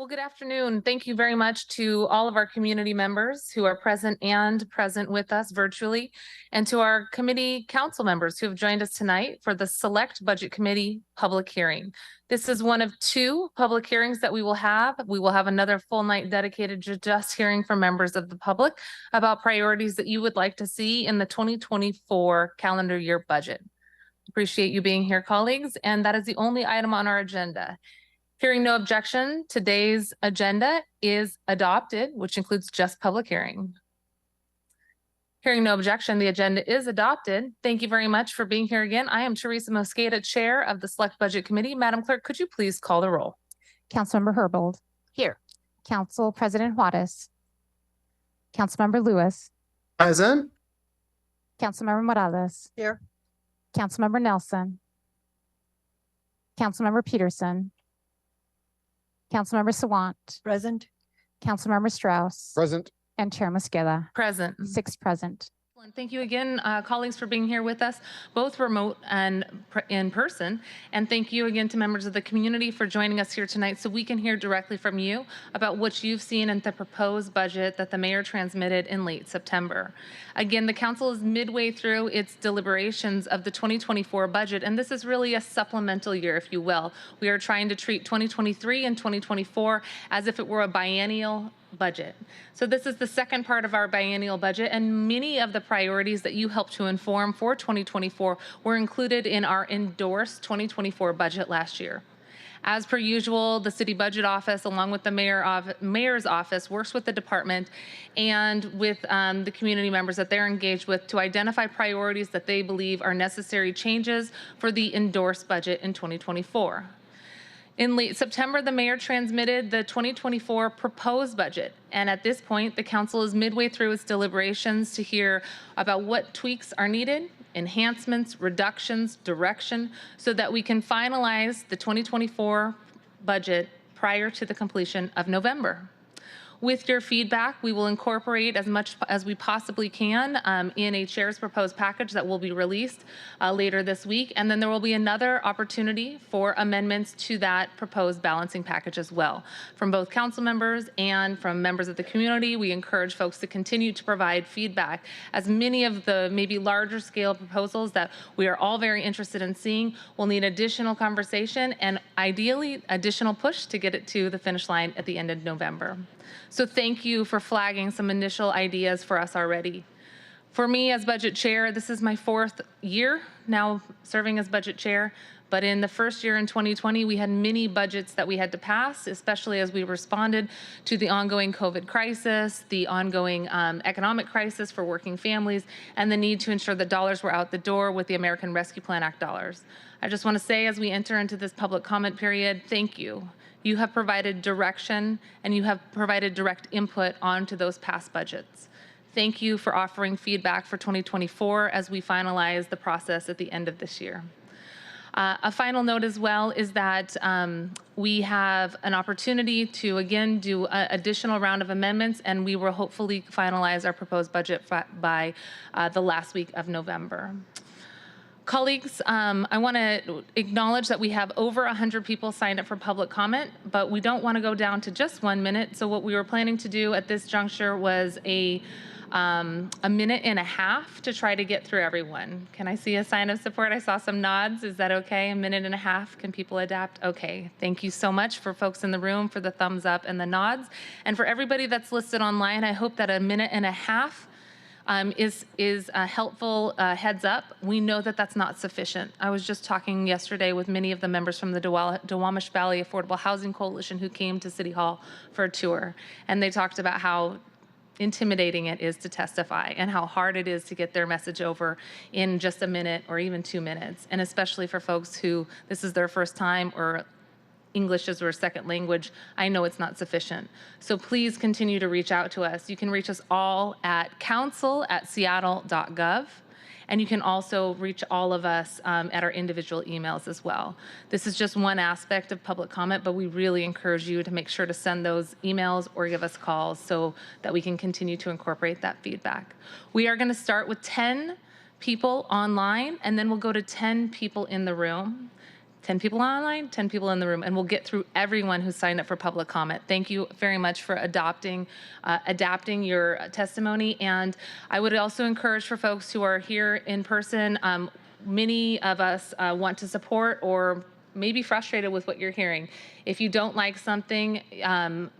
Well, good afternoon. Thank you very much to all of our community members who are present with us virtually, and to our committee council members who have joined us tonight for the Select Budget Committee public hearing. This is one of two public hearings that we will have. We will have another full night dedicated to just hearing from members of the public about priorities that you would like to see in the 2024 calendar year budget. Appreciate you being here, colleagues, and that is the only item on our agenda. Hearing no objection, today's agenda is adopted, which includes just public hearing. Hearing no objection, the agenda is adopted. Thank you very much for being here again. I am Teresa Mosqueda, Chair of the Select Budget Committee. Madam Clerk, could you please call the roll? Councilmember Herbold. Here. Council President Juarez. Councilmember Lewis. Present. Councilmember Morales. Here. Councilmember Nelson. Councilmember Peterson. Councilmember Sawant. Present. Councilmember Strauss. Present. And Chair Mosqueda. Present. 6 present. Thank you again, colleagues, for being here with us, both remote and in person. And thank you again to members of the community for joining us here tonight so we can hear directly from you about what you've seen in the proposed budget that the mayor transmitted in late September. Again, the council is midway through its deliberations of the 2024 budget, and this is really a supplemental year, if you will. We are trying to treat 2023 and 2024 as if it were a biennial budget. So this is the second part of our biennial budget, and many of the priorities that you helped to inform for 2024 were included in our endorsed 2024 budget last year. As per usual, the city budget office, along with the mayor's office, works with the department and with the community members that they're engaged with to identify priorities that they believe are necessary changes for the endorsed budget in 2024. In late September, the mayor transmitted the 2024 proposed budget. And at this point, the council is midway through its deliberations to hear about what tweaks are needed, enhancements, reductions, direction, so that we can finalize the 2024 budget prior to the completion of November. With your feedback, we will incorporate as much as we possibly can in a chair's proposed package that will be released later this week. And then there will be another opportunity for amendments to that proposed balancing package as well. From both council members and from members of the community, we encourage folks to continue to provide feedback, as many of the maybe larger scale proposals that we are all very interested in seeing will need additional conversation and ideally additional push to get it to the finish line at the end of November. So thank you for flagging some initial ideas for us already. For me as budget chair, this is my 4th year now serving as budget chair, but in the first year in 2020, we had many budgets that we had to pass, especially as we responded to the ongoing COVID crisis, the ongoing economic crisis for working families, and the need to ensure that dollars were out the door with the American Rescue Plan Act dollars. I just want to say, as we enter into this public comment period, thank you. You have provided direction and you have provided direct input onto those past budgets. Thank you for offering feedback for 2024 as we finalize the process at the end of this year. A final note as well is that we have an opportunity to again do an additional round of amendments, and we will hopefully finalize our proposed budget by the last week of November. Colleagues, I want to acknowledge that we have over 100 people signed up for public comment, but we don't want to go down to just 1 minute. So what we were planning to do at this juncture was a minute and a half to try to get through everyone. Can I see a sign of support? I saw some nods. Is that okay? A minute and a half? Can people adapt? Okay. Thank you so much for folks in the room for the thumbs up and the nods. And for everybody that's listed online, I hope that a minute and a half is a helpful heads up. We know that that's not sufficient. I was just talking yesterday with many of the members from the Duwamish Valley Affordable Housing Coalition who came to City Hall for a tour, and they talked about how intimidating it is to testify and how hard it is to get their message over in just a minute or even 2 minutes, and especially for folks who this is their first time or English is their second language. I know it's not sufficient. So please continue to reach out to us. You can reach us all at council@seattle.gov. And you can also reach all of us at our individual emails as well. This is just one aspect of public comment, but we really encourage you to make sure to send those emails or give us calls so that we can continue to incorporate that feedback. We are going to start with 10 people online, and then we'll go to 10 people in the room. 10 people online, 10 people in the room, and we'll get through everyone who signed up for public comment. Thank you very much for adapting your testimony. And I would also encourage for folks who are here in person, many of us want to support or may be frustrated with what you're hearing. If you don't like something,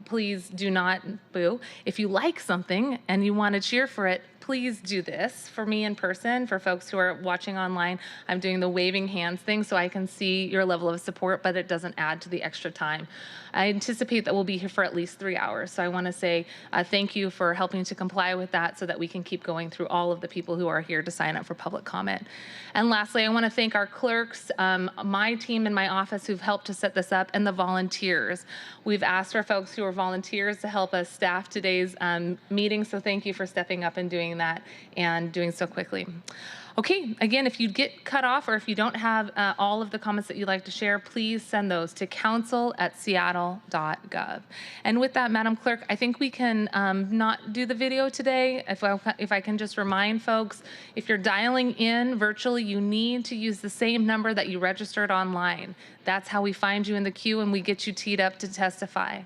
please do not boo. If you like something and you want to cheer for it, please do this. For me in person, for folks who are watching online, I'm doing the waving hands thing so I can see your level of support, but it doesn't add to the extra time. I anticipate that we'll be here for at least 3 hours. So I want to say thank you for helping to comply with that so that we can keep going through all of the people who are here to sign up for public comment. And lastly, I want to thank our clerks, my team in my office who've helped to set this up, and the volunteers. We've asked for folks who are volunteers to help us staff today's meeting, so thank you for stepping up and doing that and doing so quickly. Okay, again, if you get cut off or if you don't have all of the comments that you'd like to share, please send those to council@seattle.gov. And with that, Madam Clerk, I think we can not do the video today. If I can just remind folks, if you're dialing in virtually, you need to use the same number that you registered online. That's how we find you in the queue and we get you teed up to testify.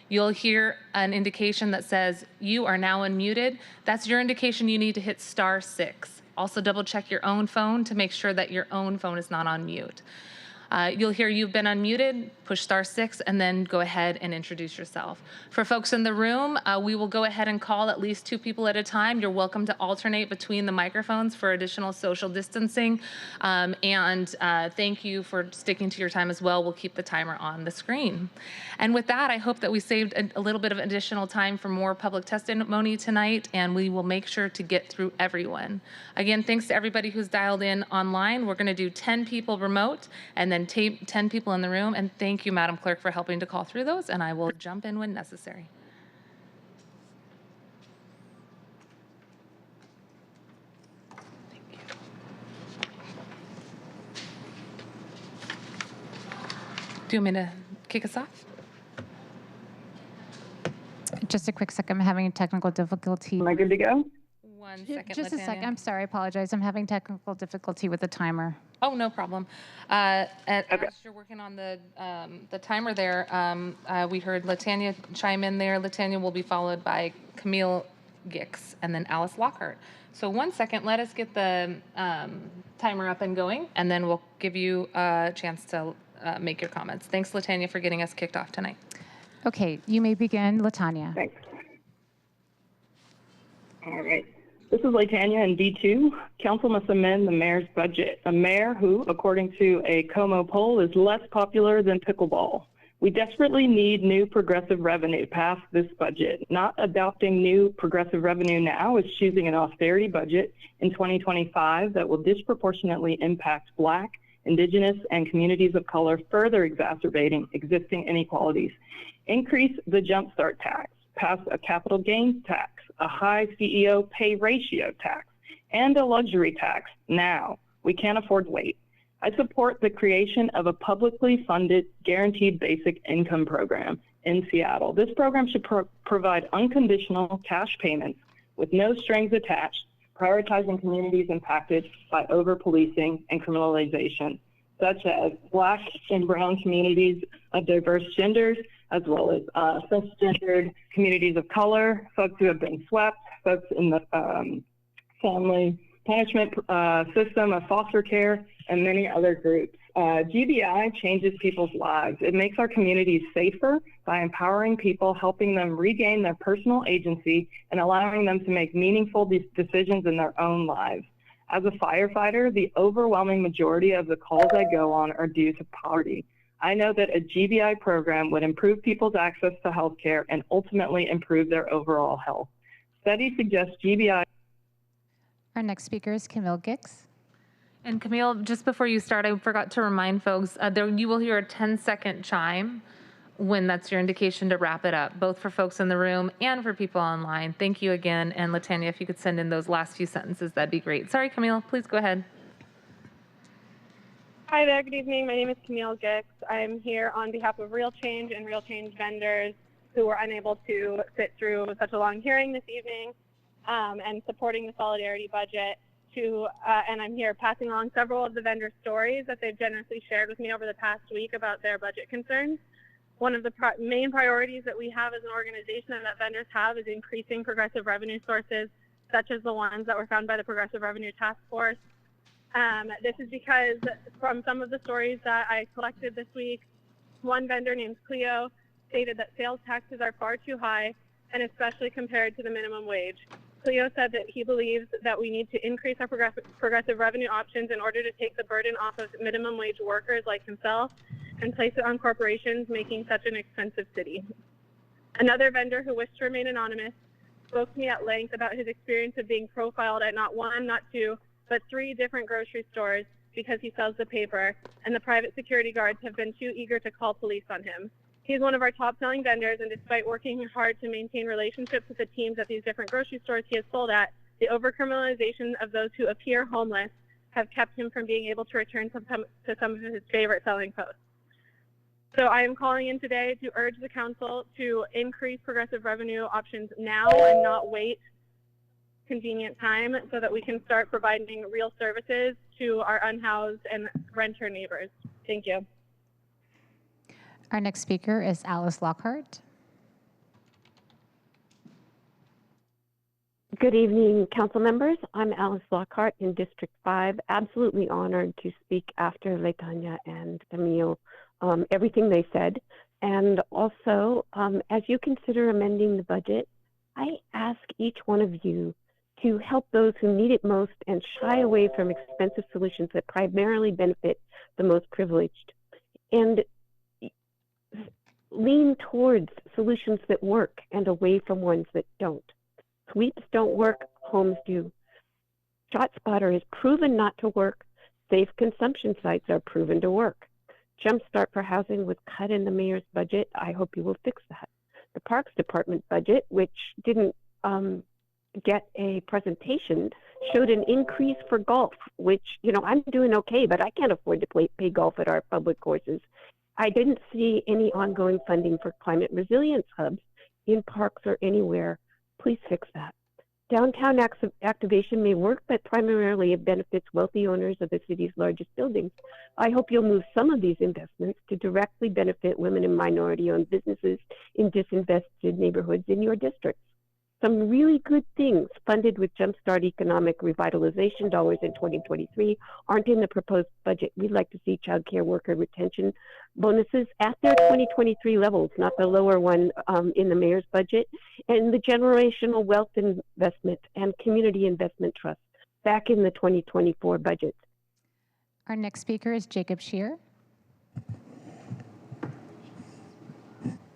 You'll hear an indication that says you are now unmuted. That's your indication you need to hit *6. Also double check your own phone to make sure that your own phone is not on mute. You'll hear you've been unmuted, push *6, and then go ahead and introduce yourself. For folks in the room, we will go ahead and call at least 2 people at a time. You're welcome to alternate between the microphones for additional social distancing. Thank you for sticking to your time as well. We'll keep the timer on the screen. And with that, I hope that we saved a little bit of additional time for more public testimony tonight, and we will make sure to get through everyone. Again, thanks to everybody who's dialed in online. We're going to do 10 people remote and then 10 people in the room. And thank you, Madam Clerk, for helping to call through those, and I will jump in when necessary. Thank you. Do you want me to kick us off? Just a quick second. I'm having a technical difficulty. Am I good to go? One second, Just a Latanya. second. I'm sorry. I apologize. I'm having technical difficulty with the timer. Oh, no problem. As you're working on the timer there, we heard Latanya chime in there. Latanya will be followed by Camille Gix and then Alice Lockhart. So 1 second, let us get the timer up and going, and then we'll give you a chance to make your comments. Thanks, Latanya, for getting us kicked off tonight. Okay, you may begin, Latanya. Thanks. All right. This is Latanya in D2. Council must amend the mayor's budget. A mayor who, according to a Como poll, is less popular than pickleball. We desperately need new progressive revenue past this budget. Not adopting new progressive revenue now is choosing an austerity budget in 2025 that will disproportionately impact Black, Indigenous, and communities of color, further exacerbating existing inequalities. Increase the jumpstart tax, pass a capital gains tax, a high CEO pay ratio tax, and a luxury tax now. We can't afford to wait. I support the creation of a publicly funded guaranteed basic income program in Seattle. This program should provide unconditional cash payments with no strings attached, prioritizing communities impacted by over-policing and criminalization, such as Black and Brown communities of diverse genders, as well as cisgendered communities of color, folks who have been swept, folks in the family punishment system of foster care, and many other groups. GBI changes people's lives. It makes our communities safer by empowering people, helping them regain their personal agency, and allowing them to make meaningful decisions in their own lives. As a firefighter, the overwhelming majority of the calls I go on are due to poverty. I know that a GBI program would improve people's access to health care and ultimately improve their overall health. Studies suggest GBI. Our next speaker is Camille Gix. And Camille, just before you start, I forgot to remind folks, you will hear a 10-second chime when that's your indication to wrap it up, both for folks in the room and for people online. Thank you again. And Latanya, if you could send in those last few sentences, that'd be great. Sorry, Camille, please go ahead. Hi there, good evening. My name is Camille Gix. I'm here on behalf of Real Change and Real Change vendors who were unable to sit through such a long hearing this evening and supporting the solidarity budget to, and I'm here passing along several of the vendor stories that they've generously shared with me over the past week about their budget concerns. One of the main priorities that we have as an organization and that vendors have is increasing progressive revenue sources, such as the ones that were found by the Progressive Revenue Task Force. This is because from some of the stories that I collected this week, one vendor named Clio stated that sales taxes are far too high, and especially compared to the minimum wage. Clio said that he believes that we need to increase our progressive revenue options in order to take the burden off of minimum wage workers like himself and place it on corporations making such an expensive city. Another vendor who wished to remain anonymous spoke to me at length about his experience of being profiled at not one, not two, but 3 different grocery stores because he sells the paper, and the private security guards have been too eager to call police on him. He's one of our top-selling vendors, and despite working hard to maintain relationships with the teams at these different grocery stores he has sold at, the overcriminalization of those who appear homeless have kept him from being able to return to some of his favorite selling posts. So I am calling in today to urge the council to increase progressive revenue options now and not wait convenient time so that we can start providing real services to our unhoused and renter neighbors. Thank you. Our next speaker is Alice Lockhart. Good evening, council members. I'm Alice Lockhart in District 5. Absolutely honored to speak after Letania and Camille, everything they said. And also, as you consider amending the budget, I ask each one of you to help those who need it most and shy away from expensive solutions that primarily benefit the most privileged. And lean towards solutions that work and away from ones that don't. Sweeps don't work, homes do. ShotSpotter is proven not to work. Safe consumption sites are proven to work. Jumpstart for housing was cut in the mayor's budget. I hope you will fix that. The Parks Department budget, which didn't get a presentation, showed an increase for golf, which, I'm doing okay, but I can't afford to pay golf at our public courses. I didn't see any ongoing funding for climate resilience hubs in parks or anywhere. Please fix that. Downtown activation may work, but primarily it benefits wealthy owners of the city's largest buildings. I hope you'll move some of these investments to directly benefit women and minority-owned businesses in disinvested neighborhoods in your districts. Some really good things funded with Jumpstart Economic Revitalization dollars in 2023 aren't in the proposed budget. We'd like to see child care worker retention bonuses at their 2023 levels, not the lower one in the mayor's budget, and the generational wealth investment and community investment trust back in the 2024 budget. Our next speaker is Jacob Shear.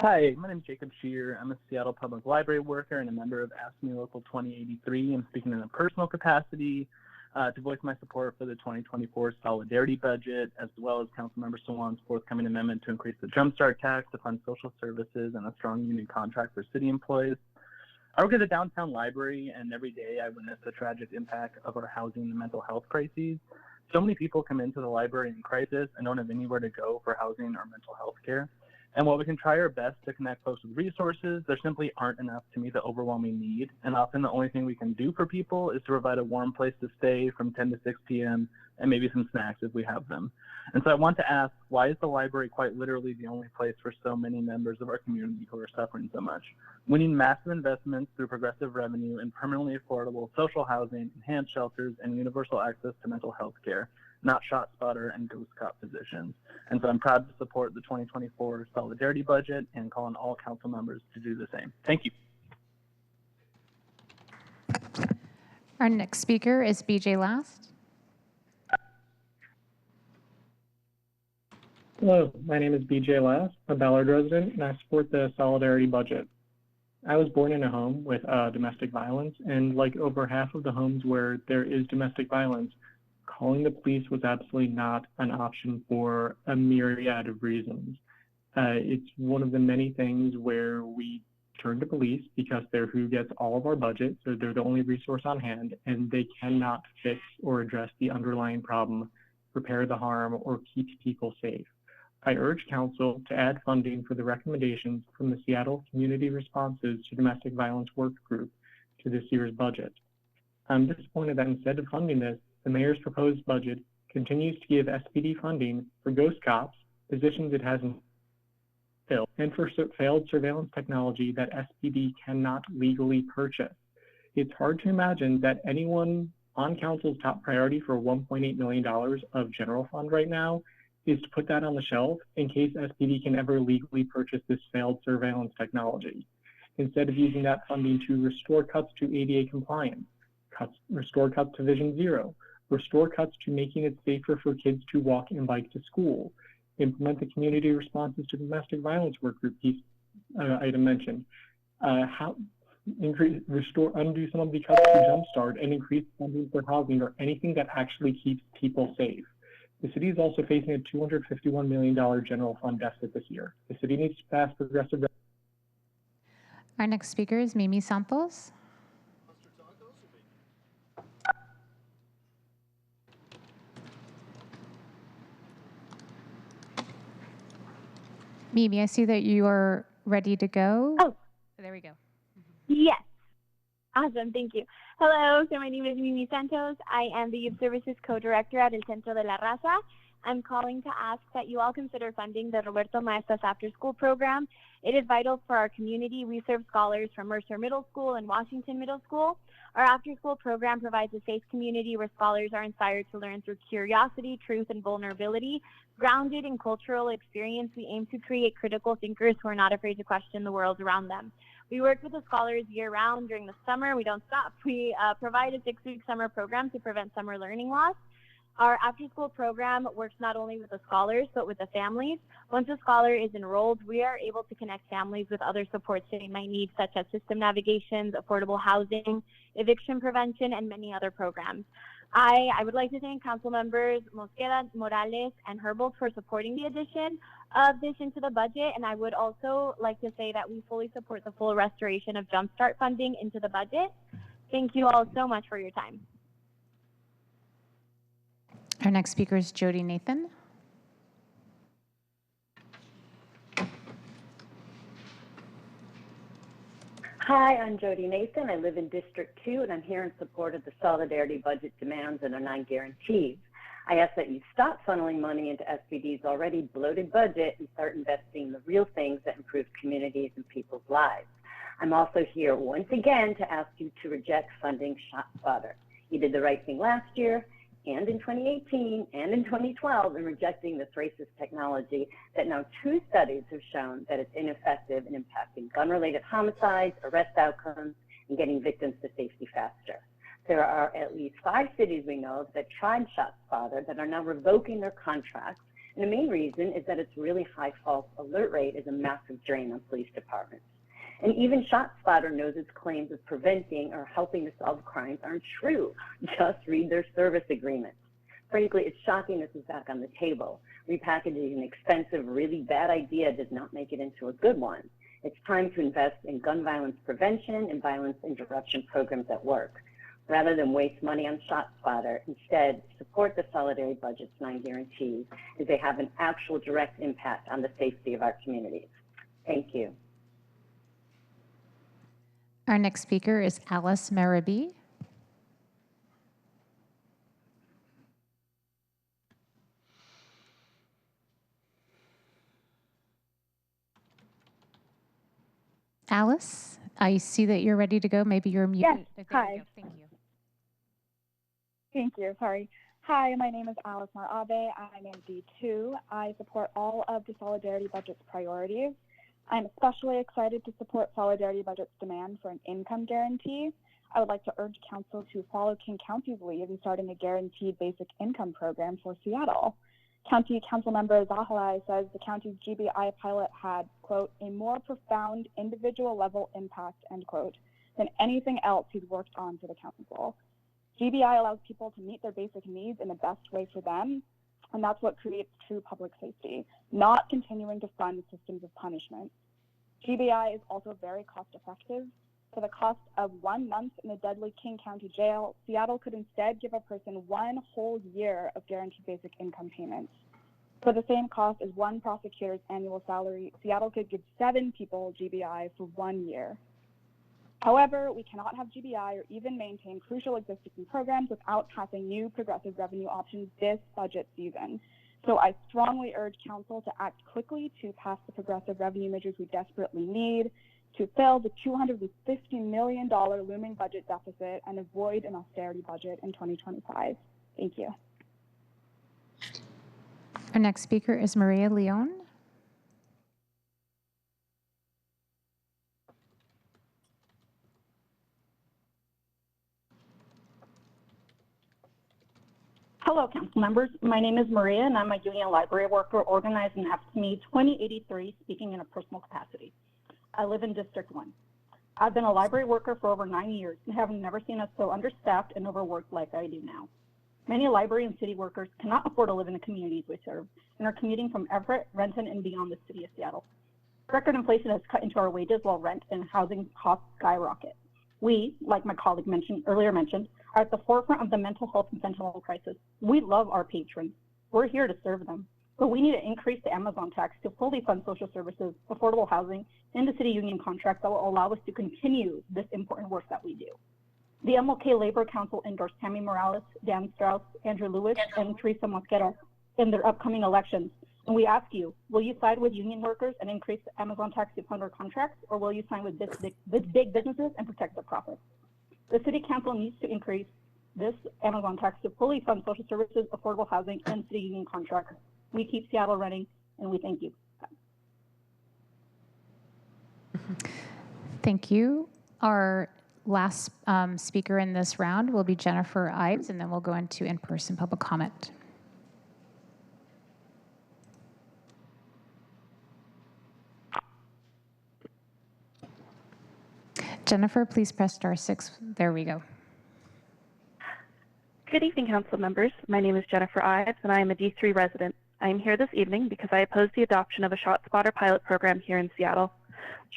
Hi, my name is Jacob Shear. I'm a Seattle Public Library worker and a member of Ask Me Local 2083. I'm speaking in a personal capacity to voice my support for the 2024 Solidarity Budget, as well as Councilmember Swan's forthcoming amendment to increase the Jumpstart tax to fund social services and a strong union contract for city employees. I work at a downtown library, and every day I witness the tragic impact of our housing and mental health crises. So many people come into the library in crisis and don't have anywhere to go for housing or mental health care. And while we can try our best to connect folks with resources, there simply aren't enough to meet the overwhelming need. And often the only thing we can do for people is to provide a warm place to stay from 10 to 6 p.m. and maybe some snacks if we have them. And so I want to ask, why is the library quite literally the only place for so many members of our community who are suffering so much? We need massive investments through progressive revenue and permanently affordable social housing, enhanced shelters, and universal access to mental health care, not ShotSpotter and ghost cop positions. And so I'm proud to support the 2024 Solidarity Budget and call on all council members to do the same. Thank you. Our next speaker is BJ Last. Hello, my name is BJ Last, a Ballard resident, and I support the Solidarity Budget. I was born in a home with domestic violence, and like over half of the homes where there is domestic violence, calling the police was absolutely not an option for a myriad of reasons. It's one of the many things where we turn to police because they're who gets all of our budget, so they're the only resource on hand, and they cannot fix or address the underlying problem, repair the harm, or keep people safe. I urge Council to add funding for the recommendations from the Seattle Community Responses to Domestic Violence Work Group to this year's budget. I'm disappointed that instead of funding this, the mayor's proposed budget continues to give SPD funding for ghost cops, positions it hasn't filled, and for failed surveillance technology that SPD cannot legally purchase. It's hard to imagine that anyone on council's top priority for $1.8 million of general fund right now is to put that on the shelf in case SPD can ever legally purchase this failed surveillance technology. Instead of using that funding to restore cuts to ADA compliance, restore cuts to Vision Zero, restore cuts to making it safer for kids to walk and bike to school, implement the community responses to domestic violence work group piece item mentioned, undo some of the cuts to Jumpstart and increase funding for housing or anything that actually keeps people safe. The city is also facing a $251 million general fund deficit this year. The city needs to pass progressive. Our next speaker is Mimi Santos. Mimi, I see that you are ready to go. Oh, there we go. yes. Awesome, thank you. Hello, so my name is Mimi Santos. I am the Youth Services Co-Director at El Centro de la Raza. I'm calling to ask that you all consider funding the Roberto Maestas After School program. It is vital for our community. We serve scholars from Mercer Middle School and Washington Middle School. Our after-school program provides a safe community where scholars are inspired to learn through curiosity, truth, and vulnerability. Grounded in cultural experience, we aim to create critical thinkers who are not afraid to question the world around them. We work with the scholars year-round. During the summer, we don't stop. We provide a 6-week summer program to prevent summer learning loss. Our after-school program works not only with the scholars, but with the families. Once a scholar is enrolled, we are able to connect families with other supports they might need, such as system navigations, affordable housing, eviction prevention, and many other programs. I would like to thank Council Members Mosqueda, Morales, and Herbold for supporting the addition of this into the budget, and I would also like to say that we fully support the full restoration of Jumpstart funding into the budget. Thank you all so much for your time. Our next speaker is Jody Nathan. Hi, I'm Jody Nathan. I live in District 2, and I'm here in support of the solidarity budget demands and our 9 guarantees. I ask that you stop funneling money into SPD's already bloated budget and start investing in the real things that improve communities and people's lives. I'm also here once again to ask you to reject funding ShotSpotter. You did the right thing last year, and in 2018 and in 2012 in rejecting this racist technology that now 2 studies have shown that it's ineffective in impacting gun-related homicides, arrest outcomes, and getting victims to safety faster. There are at least 5 cities we know of that tried ShotSpotter that are now revoking their contracts, and the main reason is that its really high false alert rate is a massive drain on police departments. And even ShotSpotter knows its claims of preventing or helping to solve crimes aren't true. Just read their service agreements. Frankly, it's shocking this is back on the table. Repackaging an expensive, really bad idea does not make it into a good one. It's time to invest in gun violence prevention and violence interruption programs that work. Rather than waste money on ShotSpotter, instead support the Solidarity Budget's 9 guarantees as they have an actual direct impact on the safety of our communities. Thank you. Our next speaker is Alice Marabi. Alice, I see that you're ready to go. Maybe you're muted. Yes, hi. Thank you. Thank you, sorry. Hi, my name is Alice Marabe. I'm in D2. I support all of the Solidarity Budget's priorities. I'm especially excited to support Solidarity Budget's demand for an income guarantee. I would like to urge Council to follow King County's lead in starting a guaranteed basic income program for Seattle. County Council Member Zahalai says the county's GBI pilot had, quote, a more profound individual level impact, end quote, than anything else he's worked on for the council. GBI allows people to meet their basic needs in the best way for them, and that's what creates true public safety, not continuing to fund systems of punishment. GBI is also very cost effective. For the cost of 1 month in a deadly King County jail, Seattle could instead give a person 1 whole year of guaranteed basic income payments. For the same cost as 1 prosecutor's annual salary, Seattle could give 7 people GBI for 1 year. However, we cannot have GBI or even maintain crucial existing programs without passing new progressive revenue options this budget season. So I strongly urge Council to act quickly to pass the progressive revenue measures we desperately need to fill the $250 million looming budget deficit and avoid an austerity budget in 2025. Thank you. Our next speaker is Maria Leon. Hello, council members. My name is Maria, and I'm a union library worker organized in AFSCME 2083, speaking in a personal capacity. I live in District 1. I've been a library worker for over 9 years and have never seen us so understaffed and overworked like I do now. Many library and city workers cannot afford to live in the communities we serve and are commuting from Everett, Renton, and beyond the city of Seattle. Record inflation has cut into our wages while rent and housing costs skyrocket. We, like my colleague earlier mentioned, are at the forefront of the mental health and fentanyl crisis. We love our patrons. We're here to serve them. But we need to increase the Amazon tax to fully fund social services, affordable housing, and the city union contracts that will allow us to continue this important work that we do. The MLK Labor Council endorsed Tammy Morales, Dan Strauss, Andrew Lewis, and Teresa Mosqueda in their upcoming elections. And we ask you, will you side with union workers and increase the Amazon tax to fund our contracts, or will you sign with big businesses and protect their profits? The City Council needs to increase this Amazon tax to fully fund social services, affordable housing, and city union contracts. We keep Seattle running, and we thank you. Thank you. Our last speaker in this round will be Jennifer Ives, and then we'll go into in-person public comment. Jennifer, please press *6. There we go. Good evening, council members. My name is Jennifer Ives, and I am a D3 resident. I am here this evening because I oppose the adoption of a ShotSpotter pilot program here in Seattle.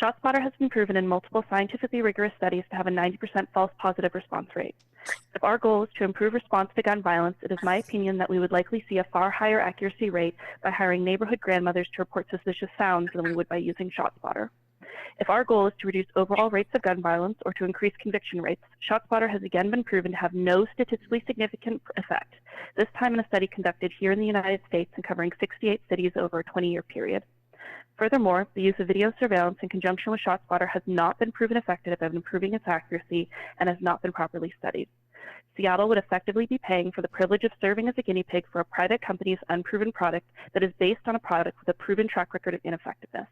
ShotSpotter has been proven in multiple scientifically rigorous studies to have a 90% false positive response rate. If our goal is to improve response to gun violence, it is my opinion that we would likely see a far higher accuracy rate by hiring neighborhood grandmothers to report suspicious sounds than we would by using ShotSpotter. If our goal is to reduce overall rates of gun violence or to increase conviction rates, ShotSpotter has again been proven to have no statistically significant effect, this time in a study conducted here in the United States and covering 68 cities over a 20-year period. Furthermore, the use of video surveillance in conjunction with ShotSpotter has not been proven effective at improving its accuracy and has not been properly studied. Seattle would effectively be paying for the privilege of serving as a guinea pig for a private company's unproven product that is based on a product with a proven track record of ineffectiveness.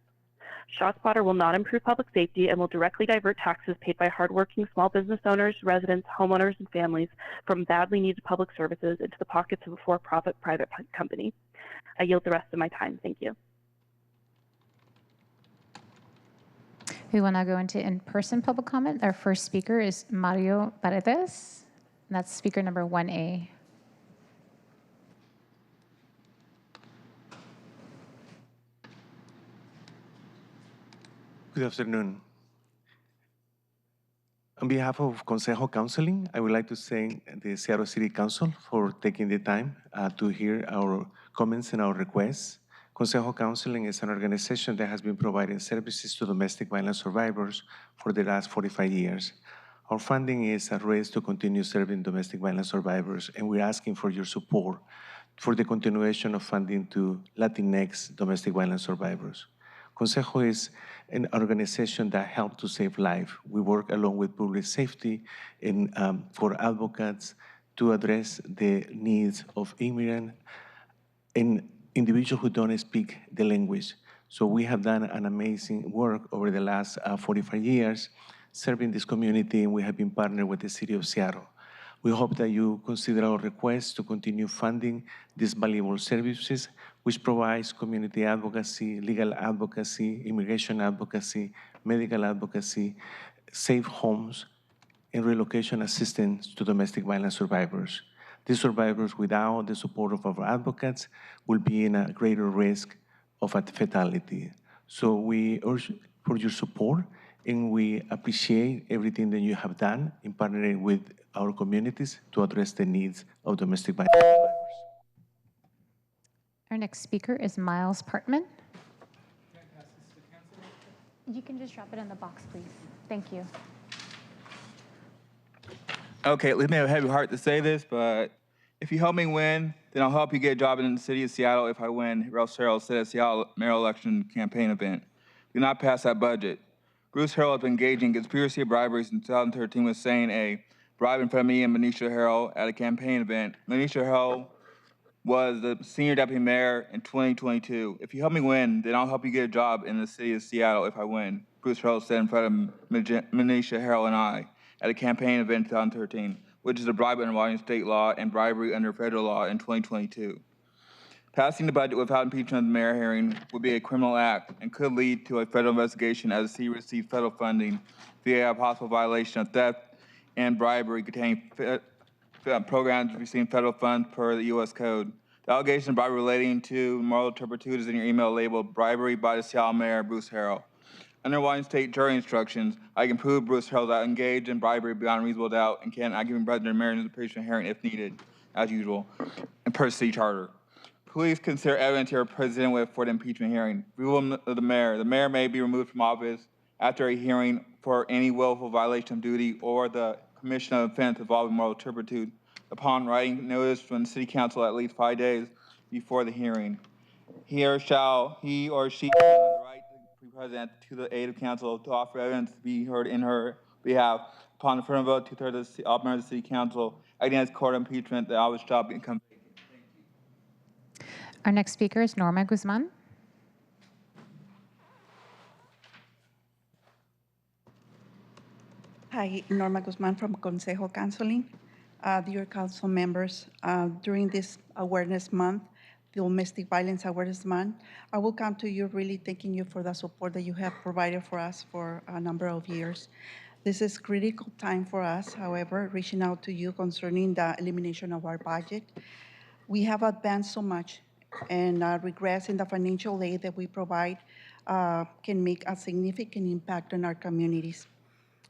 ShotSpotter will not improve public safety and will directly divert taxes paid by hardworking small business owners, residents, homeowners, and families from badly needed public services into the pockets of a for-profit private company. I yield the rest of my time. Thank you. We will now go into in-person public comment. Our first speaker is Mario Paredes, and that's speaker number 1A. Good afternoon. On behalf of Consejo Counseling, I would like to thank the Seattle City Council for taking the time to hear our comments and our requests. Consejo Counseling is an organization that has been providing services to domestic violence survivors for the last 45 years. Our funding is at risk to continue serving domestic violence survivors, and we're asking for your support for the continuation of funding to Latinx domestic violence survivors. Consejo is an organization that helps to save lives. We work along with public safety and for advocates to address the needs of immigrants and individuals who don't speak the language. So we have done an amazing work over the last 45 years serving this community, and we have been partnered with the City of Seattle. We hope that you consider our request to continue funding these valuable services, which provides community advocacy, legal advocacy, immigration advocacy, medical advocacy, safe homes, and relocation assistance to domestic violence survivors. These survivors, without the support of our advocates, will be in a greater risk of a fatality. So we urge for your support, and we appreciate everything that you have done in partnering with our communities to address the needs of domestic violence survivors. Our next speaker is Miles Partman. Can I pass this to council? You can just drop it in the box, please. Thank you. Okay, it may have a heavy heart to say this, but if you help me win, then I'll help you get a job in the city of Seattle if I win. Ralph Harrell said at Seattle mayoral election campaign event. Do not pass that budget. Bruce Harrell has been engaging in conspiracy of bribery since 2013 with saying a bribe in front of me and Manisha Harrell at a campaign event. Manisha Harrell was the senior deputy mayor in 2022. If you help me win, then I'll help you get a job in the city of Seattle if I win. Bruce Harrell said in front of Manisha Harrell and I at a campaign event in 2013, which is a bribe under Washington state law and bribery under federal law in 2022. Passing the budget without impeachment of the mayor hearing would be a criminal act and could lead to a federal investigation as the city received federal funding via a possible violation of theft and bribery containing programs receiving federal funds per the U.S. Code. The allegation of bribery relating to moral turpitude is in your email labeled bribery by the Seattle Mayor, Bruce Harrell. Under Washington State jury instructions, I can prove Bruce Harrell that engaged in bribery beyond reasonable doubt and can, I give him President Mayor's impeachment hearing if needed, as usual, and per city charter. Please consider evidence you're presented with for the impeachment hearing. Rule of the mayor may be removed from office after a hearing for any willful violation of duty or the commission of offense involving moral turpitude upon writing notice from the city council at least 5 days before the hearing. He or she shall have the right to be present to the aid of council to offer evidence to be heard in her behalf. Upon the affirmative vote, 2/3 of members of the city council acting as court of impeachment, the office shall become vacant. Our next speaker is Norma Guzman. Hi, Norma Guzman from Consejo Counseling. Dear council members, during this awareness month, the Domestic Violence Awareness Month, I will come to you really thanking you for the support that you have provided for us for a number of years. This is critical time for us, however, reaching out to you concerning the elimination of our budget. We have advanced so much, and regress in the financial aid that we provide can make a significant impact on our communities.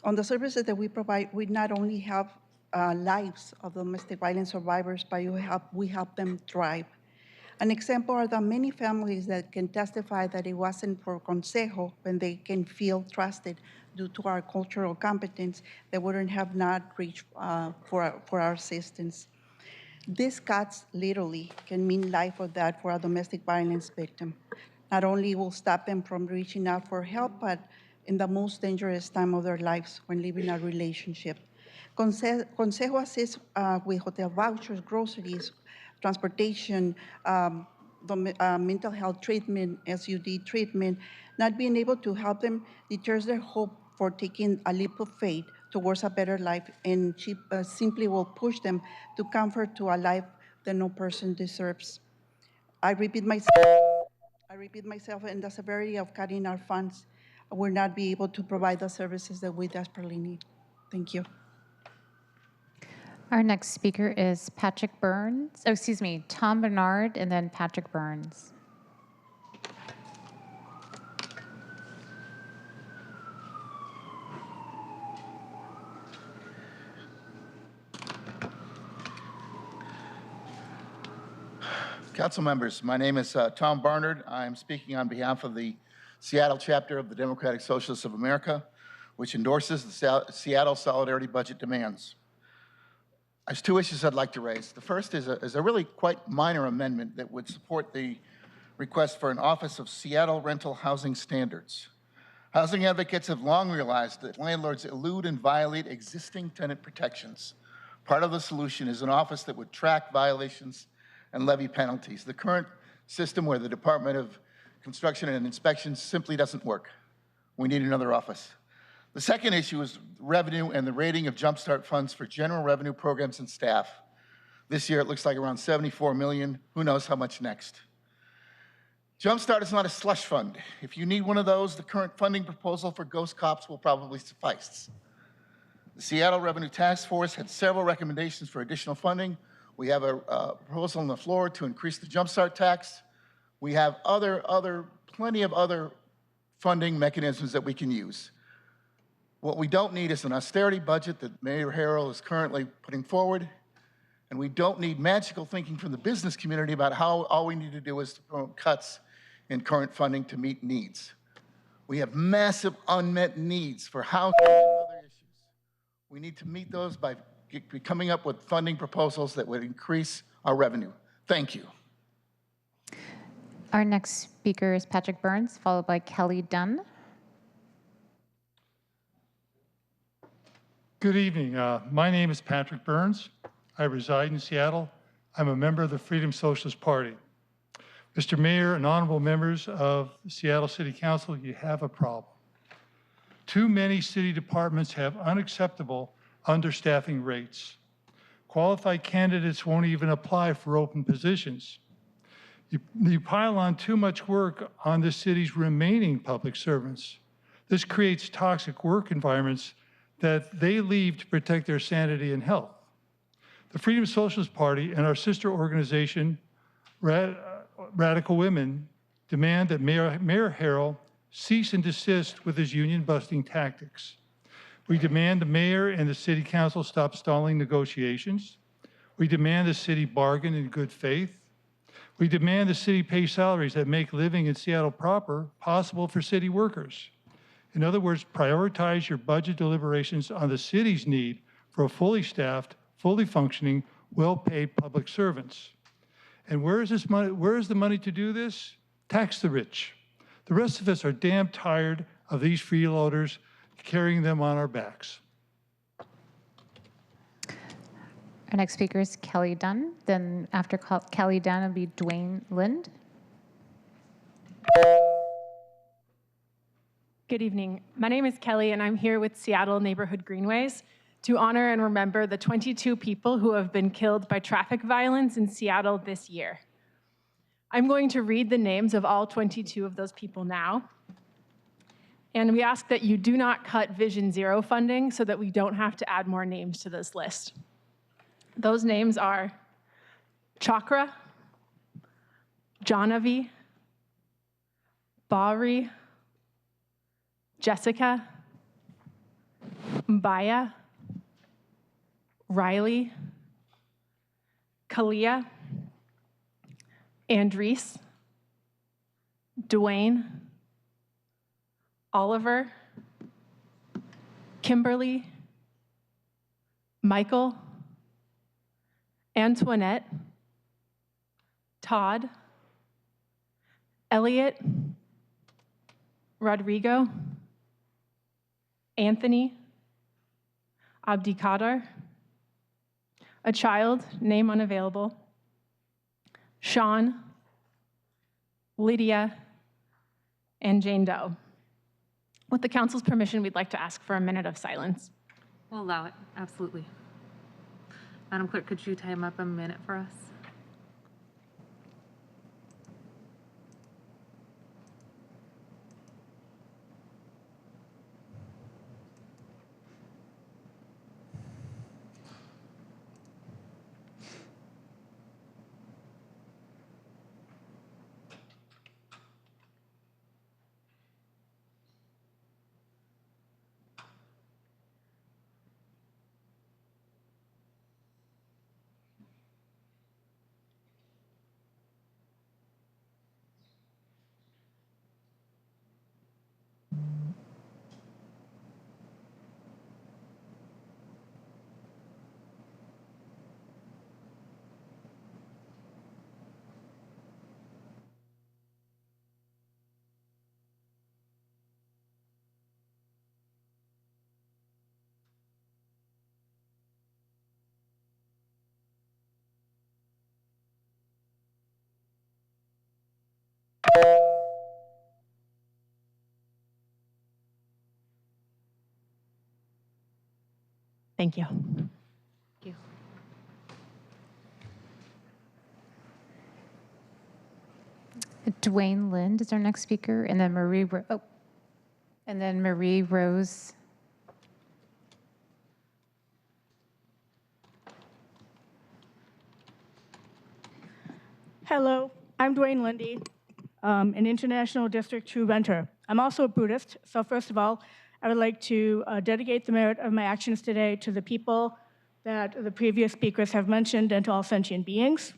On the services that we provide, we not only help lives of domestic violence survivors, but we help them thrive. An example are the many families that can testify that it wasn't for Consejo when they can feel trusted due to our cultural competence, they wouldn't have not reached for our assistance. These cuts literally can mean life or death for a domestic violence victim. Not only will stop them from reaching out for help, but in the most dangerous time of their lives when living a relationship. Consejo assists with hotel vouchers, groceries, transportation, mental health treatment, SUD treatment. Not being able to help them deters their hope for taking a leap of faith towards a better life, and simply will push them to comfort to a life that no person deserves. I repeat myself, and the severity of cutting our funds will not be able to provide the services that we desperately need. Thank you. Our next speaker is Tom Bernard, and then Patrick Burns. Council members, my name is Tom Barnard. I am speaking on behalf of the Seattle chapter of the Democratic Socialists of America, which endorses the Seattle Solidarity Budget demands. There's two issues I'd like to raise. The first is a really quite minor amendment that would support the request for an Office of Seattle Rental Housing Standards. Housing advocates have long realized that landlords elude and violate existing tenant protections. Part of the solution is an office that would track violations and levy penalties. The current system where the Department of Construction and Inspections simply doesn't work. We need another office. The second issue is revenue and the rating of jumpstart funds for general revenue programs and staff. This year it looks like around $74 million. Who knows how much next? Jumpstart is not a slush fund. If you need one of those, the current funding proposal for ghost cops will probably suffice. The Seattle Revenue Task Force had several recommendations for additional funding. We have a proposal on the floor to increase the jumpstart tax. We have plenty of other funding mechanisms that we can use. What we don't need is an austerity budget that Mayor Harrell is currently putting forward, and we don't need magical thinking from the business community about how all we need to do is to promote cuts in current funding to meet needs. We have massive unmet needs for housing and other issues. We need to meet those by coming up with funding proposals that would increase our revenue. Thank you. Our next speaker is Patrick Burns, followed by Kelly Dunn. Good evening. My name is Patrick Burns. I reside in Seattle. I'm a member of the Freedom Socialist Party. Mr. Mayor and honorable members of the Seattle City Council, you have a problem. Too many city departments have unacceptable understaffing rates. Qualified candidates won't even apply for open positions. You pile on too much work on the city's remaining public servants. This creates toxic work environments that they leave to protect their sanity and health. The Freedom Socialist Party and our sister organization, Radical Women, demand that Mayor Harrell cease and desist with his union-busting tactics. We demand the mayor and the city council stop stalling negotiations. We demand the city bargain in good faith. We demand the city pay salaries that make living in Seattle proper possible for city workers. In other words, prioritize your budget deliberations on the city's need for a fully staffed, fully functioning, well-paid public servants. And where is this money? Where is the money to do this? Tax the rich. The rest of us are damn tired of these freeloaders carrying them on our backs. Our next speaker is Kelly Dunn. Then after Kelly Dunn will be Dwayne Lind. Good evening. My name is Kelly, and I'm here with Seattle Neighborhood Greenways to honor and remember the 22 people who have been killed by traffic violence in Seattle this year. I'm going to read the names of all 22 of those people now. And we ask that you do not cut Vision Zero funding so that we don't have to add more names to this list. Those names are Chakra, Janavi, Bari, Jessica, Mbaya, Riley, Kalia, Andres, Dwayne, Oliver, Kimberly, Michael, Antoinette, Todd, Elliot, Rodrigo, Anthony, Abdikader, a child, name unavailable, Sean, Lydia, and Jane Doe. With the council's permission, we'd like to ask for a minute of silence. We'll allow it, absolutely. Madam Clerk, could you time up a minute for us? Thank you. Thank you. Dwayne Lind is our next speaker, and then Marie Rose. Hello, I'm Dwayne Lindy, an International District 2 renter. I'm also a Buddhist, so first of all, I would like to dedicate the merit of my actions today to the people that the previous speakers have mentioned and to all sentient beings.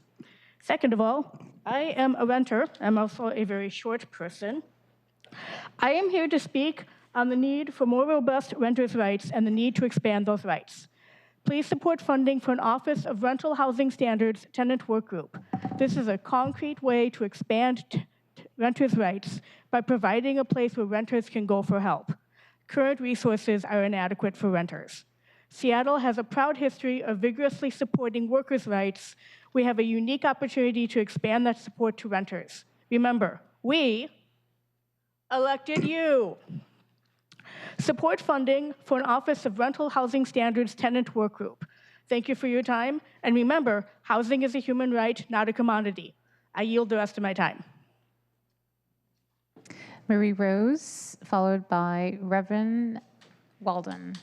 Second of all, I am a renter. I'm also a very short person. I am here to speak on the need for more robust renters' rights and the need to expand those rights. Please support funding for an Office of Rental Housing Standards tenant work group. This is a concrete way to expand renters' rights by providing a place where renters can go for help. Current resources are inadequate for renters. Seattle has a proud history of vigorously supporting workers' rights. We have a unique opportunity to expand that support to renters. Remember, we elected you. Support funding for an Office of Rental Housing Standards tenant work group. Thank you for your time, and remember, housing is a human right, not a commodity. I yield the rest of my time. Marie Rose, followed by Reverend Walden.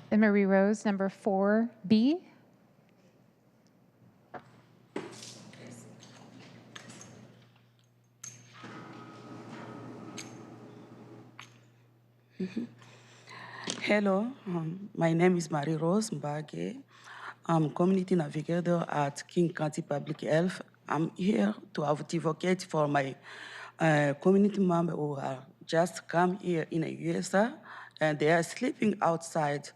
Then Marie Rose, number 4B. Hello, my name is Marie Rose Mbage. I'm community navigator at King County Public Health. I'm here to advocate for my community members who are just come here in the USA, and they are sleeping outside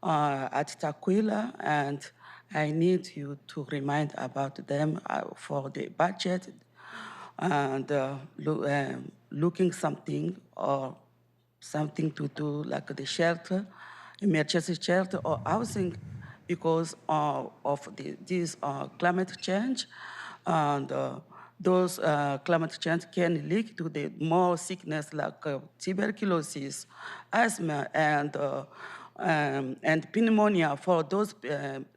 at Taquila, and I need you to remind about them for the budget and looking something or something to do like the shelter, emergency shelter or housing because of this climate change. And those climate change can lead to the more sickness like tuberculosis, asthma, and pneumonia for those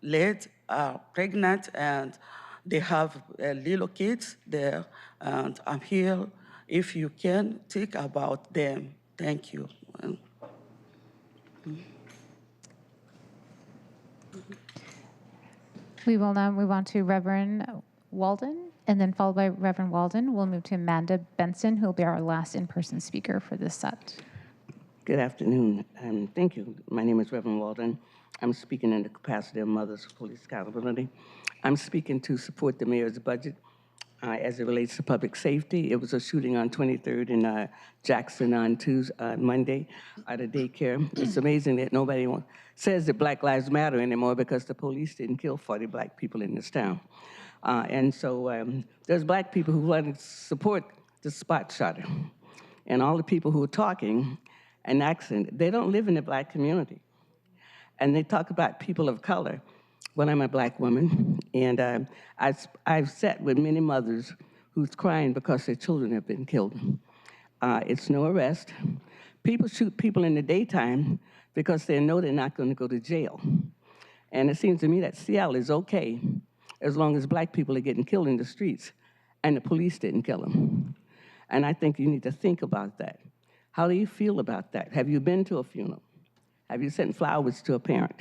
ladies are pregnant and they have little kids there. And I'm here if you can think about them. Thank you. We will now move on to Reverend Walden, and then followed by Reverend Walden, we'll move to Amanda Benson, who will be our last in-person speaker for this set. Good afternoon, and thank you. My name is Reverend Walden. I'm speaking in the capacity of Mothers for Police Accountability. I'm speaking to support the mayor's budget as it relates to public safety. It was a shooting on 23rd in Jackson on Monday at a daycare. It's amazing that nobody says that Black Lives Matter anymore because the police didn't kill 40 Black people in this town. And so there's Black people who want to support the spot shotter. And all the people who are talking and accent, they don't live in the Black community. And they talk about people of color. Well, I'm a Black woman, and I've sat with many mothers who's crying because their children have been killed. It's no arrest. People shoot people in the daytime because they know they're not going to go to jail. And it seems to me that Seattle is okay as long as Black people are getting killed in the streets and the police didn't kill them. And I think you need to think about that. How do you feel about that? Have you been to a funeral? Have you sent flowers to a parent?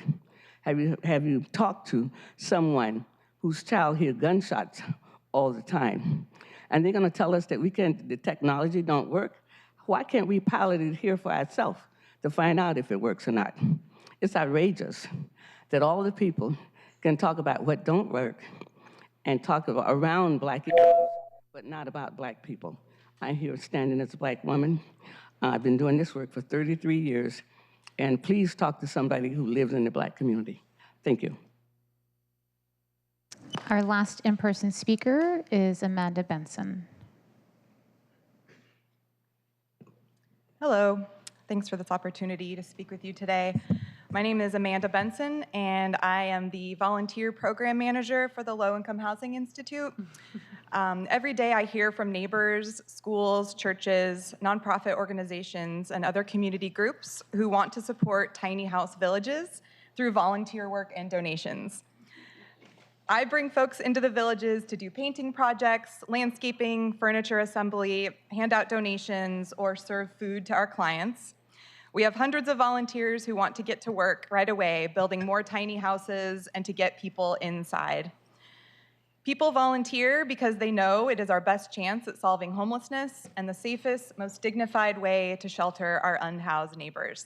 Have you talked to someone whose child hears gunshots all the time? And they're going to tell us that the technology don't work. Why can't we pilot it here for ourselves to find out if it works or not? It's outrageous that all the people can talk about what don't work and talk about around Black issues, but not about Black people. I'm here standing as a Black woman. I've been doing this work for 33 years. And please talk to somebody who lives in the Black community. Thank you. Our last in-person speaker is Amanda Benson. Hello. Thanks for this opportunity to speak with you today. My name is Amanda Benson, and I am the volunteer program manager for the Low Income Housing Institute. Every day I hear from neighbors, schools, churches, nonprofit organizations, and other community groups who want to support tiny house villages through volunteer work and donations. I bring folks into the villages to do painting projects, landscaping, furniture assembly, hand out donations, or serve food to our clients. We have hundreds of volunteers who want to get to work right away, building more tiny houses and to get people inside. People volunteer because they know it is our best chance at solving homelessness and the safest, most dignified way to shelter our unhoused neighbors.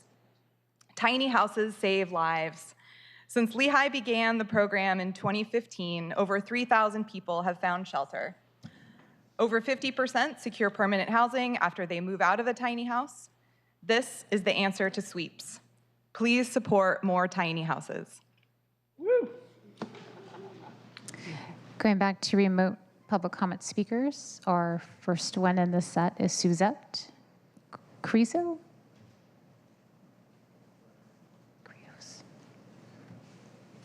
Tiny houses save lives. Since Lehigh began the program in 2015, over 3,000 people have found shelter. Over 50% secure permanent housing after they move out of a tiny house. This is the answer to sweeps. Please support more tiny houses. Woo. Going back to remote public comment speakers, our first one in the set is Suzette Creaso.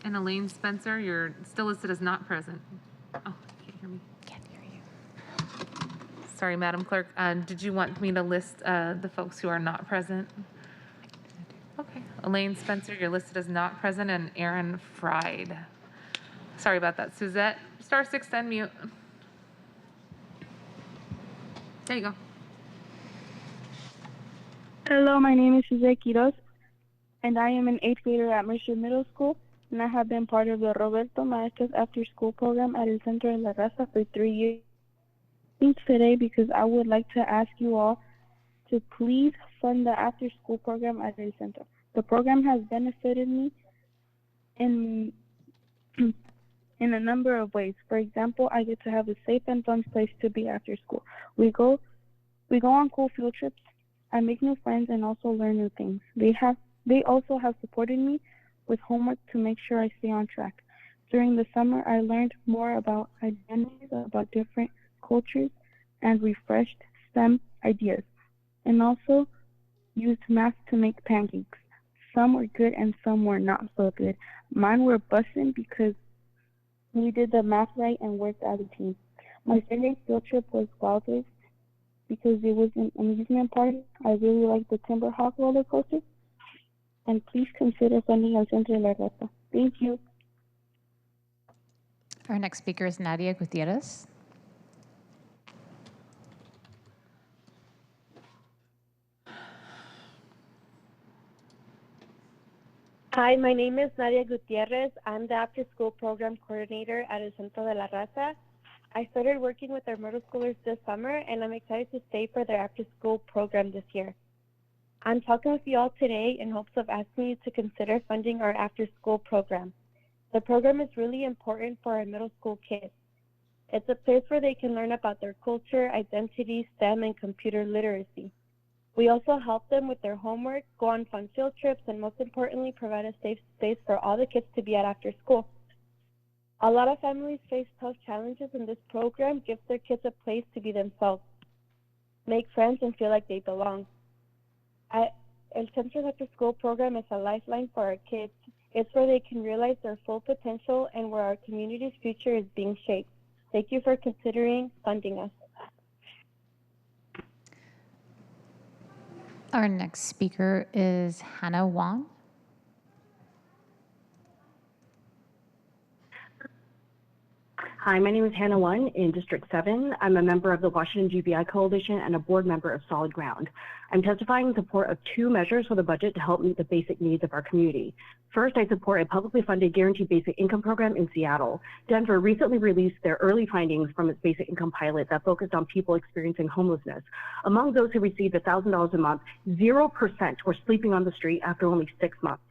And Elaine Spencer, you're still listed as not present. Oh, can't hear me. Can't hear you. Sorry, Madam Clerk. Did you want me to list the folks who are not present? Okay. Elaine Spencer, you're listed as not present, and Aaron Fried. Sorry about that. Suzette, star 6 to unmute. There you go. Hello, my name is Jose Quiroz, and I am an 8th grader at Mercer Middle School, and I have been part of the Roberto Maestas after-school program at El Centro de la Raza for 3 years. Today, because I would like to ask you all to please fund the after-school program at El Centro. The program has benefited me in a number of ways. For example, I get to have a safe and fun place to be after school. We go on cool field trips. I make new friends and also learn new things. They also have supported me with homework to make sure I stay on track. During the summer, I learned more about identities, about different cultures, and refreshed STEM ideas, and also used math to make pancakes. Some were good and some were not so good. Mine were bussin' because we did the math right and worked as a team. My favorite field trip was Wild West because it was an amusement park. I really liked the Timberhawk roller coaster. And please consider funding El Centro de la Raza. Thank you. Our next speaker is Nadia Gutierrez. Hi, my name is Nadia Gutierrez. I'm the after-school program coordinator at El Centro de la Raza. I started working with our middle schoolers this summer, and I'm excited to stay for their after-school program this year. I'm talking with you all today in hopes of asking you to consider funding our after-school program. The program is really important for our middle school kids. It's a place where they can learn about their culture, identity, STEM, and computer literacy. We also help them with their homework, go on fun field trips, and most importantly, provide a safe space for all the kids to be at after school. A lot of families face tough challenges, and this program gives their kids a place to be themselves, make friends, and feel like they belong. El Centro's after-school program is a lifeline for our kids. It's where they can realize their full potential and where our community's future is being shaped. Thank you for considering funding us. Our next speaker is Hannah Wong. Hi, my name is Hannah Wong in District 7. I'm a member of the Washington GBI Coalition and a board member of Solid Ground. I'm testifying in support of 2 measures for the budget to help meet the basic needs of our community. First, I support a publicly funded guaranteed basic income program in Seattle. Denver recently released their early findings from its basic income pilot that focused on people experiencing homelessness. Among those who received $1,000 a month, 0% were sleeping on the street after only 6 months.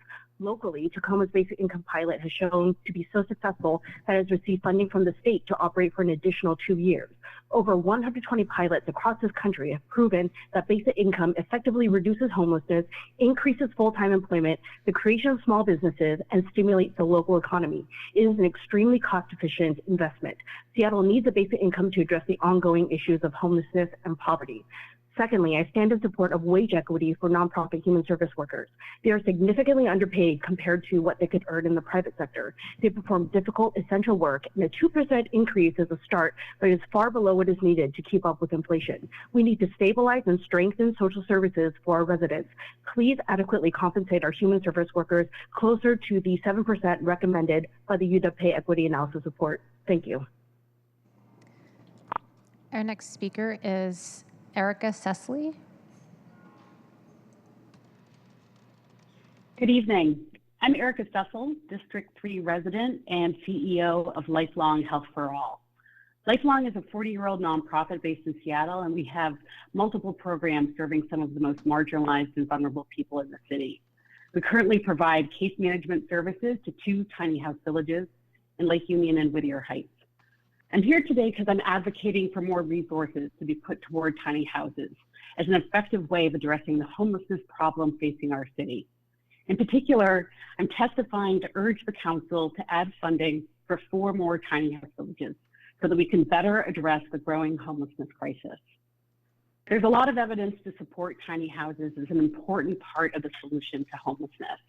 Locally, Tacoma's basic income pilot has shown to be so successful that it has received funding from the state to operate for an additional 2 years. Over 120 pilots across this country have proven that basic income effectively reduces homelessness, increases full-time employment, the creation of small businesses, and stimulates the local economy. It is an extremely cost-efficient investment. Seattle needs a basic income to address the ongoing issues of homelessness and poverty. Secondly, I stand in support of wage equity for nonprofit human service workers. They are significantly underpaid compared to what they could earn in the private sector. They perform difficult, essential work, and a 2% increase is a start, but is far below what is needed to keep up with inflation. We need to stabilize and strengthen social services for our residents. Please adequately compensate our human service workers closer to the 7% recommended by the UW Pay Equity Analysis Report. Thank you. Our next speaker is Erica Cecily. Good evening. I'm Erica Cecil, District 3 resident and CEO of Lifelong Health for All. Lifelong is a 40-year-old nonprofit based in Seattle, and we have multiple programs serving some of the most marginalized and vulnerable people in the city. We currently provide case management services to 2 tiny house villages in Lake Union and Whittier Heights. I'm here today because I'm advocating for more resources to be put toward tiny houses as an effective way of addressing the homelessness problem facing our city. In particular, I'm testifying to urge the council to add funding for 4 more tiny house villages so that we can better address the growing homelessness crisis. There's a lot of evidence to support tiny houses as an important part of the solution to homelessness.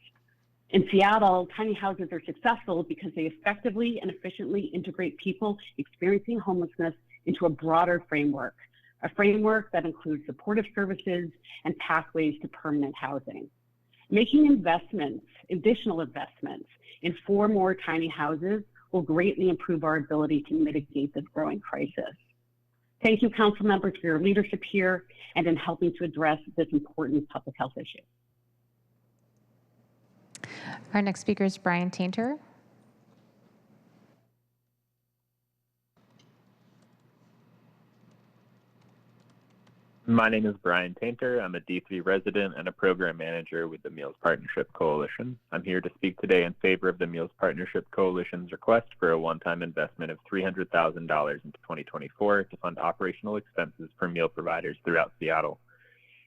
In Seattle, tiny houses are successful because they effectively and efficiently integrate people experiencing homelessness into a broader framework, a framework that includes supportive services and pathways to permanent housing. Making investments, additional investments, in 4 more tiny houses will greatly improve our ability to mitigate this growing crisis. Thank you, council members, for your leadership here and in helping to address this important public health issue. Our next speaker is Brian Tainter. My name is Brian Tainter. I'm a D3 resident and a program manager with the Meals Partnership Coalition. I'm here to speak today in favor of the Meals Partnership Coalition's request for a one-time investment of $300,000 into 2024 to fund operational expenses for meal providers throughout Seattle.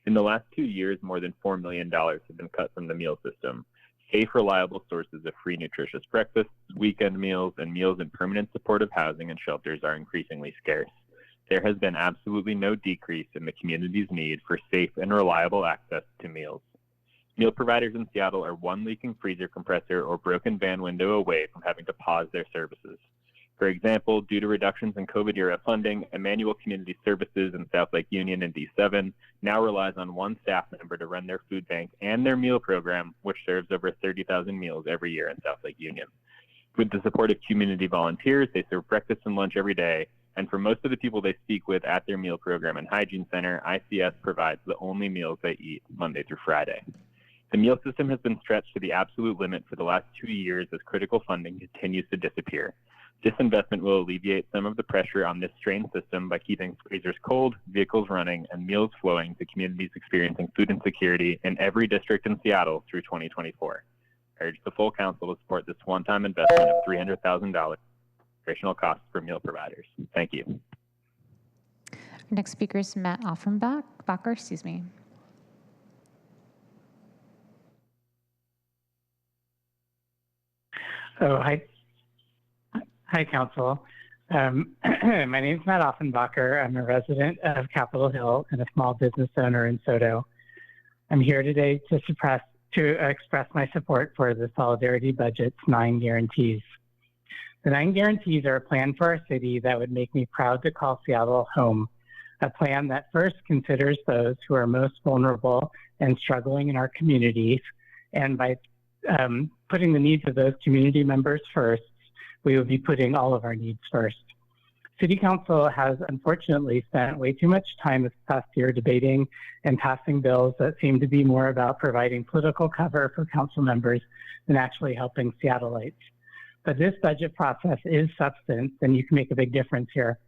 In the last 2 years, more than $4 million have been cut from the meal system. Safe, reliable sources of free, nutritious breakfasts, weekend meals, and meals in permanent supportive housing and shelters are increasingly scarce. There has been absolutely no decrease in the community's need for safe and reliable access to meals. Meal providers in Seattle are one leaking freezer compressor or broken van window away from having to pause their services. For example, due to reductions in COVID-era funding, Emmanuel Community Services in South Lake Union and D7 now relies on one staff member to run their food bank and their meal program, which serves over 30,000 meals every year in South Lake Union. With the support of community volunteers, they serve breakfast and lunch every day, and for most of the people they speak with at their meal program and hygiene center, ICS provides the only meals they eat Monday through Friday. The meal system has been stretched to the absolute limit for the last 2 years as critical funding continues to disappear. This investment will alleviate some of the pressure on this strained system by keeping freezers cold, vehicles running, and meals flowing to communities experiencing food insecurity in every district in Seattle through 2024. I urge the full council to support this one-time investment of $300,000 operational costs for meal providers. Thank you. Our next speaker is Matt Offenbacher, excuse me. Oh, hi, Council. My name is Matt Offenbacher. I'm a resident of Capitol Hill and a small business owner in Soto. I'm here today to express my support for the Solidarity Budget's 9 guarantees. The 9 guarantees are a plan for our city that would make me proud to call Seattle home, a plan that first considers those who are most vulnerable and struggling in our communities, and by putting the needs of those community members first, we will be putting all of our needs first. City Council has unfortunately spent way too much time this past year debating and passing bills that seem to be more about providing political cover for council members than actually helping Seattleites. But this budget process is substance, and you can make a big difference here.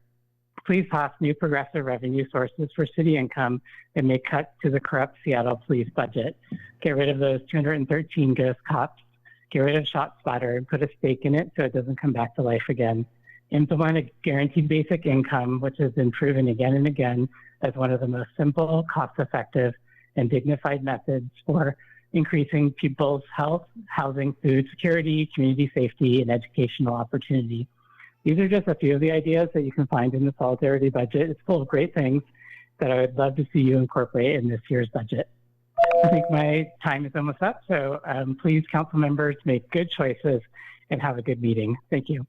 Please pass new progressive revenue sources for city income and make cuts to the corrupt Seattle police budget. Get rid of those 213 ghost cops. Get rid of ShotSpotter and put a stake in it so it doesn't come back to life again. Implement a guaranteed basic income, which has been proven again and again as one of the most simple, cost-effective, and dignified methods for increasing people's health, housing, food security, community safety, and educational opportunity. These are just a few of the ideas that you can find in the Solidarity Budget. It's full of great things that I would love to see you incorporate in this year's budget. I think my time is almost up, so please, council members, make good choices and have a good meeting. Thank you.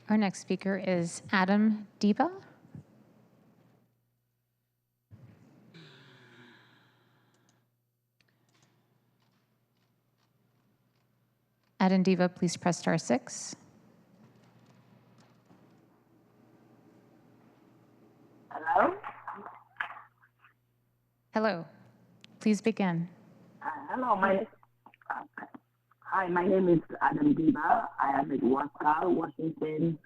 Our next speaker is Adam Diba. Adam Diva, please press *6. Hello? Hello. Please begin. Hello, hi, my name is Adam Diba. I am in Wasca, Washington,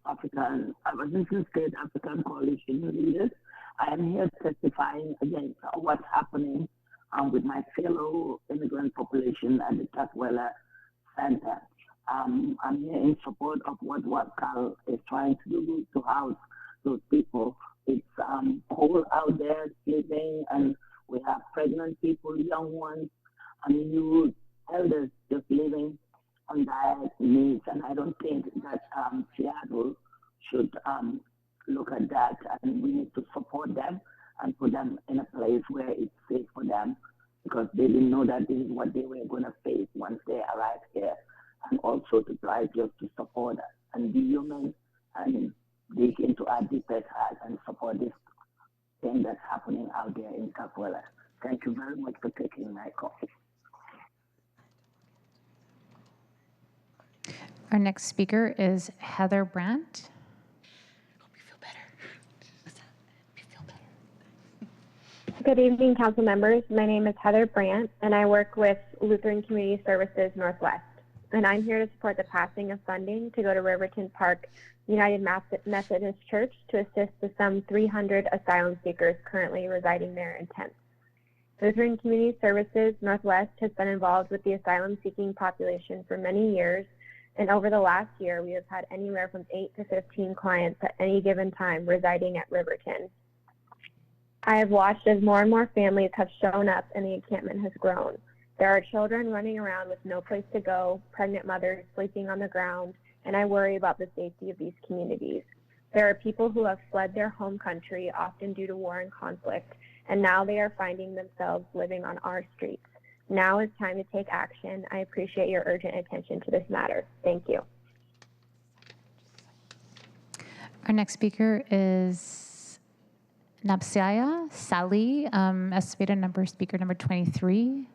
Washington State African Coalition Leaders. I am here testifying against what's happening with my fellow immigrant population at the Tatwella Center. I'm here in support of what Cal is trying to do to house those people. It's cold out there sleeping, and we have pregnant people, young ones, and youth, elders just living on diet needs. And I don't think that Seattle should look at that, and we need to support them and put them in a place where it's safe for them, because they didn't know that this is what they were going to face once they arrived here. And also to try just to support us and be human and dig into our deepest heart and support this thing that's happening out there in Capoeira. Thank you very much for taking my call. Our next speaker is Heather Brandt. Good evening, council members. My name is Heather Brandt, and I work with Lutheran Community Services Northwest. And I'm here to support the passing of funding to go to Riverton Park United Methodist Church to assist the some 300 asylum seekers currently residing there in tents. Lutheran Community Services Northwest has been involved with the asylum-seeking population for many years, and over the last year, we have had anywhere from 8 to 15 clients at any given time residing at Riverton. I have watched as more and more families have shown up and the encampment has grown. There are children running around with no place to go, pregnant mothers sleeping on the ground, and I worry about the safety of these communities. There are people who have fled their home country, often due to war and conflict, and now they are finding themselves living on our streets. Now is time to take action. I appreciate your urgent attention to this matter. Thank you. Our next speaker is Napsiaya Sally, estimated number, speaker number 23.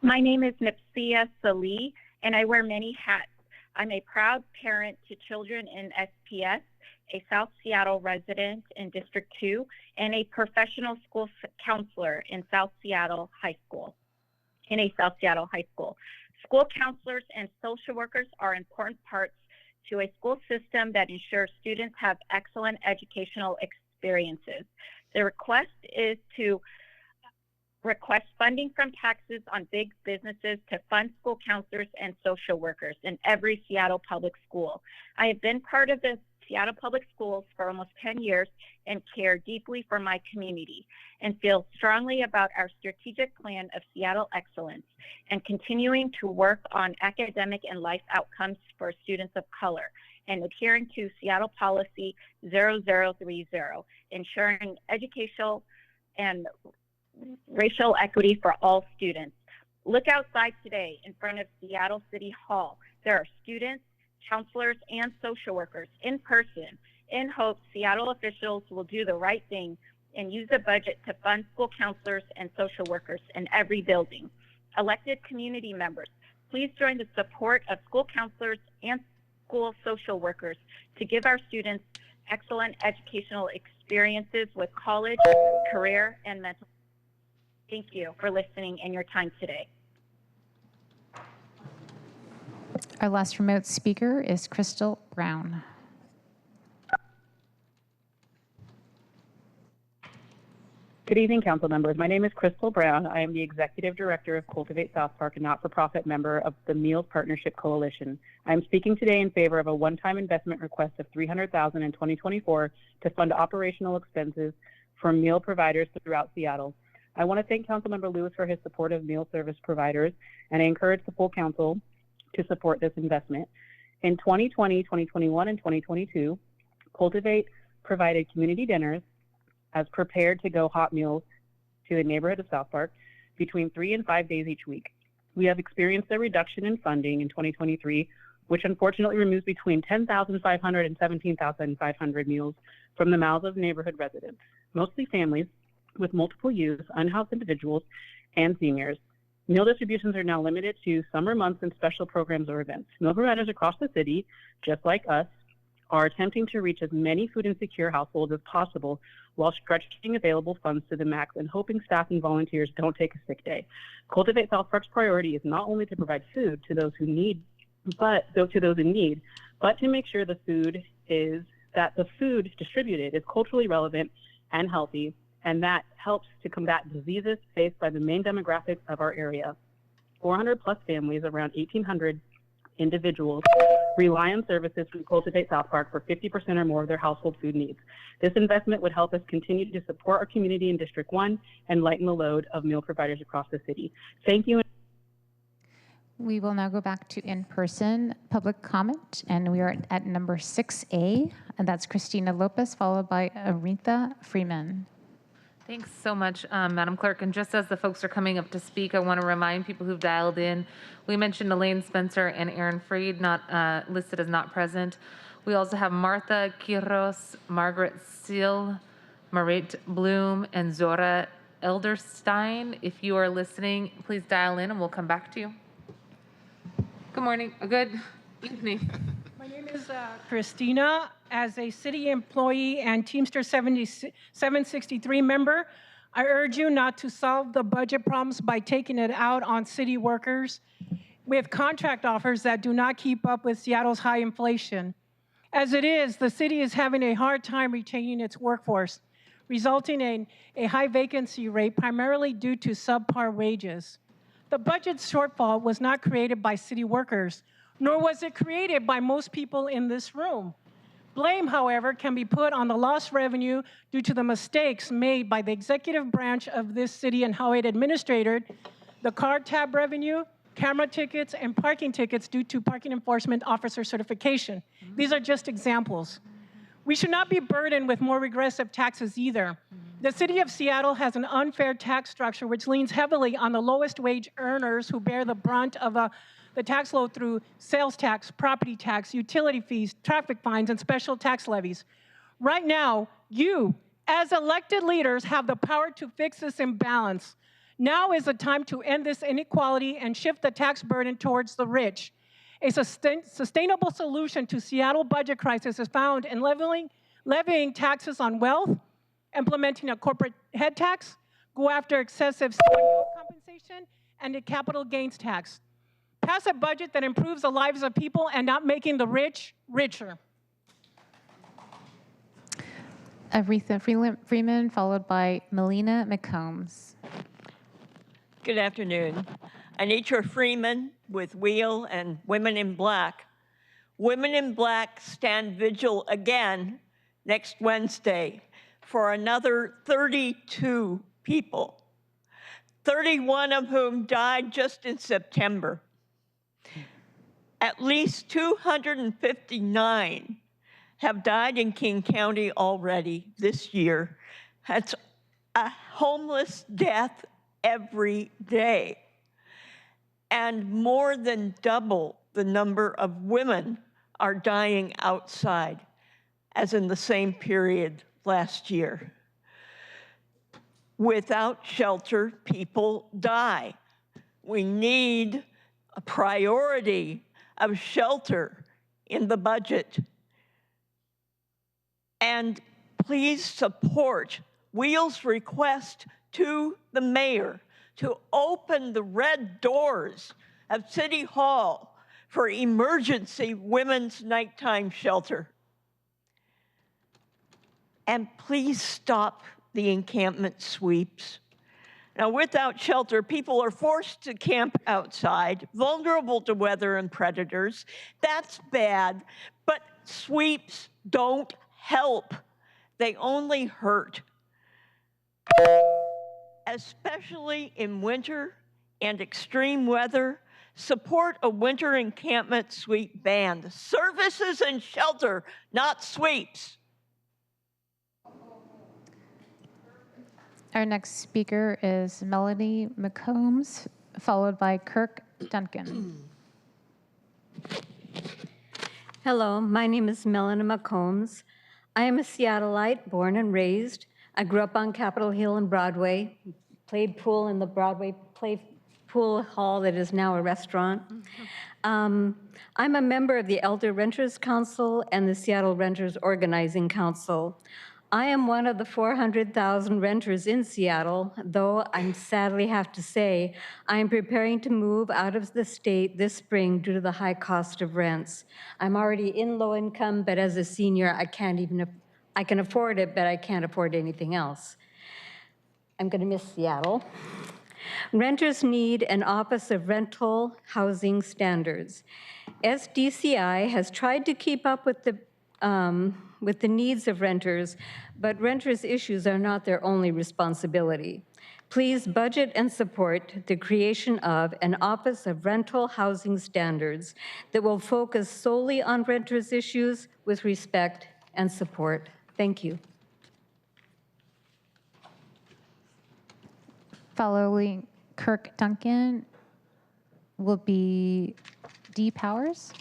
My name is Nipsia Salih, and I wear many hats. I'm a proud parent to children in SPS, a South Seattle resident in District 2, and a professional school counselor in South Seattle High School. School counselors and social workers are important parts to a school system that ensures students have excellent educational experiences. The request is to request funding from taxes on big businesses to fund school counselors and social workers in every Seattle public school. I have been part of the Seattle Public Schools for almost 10 years and care deeply for my community and feel strongly about our strategic plan of Seattle excellence and continuing to work on academic and life outcomes for students of color and adhering to Seattle Policy 0030, ensuring educational and racial equity for all students. Look outside today in front of Seattle City Hall. There are students, counselors, and social workers in person in hopes Seattle officials will do the right thing and use the budget to fund school counselors and social workers in every building. Elected community members, please join the support of school counselors and school social workers to give our students excellent educational experiences with college, career, and mental. Thank you for listening and your time today. Our last remote speaker is Crystal Brown. Good evening, council members. My name is Crystal Brown. I am the executive director of Cultivate South Park, a not-for-profit member of the Meals Partnership Coalition. I am speaking today in favor of a one-time investment request of $300,000 in 2024 to fund operational expenses for meal providers throughout Seattle. I want to thank Councilmember Lewis for his support of meal service providers, and I encourage the full council to support this investment. In 2020, 2021, and 2022, Cultivate provided community dinners as prepared to go hot meals to the neighborhood of South Park between 3 and 5 days each week. We have experienced a reduction in funding in 2023, which unfortunately removes between 10,500 and 17,500 meals from the mouths of neighborhood residents, mostly families with multiple use, unhoused individuals, and seniors. Meal distributions are now limited to summer months and special programs or events. Meal providers across the city, just like us, are attempting to reach as many food insecure households as possible while stretching available funds to the max and hoping staff and volunteers don't take a sick day. Cultivate South Park's priority is not only to provide food to those who need, but to make sure the food distributed is culturally relevant and healthy, and that helps to combat diseases faced by the main demographics of our area. 400 plus families, around 1,800 individuals, rely on services from Cultivate South Park for 50% or more of their household food needs. This investment would help us continue to support our community in District 1 and lighten the load of meal providers across the city. Thank you. We will now go back to in-person public comment, and we are at number 6A, and that's Christina Lopez, followed by Aretha Freeman. Thanks so much, Madam Clerk. And just as the folks are coming up to speak, I want to remind people who've dialed in, we mentioned Elaine Spencer and Aaron Freed, not listed as not present. We also have Martha Quiros, Margaret Seal, Marit Bloom, and Zora Elderstein. If you are listening, please dial in and we'll come back to you. Good morning, good evening. My name is Christina. As a city employee and Teamster 763 member, I urge you not to solve the budget problems by taking it out on city workers with contract offers that do not keep up with Seattle's high inflation. As it is, the city is having a hard time retaining its workforce, resulting in a high vacancy rate primarily due to subpar wages. The budget shortfall was not created by city workers, nor was it created by most people in this room. Blame, however, can be put on the lost revenue due to the mistakes made by the executive branch of this city and how it administered the card tab revenue, camera tickets, and parking tickets due to parking enforcement officer certification. These are just examples. We should not be burdened with more regressive taxes either. The city of Seattle has an unfair tax structure which leans heavily on the lowest wage earners who bear the brunt of the tax load through sales tax, property tax, utility fees, traffic fines, and special tax levies. Right now, you, as elected leaders, have the power to fix this imbalance. Now is the time to end this inequality and shift the tax burden towards the rich. A sustainable solution to Seattle budget crisis is found in levying taxes on wealth, implementing a corporate head tax, go after excessive CEO compensation, and a capital gains tax. Pass a budget that improves the lives of people and not making the rich richer. Aretha Freeman, followed by Melina McCombs. Good afternoon. Anitra Freeman with WHEEL and Women in Black. Women in Black stand vigil again next Wednesday for another 32 people, 31 of whom died just in September. At least 259 have died in King County already this year. That's a homeless death every day. And more than double the number of women are dying outside as in the same period last year. Without shelter, people die. We need a priority of shelter in the budget. And please support WHEEL's request to the mayor to open the red doors of City Hall for emergency women's nighttime shelter. And please stop the encampment sweeps. Now, without shelter, people are forced to camp outside, vulnerable to weather and predators. That's bad, but sweeps don't help. They only hurt. Especially in winter and extreme weather, support a winter encampment sweep ban. Services and shelter, not sweeps. Our next speaker is Melanie McCombs, followed by Kirk Duncan. Hello, my name is Melanie McCombs. I am a Seattleite, born and raised. I grew up on Capitol Hill and Broadway, played pool in the Broadway pool hall that is now a restaurant. I'm a member of the Elder Renters Council and the Seattle Renters Organizing Council. I am one of the 400,000 renters in Seattle, though I sadly have to say I am preparing to move out of the state this spring due to the high cost of rents. I'm already in low income, but as a senior, I can afford it, but I can't afford anything else. I'm going to miss Seattle. Renters need an Office of Rental Housing Standards. SDCI has tried to keep up with the needs of renters, but renters' issues are not their only responsibility. Please budget and support the creation of an Office of Rental Housing Standards that will focus solely on renters' issues with respect and support. Thank you. Following Kirk Duncan will be Dee Powers.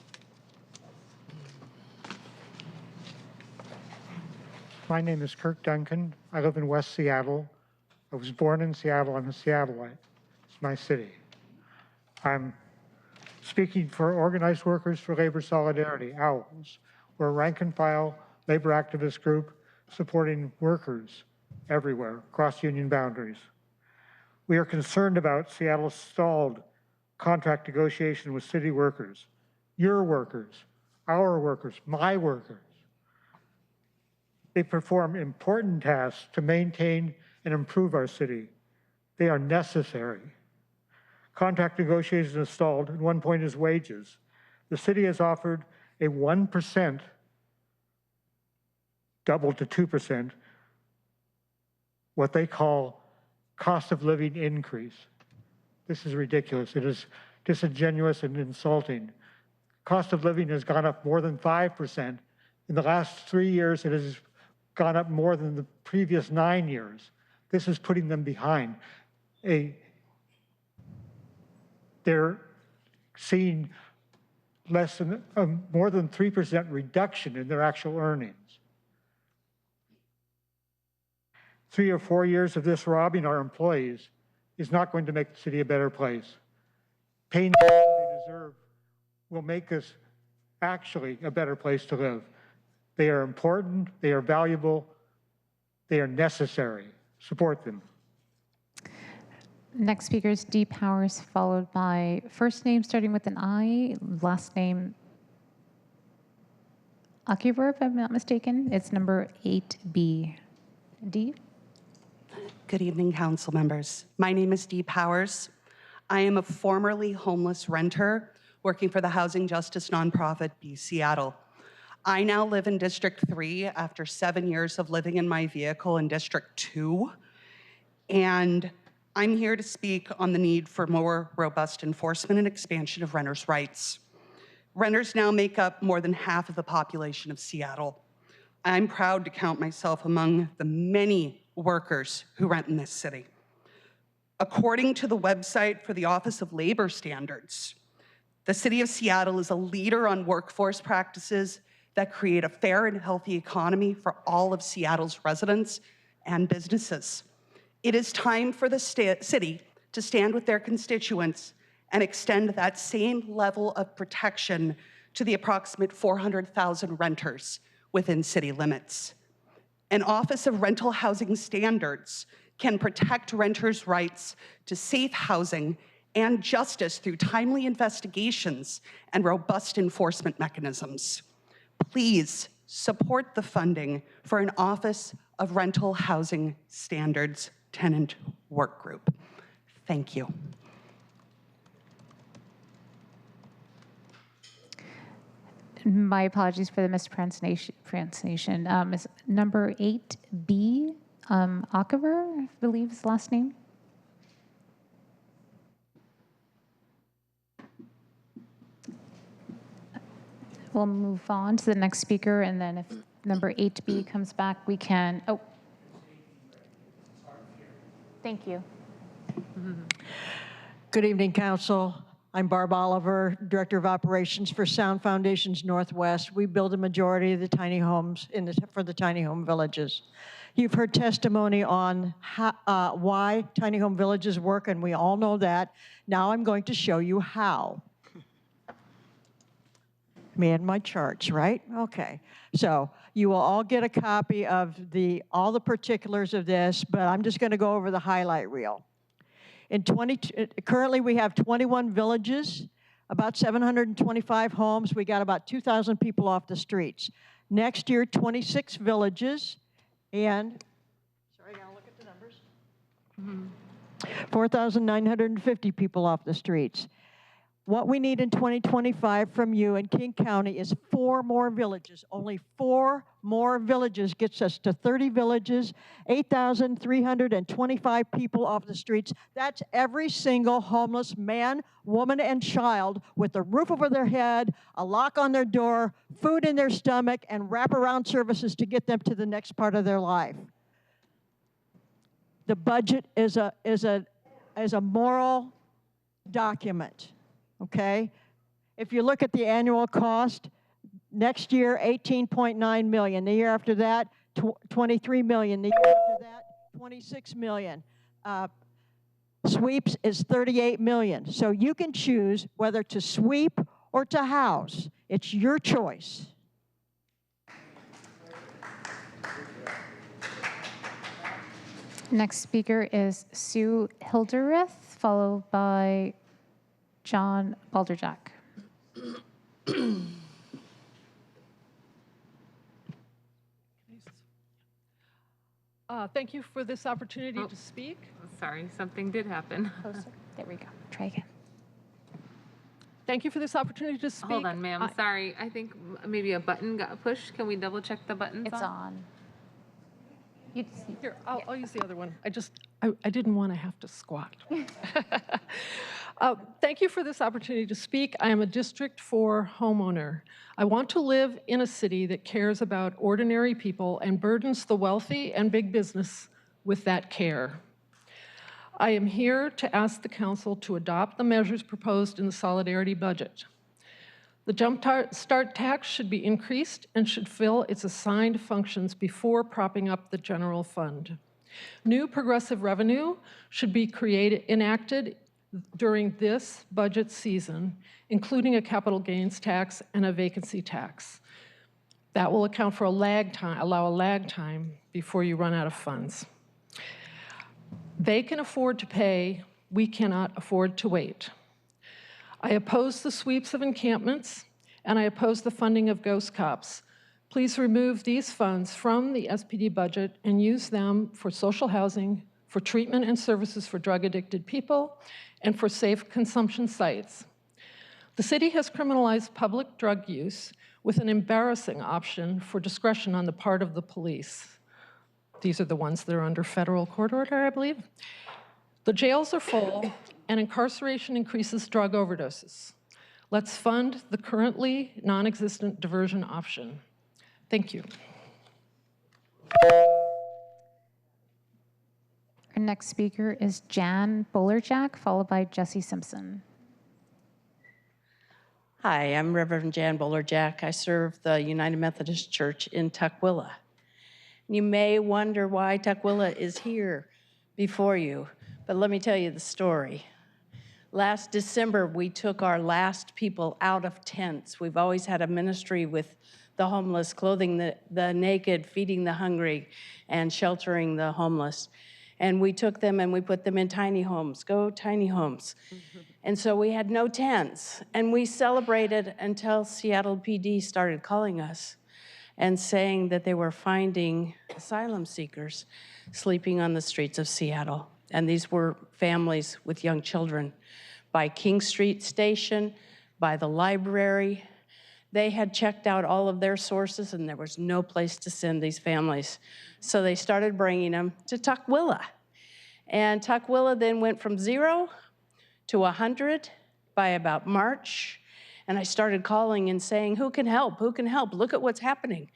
My name is Kirk Duncan. I live in West Seattle. I was born in Seattle. I'm a Seattleite. It's my city. I'm speaking for Organized Workers for Labor Solidarity, OWLS. We're a rank and file labor activist group supporting workers everywhere across union boundaries. We are concerned about Seattle's stalled contract negotiation with city workers, your workers, our workers, my workers. They perform important tasks to maintain and improve our city. They are necessary. Contract negotiations are stalled, and one point is wages. The city has offered a 1%, doubled to 2%, what they call cost of living increase. This is ridiculous. It is disingenuous and insulting. Cost of living has gone up more than 5%. In the last 3 years, it has gone up more than the previous 9 years. This is putting them behind. They're seeing less than more than 3% reduction in their actual earnings. 3 or 4 years of this robbing our employees is not going to make the city a better place. Paying them what they deserve will make us actually a better place to live. They are important, they are valuable, they are necessary. Support them. Next speaker is Dee Powers, followed by first name starting with an I, last name Akiver, if I'm not mistaken. It's number 8B. Dee? Good evening, council members. My name is Dee Powers. I am a formerly homeless renter working for the housing justice nonprofit Be Seattle. I now live in District 3 after 7 years of living in my vehicle in District 2. And I'm here to speak on the need for more robust enforcement and expansion of renters' rights. Renters now make up more than half of the population of Seattle. I'm proud to count myself among the many workers who rent in this city. According to the website for the Office of Labor Standards, the city of Seattle is a leader on workforce practices that create a fair and healthy economy for all of Seattle's residents and businesses. It is time for the city to stand with their constituents and extend that same level of protection to the approximate 400,000 renters within city limits. An Office of Rental Housing Standards can protect renters' rights to safe housing and justice through timely investigations and robust enforcement mechanisms. Please support the funding for an Office of Rental Housing Standards tenant work group. Thank you. My apologies for the mispronunciation. Is number 8B, Akiver, I believe is the last name. We'll move on to the next speaker, and then if number 8B comes back, we can, oh. Thank you. Good evening, Council. I'm Barb Oliver, Director of Operations for Sound Foundations Northwest. We build a majority of the tiny homes for the tiny home villages. You've heard testimony on why tiny home villages work, and we all know that. Now I'm going to show you how. Me and my charts, right? Okay. So you will all get a copy of all the particulars of this, but I'm just going to go over the highlight reel. Currently, we have 21 villages, about 725 homes. We got about 2,000 people off the streets. Next year, 26 villages, and, sorry, I gotta look at the numbers. 4,950 people off the streets. What we need in 2025 from you in King County is 4 more villages. Only 4 more villages gets us to 30 villages, 8,325 people off the streets. That's every single homeless man, woman, and child with a roof over their head, a lock on their door, food in their stomach, and wraparound services to get them to the next part of their life. The budget is a moral document. Okay? If you look at the annual cost, next year, 18.9 million. The year after that, 23 million. The year after that, 26 million. Sweeps is 38 million. So you can choose whether to sweep or to house. It's your choice. Next speaker is Sue Hilderith, followed by John Balderjack. Thank you for this opportunity to speak. Sorry, something did happen. Closer. There we go. Try again. Thank you for this opportunity to speak. Hold on, ma'am. Sorry, I think maybe a button got pushed. Can we double check the buttons? It's on. Here, I'll use the other one. I didn't want to have to squat. Thank you for this opportunity to speak. I am a District 4 homeowner. I want to live in a city that cares about ordinary people and burdens the wealthy and big business with that care. I am here to ask the Council to adopt the measures proposed in the Solidarity budget. The Jump Start tax should be increased and should fill its assigned functions before propping up the general fund. New progressive revenue should be enacted during this budget season, including a capital gains tax and a vacancy tax. That will account for allow a lag time before you run out of funds. They can afford to pay, we cannot afford to wait. I oppose the sweeps of encampments, and I oppose the funding of ghost cops. Please remove these funds from the SPD budget and use them for social housing, for treatment and services for drug-addicted people, and for safe consumption sites. The city has criminalized public drug use with an embarrassing option for discretion on the part of the police. These are the ones that are under federal court order, I believe. The jails are full, and incarceration increases drug overdoses. Let's fund the currently non-existent diversion option. Thank you. Our next speaker is Jan Bolerjack, followed by Jesse Simpson. Hi, I'm Reverend Jan Bolerjack. I serve the United Methodist Church in Tukwila. You may wonder why Tukwila is here before you, but let me tell you the story. Last December, we took our last people out of tents. We've always had a ministry with the homeless, clothing the naked, feeding the hungry, and sheltering the homeless. And we took them and we put them in tiny homes. Go tiny homes. And so we had no tents. And we celebrated until Seattle PD started calling us and saying that they were finding asylum seekers sleeping on the streets of Seattle. And these were families with young children. By King Street Station, by the library. They had checked out all of their sources and there was no place to send these families. So they started bringing them to Tukwila. And Tukwila then went from 0 to 100 by about March. And I started calling and saying, who can help? Who can help? Look at what's happening.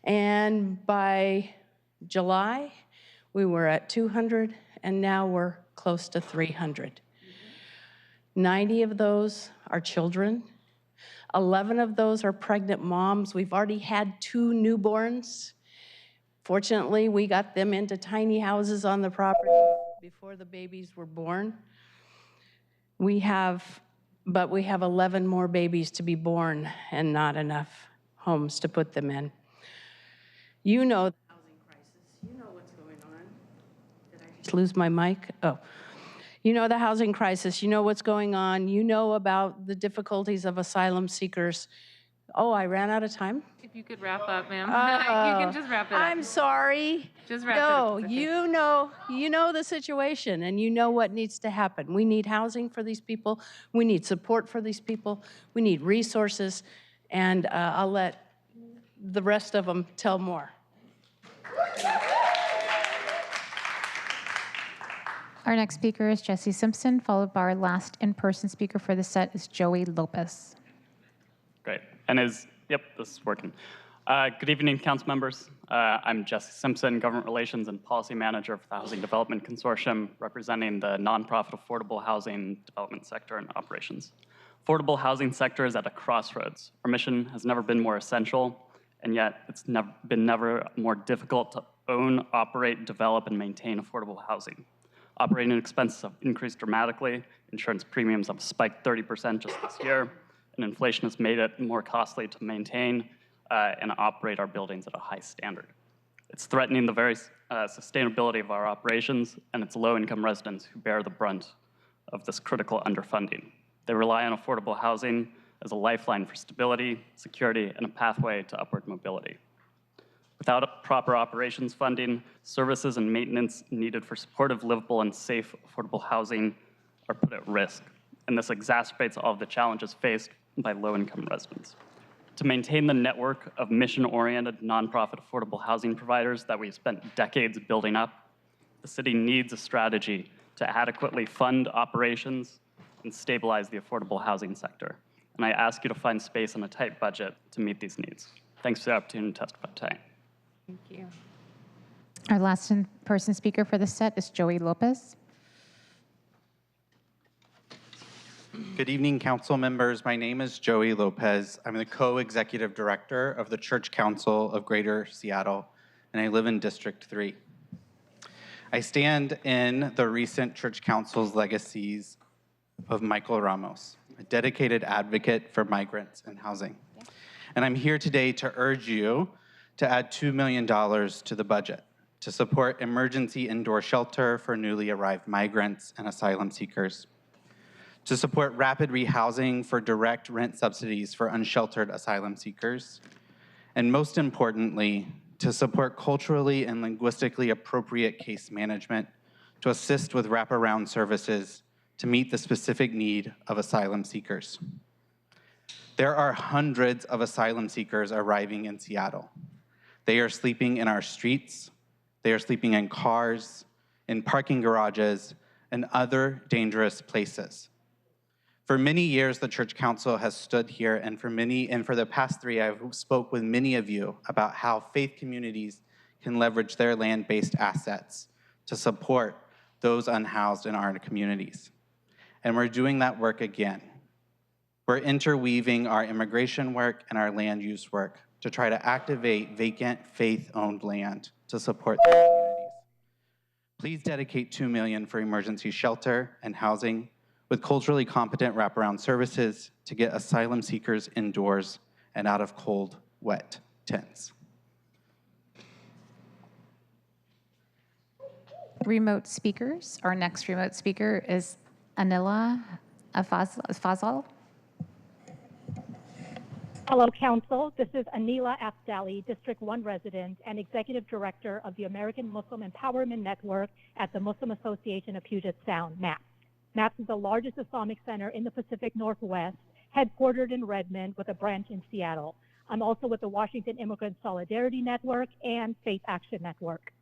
And by July, we were at 200 and now we're close to 300. 90 of those are children. 11 of those are pregnant moms. We've already had 2 newborns. Fortunately, we got them into tiny houses on the property before the babies were born. But we have 11 more babies to be born and not enough homes to put them in. You know the housing crisis. You know what's going on. Did I just lose my mic? Oh. You know the housing crisis, you know what's going on, you know about the difficulties of asylum seekers Oh, I ran out of time? If you could wrap up, ma'am. You can just wrap it up. I'm sorry. Just wrap it up. No, you know the situation and you know what needs to happen. We need housing for these people. We need support for these people. We need resources. And I'll let the rest of them tell more. Our next speaker is Jesse Simpson, followed by our last in-person speaker for the set is Joey Lopez. Great. And yep, this is working. Good evening, council members. I'm Jesse Simpson, Government Relations and Policy Manager for the Housing Development Consortium, representing the nonprofit affordable housing development sector and operations. Affordable housing sector is at a crossroads. Our mission has never been more essential, and yet it's been never more difficult to own, operate, develop, and maintain affordable housing. Operating expenses have increased dramatically. Insurance premiums have spiked 30% just this year, and inflation has made it more costly to maintain and operate our buildings at a high standard. It's threatening the very sustainability of our operations, and it's low-income residents who bear the brunt of this critical underfunding. They rely on affordable housing as a lifeline for stability, security, and a pathway to upward mobility. Without proper operations funding, services and maintenance needed for supportive, livable, and safe affordable housing are put at risk, and this exacerbates all of the challenges faced by low-income residents. To maintain the network of mission-oriented, nonprofit affordable housing providers that we've spent decades building up, the city needs a strategy to adequately fund operations and stabilize the affordable housing sector. And I ask you to find space in a tight budget to meet these needs. Thanks for the opportunity to testify today. Thank you. Our last in-person speaker for the set is Joey Lopez. Good evening, council members. My name is Joey Lopez. I'm the co-executive director of the Church Council of Greater Seattle, and I live in District 3. I stand in the recent Church Council's legacies of Michael Ramos, a dedicated advocate for migrants and housing. And I'm here today to urge you to add $2 million to the budget to support emergency indoor shelter for newly arrived migrants and asylum seekers, to support rapid rehousing for direct rent subsidies for unsheltered asylum seekers, and most importantly, to support culturally and linguistically appropriate case management to assist with wraparound services to meet the specific need of asylum seekers. There are hundreds of asylum seekers arriving in Seattle. They are sleeping in our streets, they are sleeping in cars, in parking garages, and other dangerous places. For many years, the Church Council has stood here, and for the past 3, I've spoke with many of you about how faith communities can leverage their land-based assets to support those unhoused in our communities. And we're doing that work again. We're interweaving our immigration work and our land use work to try to activate vacant faith-owned land to support their communities. Please dedicate $2 million for emergency shelter and housing with culturally competent wraparound services to get asylum seekers indoors and out of cold, wet tents. Remote speakers. Our next remote speaker is Anila Afzal. Hello, Council. This is Anila Afdali, District 1 resident and Executive Director of the American Muslim Empowerment Network at the Muslim Association of Puget Sound, MAPS. MAPS is the largest Islamic center in the Pacific Northwest, headquartered in Redmond with a branch in Seattle. I'm also with the Washington Immigrant Solidarity Network and Faith Action Network.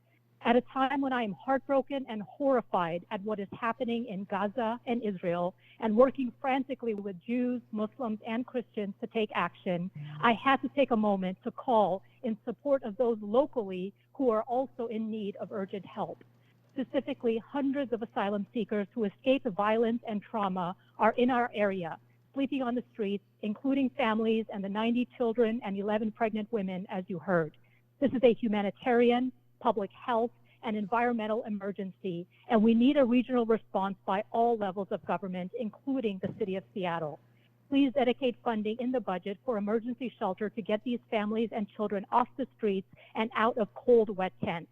At a time when I am heartbroken and horrified at what is happening in Gaza and Israel, and working frantically with Jews, Muslims, and Christians to take action, I had to take a moment to call in support of those locally who are also in need of urgent help. Specifically, hundreds of asylum seekers who escaped violence and trauma are in our area, sleeping on the streets, including families and the 90 children and 11 pregnant women, as you heard. This is a humanitarian, public health, and environmental emergency, and we need a regional response by all levels of government, including the City of Seattle. Please dedicate funding in the budget for emergency shelter to get these families and children off the streets and out of cold, wet tents.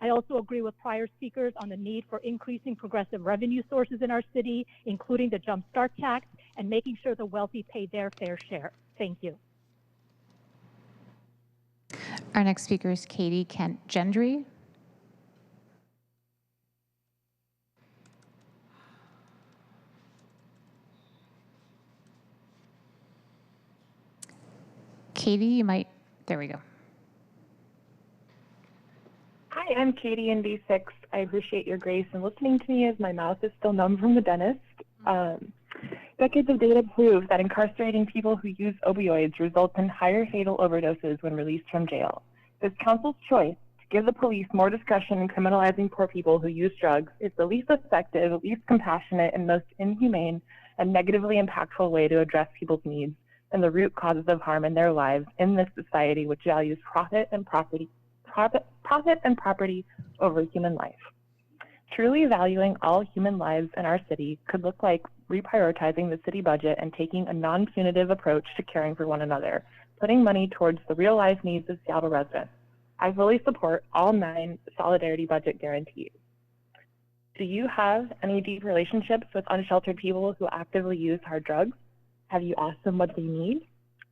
I also agree with prior speakers on the need for increasing progressive revenue sources in our city, including the Jump Start tax, and making sure the wealthy pay their fair share. Thank you. Our next speaker is Katie Kent Gendry. Katie, you might, there we go. Hi, I'm Katie in D6. I appreciate your grace in listening to me as my mouth is still numb from the dentist. Decades of data prove that incarcerating people who use opioids results in higher fatal overdoses when released from jail. This council's choice to give the police more discretion in criminalizing poor people who use drugs is the least effective, least compassionate, and most inhumane and negatively impactful way to address people's needs and the root causes of harm in their lives in this society which values profit and property over human life. Truly valuing all human lives in our city could look like reprioritizing the city budget and taking a non-punitive approach to caring for one another, putting money towards the real-life needs of Seattle residents. I fully support all 9 solidarity budget guarantees. Do you have any deep relationships with unsheltered people who actively use hard drugs? Have you asked them what they need?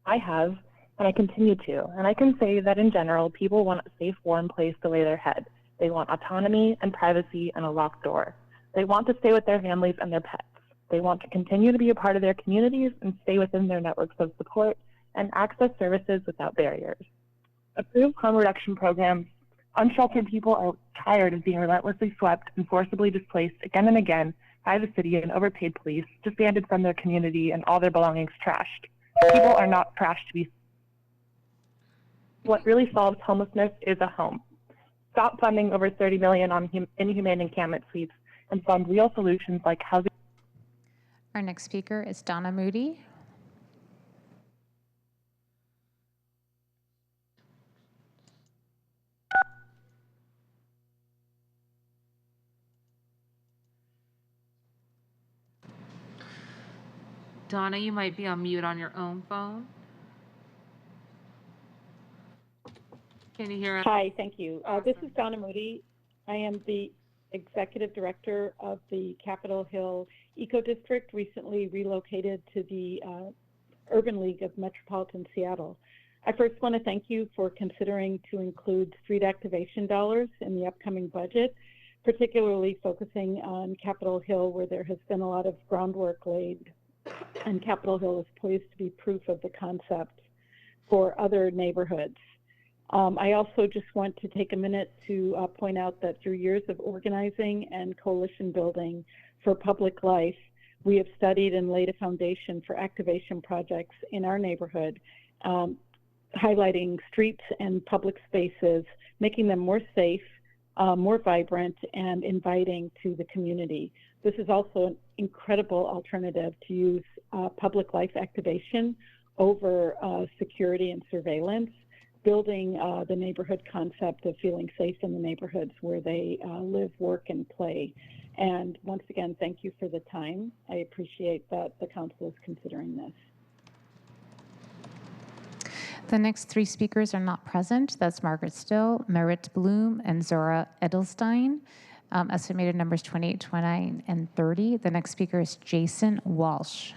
I have, and I continue to. And I can say that in general, people want a safe, warm place to lay their head. They want autonomy and privacy and a locked door. They want to stay with their families and their pets. They want to continue to be a part of their communities and stay within their networks of support and access services without barriers. Approved harm reduction programs. Unsheltered people are tired of being relentlessly swept and forcibly displaced again and again by the city and overpaid police, disbanded from their community and all their belongings trashed. People are not trashed to be. What really solves homelessness is a home. Stop funding over $30 million on inhumane encampment suites and fund real solutions like housing. Our next speaker is Donna Moody. Donna, you might be on mute on your own phone. Can you hear us? Hi, thank you. This is Donna Moody. I am the Executive Director of the Capitol Hill Eco District, recently relocated to the Urban League of Metropolitan Seattle. I first want to thank you for considering to include street activation dollars in the upcoming budget, particularly focusing on Capitol Hill, where there has been a lot of groundwork laid, and Capitol Hill is poised to be proof of the concept for other neighborhoods. I also just want to take a minute to point out that through years of organizing and coalition building for public life, we have studied and laid a foundation for activation projects in our neighborhood, highlighting streets and public spaces, making them more safe, more vibrant, and inviting to the community. This is also an incredible alternative to use public life activation over security and surveillance, building the neighborhood concept of feeling safe in the neighborhoods where they live, work, and play. And once again, thank you for the time. I appreciate that the council is considering this. The next 3 speakers are not present. That's Margaret Still, Merit Bloom, and Zora Edelstein. Estimated numbers 28, 29, and 30. The next speaker is Jason Walsh.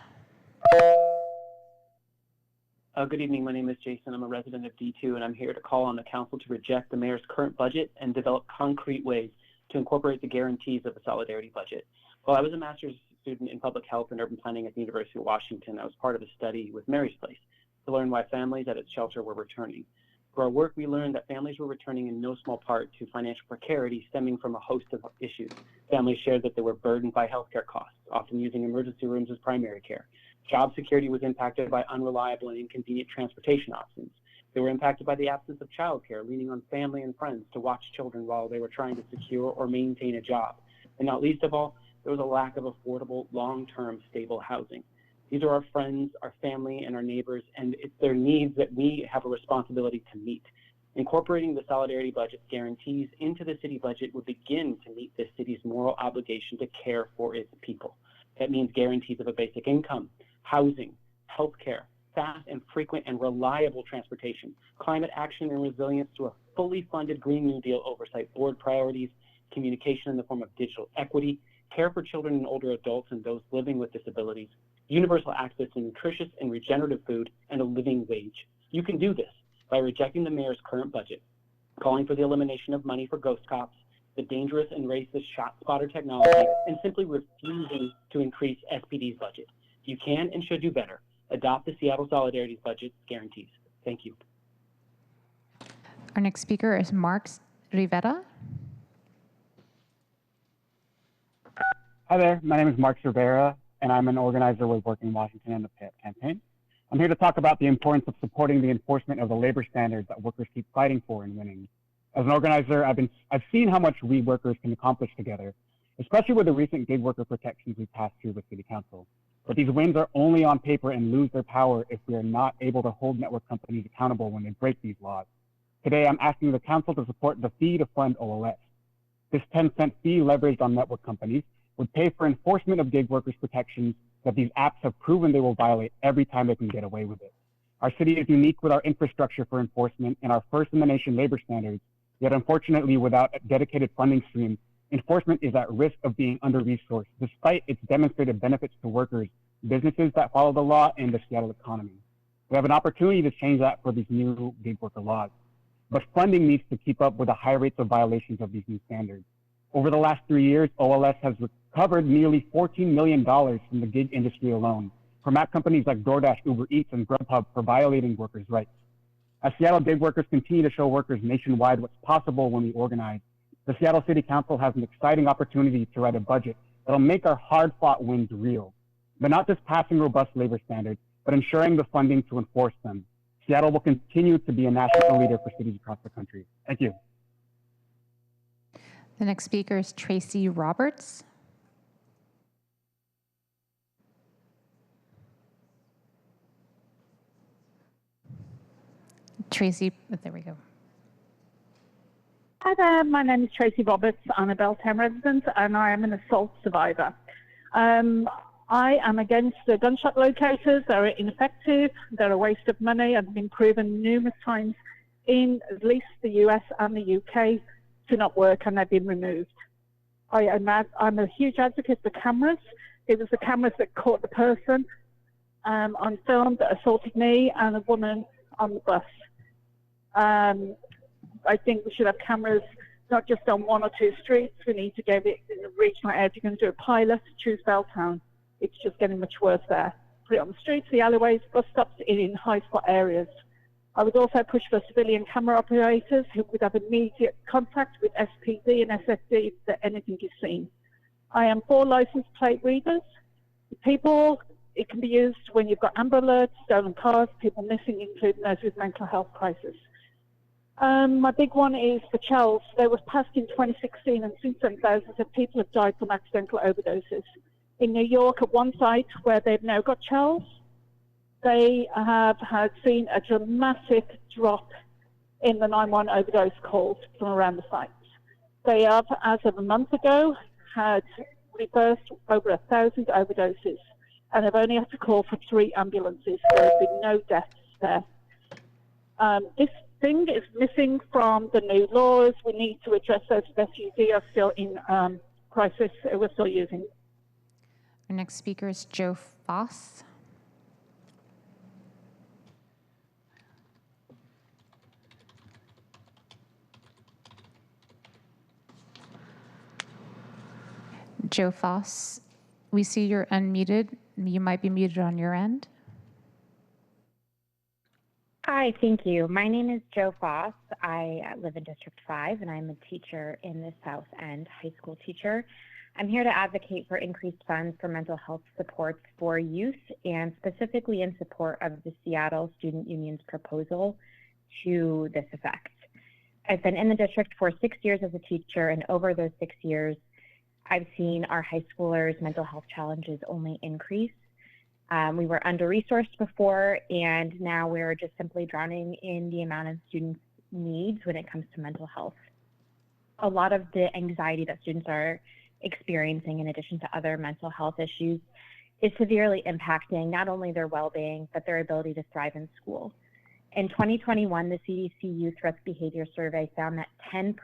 Good evening. My name is Jason. I'm a resident of D2, and I'm here to call on the council to reject the mayor's current budget and develop concrete ways to incorporate the guarantees of the solidarity budget. While I was a master's student in public health and urban planning at the University of Washington, I was part of a study with Mary's Place to learn why families at its shelter were returning. For our work, we learned that families were returning in no small part to financial precarity stemming from a host of issues. Families shared that they were burdened by healthcare costs, often using emergency rooms as primary care. Job security was impacted by unreliable and inconvenient transportation options. They were impacted by the absence of childcare, leaning on family and friends to watch children while they were trying to secure or maintain a job. And not least of all, there was a lack of affordable, long-term, stable housing. These are our friends, our family, and our neighbors, and it's their needs that we have a responsibility to meet. Incorporating the solidarity budget guarantees into the city budget would begin to meet the city's moral obligation to care for its people. That means guarantees of a basic income, housing, healthcare, fast and frequent and reliable transportation, climate action and resilience through a fully funded Green New Deal oversight board priorities, communication in the form of digital equity, care for children and older adults and those living with disabilities, universal access to nutritious and regenerative food, and a living wage. You can do this. by rejecting the mayor's current budget, calling for the elimination of money for ghost cops, the dangerous and racist shot spotter technology, and simply refusing to increase SPD's budget. You can and should do better. Adopt the Seattle Solidarity's budget guarantees. Thank you. Our next speaker is Mark Rivera. Hi there, my name is Mark Rivera, and I'm an organizer with Working Washington and the Pay Up campaign. I'm here to talk about the importance of supporting the enforcement of the labor standards that workers keep fighting for and winning. As an organizer, I've seen how much we workers can accomplish together, especially with the recent gig worker protections we passed through with City Council. But these wins are only on paper and lose their power if we are not able to hold network companies accountable when they break these laws. Today, I'm asking the council to support the fee to fund OLS. This 10-cent fee leveraged on network companies would pay for enforcement of gig workers protections that these apps have proven they will violate every time they can get away with it. Our city is unique with our infrastructure for enforcement and our first-in-the-nation labor standards, yet unfortunately without a dedicated funding stream, enforcement is at risk of being under-resourced despite its demonstrated benefits to workers, businesses that follow the law, and the Seattle economy. We have an opportunity to change that for these new gig worker laws, but funding needs to keep up with the high rates of violations of these new standards. Over the last 3 years, OLS has recovered nearly $14 million from the gig industry alone, from app companies like DoorDash, Uber Eats, and Grubhub for violating workers' rights. As Seattle gig workers continue to show workers nationwide what's possible when we organize, the Seattle City Council has an exciting opportunity to write a budget that'll make our hard-fought wins real, but not just passing robust labor standards, but ensuring the funding to enforce them. Seattle will continue to be a national leader for cities across the country. Thank you. The next speaker is Tracy Roberts. Tracy, there we go. Hi there, my name is Tracy Roberts. I'm a Belltown resident and I am an assault survivor. I am against the gunshot locators. They're ineffective, they're a waste of money, and have been proven numerous times in at least the US and the UK to not work, and they've been removed. I'm a huge advocate for cameras. It was the cameras that caught the person on film that assaulted me and a woman on the bus. I think we should have cameras not just on 1 or 2 streets. We need to give it in the regional area. If you're going to do a pilot, choose Belltown. It's just getting much worse there. Put it on the streets, the alleyways, bus stops, in high spot areas. I would also push for civilian camera operators who would have immediate contact with SPD and SFD if anything is seen. I am for license plate readers. People, it can be used when you've got Amber Alerts, stolen cars, people missing, including those with mental health crisis. My big one is the CHELS. They were passed in 2016, and since then thousands of people have died from accidental overdoses. In New York, at one site where they've now got CHELS, they have seen a dramatic drop in the 911 overdose calls from around the sites. They have, as of a month ago, had reversed over 1,000 overdoses, and they've only had to call for 3 ambulances. There have been no deaths there. This thing is missing from the new laws. We need to address those. SUD are still in crisis. We're still using. Our next speaker is Joe Foss. Joe Foss, we see you're unmuted. You might be muted on your end. Hi, thank you. My name is Joe Foss. I live in District 5, and I'm a teacher in the South End, high school teacher. I'm here to advocate for increased funds for mental health supports for youth, and specifically in support of the Seattle Student Union's proposal to this effect. I've been in the district for 6 years as a teacher, and over those 6 years, I've seen our high schoolers' mental health challenges only increase. We were under-resourced before, and now we're just simply drowning in the amount of students' needs when it comes to mental health. A lot of the anxiety that students are experiencing, in addition to other mental health issues, is severely impacting not only their well-being, but their ability to thrive in school. In 2021, the CDC Youth Threats Behavior Survey found that 10%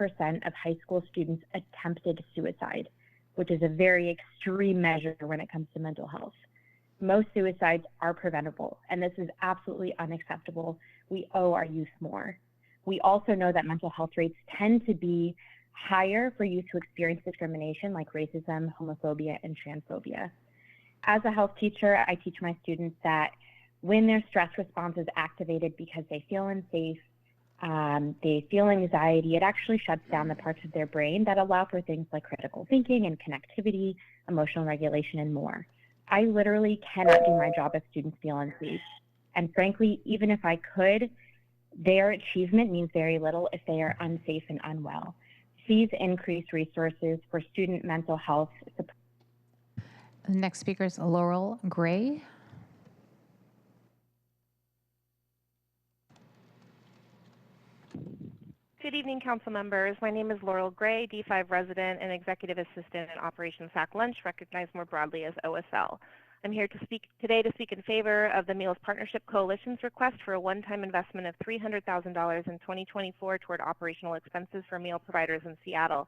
of high school students attempted suicide, which is a very extreme measure when it comes to mental health. Most suicides are preventable, and this is absolutely unacceptable. We owe our youth more. We also know that mental health rates tend to be higher for youth who experience discrimination like racism, homophobia, and transphobia. As a health teacher, I teach my students that when their stress response is activated because they feel unsafe, they feel anxiety, it actually shuts down the parts of their brain that allow for things like critical thinking and connectivity, emotional regulation, and more. I literally cannot do my job if students feel unsafe. And frankly, even if I could, their achievement means very little if they are unsafe and unwell. Please increase resources for student mental health support. The next speaker is Laurel Gray. Good evening, council members. My name is Laurel Gray, D5 resident and executive assistant in Operation Sack Lunch, recognized more broadly as OSL. I'm here to speak today in favor of the Meals Partnership Coalition's request for a one-time investment of $300,000 in 2024 toward operational expenses for meal providers in Seattle.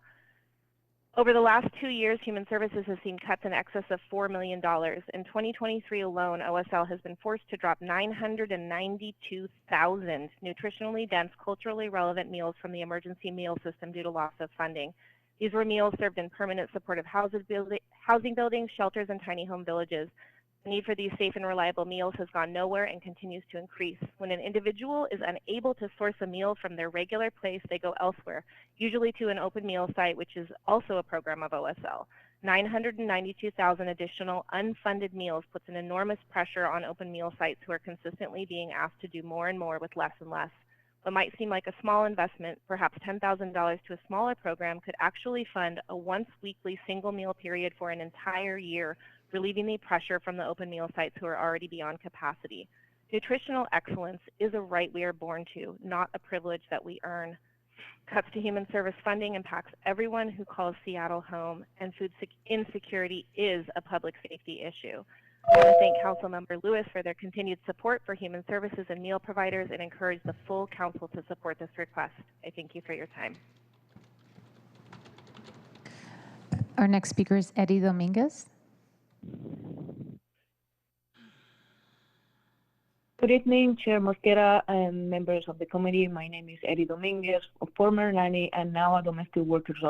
Over the last 2 years, Human Services has seen cuts in excess of $4 million. In 2023 alone, OSL has been forced to drop 992,000 nutritionally dense, culturally relevant meals from the emergency meal system due to loss of funding. These were meals served in permanent supportive housing buildings, shelters, and tiny home villages. The need for these safe and reliable meals has gone nowhere and continues to increase. When an individual is unable to source a meal from their regular place, they go elsewhere, usually to an open meal site, which is also a program of OSL. 992,000 additional unfunded meals puts an enormous pressure on open meal sites who are consistently being asked to do more and more with less and less. What might seem like a small investment, perhaps $10,000 to a smaller program, could actually fund a once-weekly single meal period for an entire year, relieving the pressure from the open meal sites who are already beyond capacity. Nutritional excellence is a right we are born to, not a privilege that we earn. Cuts to human service funding impacts everyone who calls Seattle home, and food insecurity is a public safety issue. I want to thank Councilmember Lewis for their continued support for human services and meal providers and encourage the full council to support this request. I thank you for your time. Our next speaker is Eddie Dominguez. Good evening, Chair Mosquera and members of the committee. My name is Eddie Dominguez, a former nanny and now a domestic workers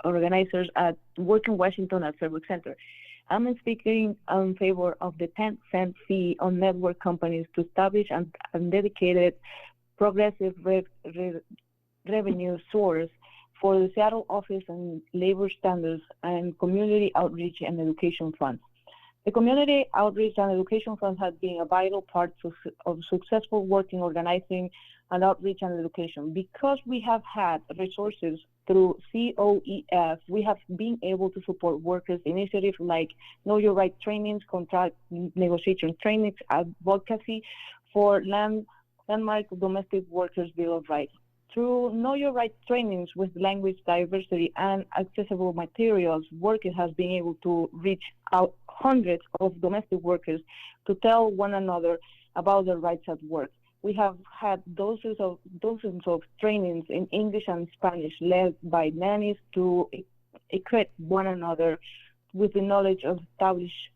organizers at Working Washington at Fairburg Center. I'm speaking in favor of the 10-cent fee on network companies to establish a dedicated progressive revenue source for the Seattle Office on Labor Standards and Community Outreach and Education Funds. The Community Outreach and Education Funds have been a vital part of successful work in organizing and outreach and education. Because we have had resources through COEF, we have been able to support workers' initiatives like Know Your Right trainings, contract negotiation trainings, advocacy for landmark domestic workers' Bill of Rights. Through Know Your Right trainings with language diversity and accessible materials, workers has been able to reach out hundreds of domestic workers to tell one another about their rights at work. We have had dozens of trainings in English and Spanish led by nannies to equip one another with the knowledge of established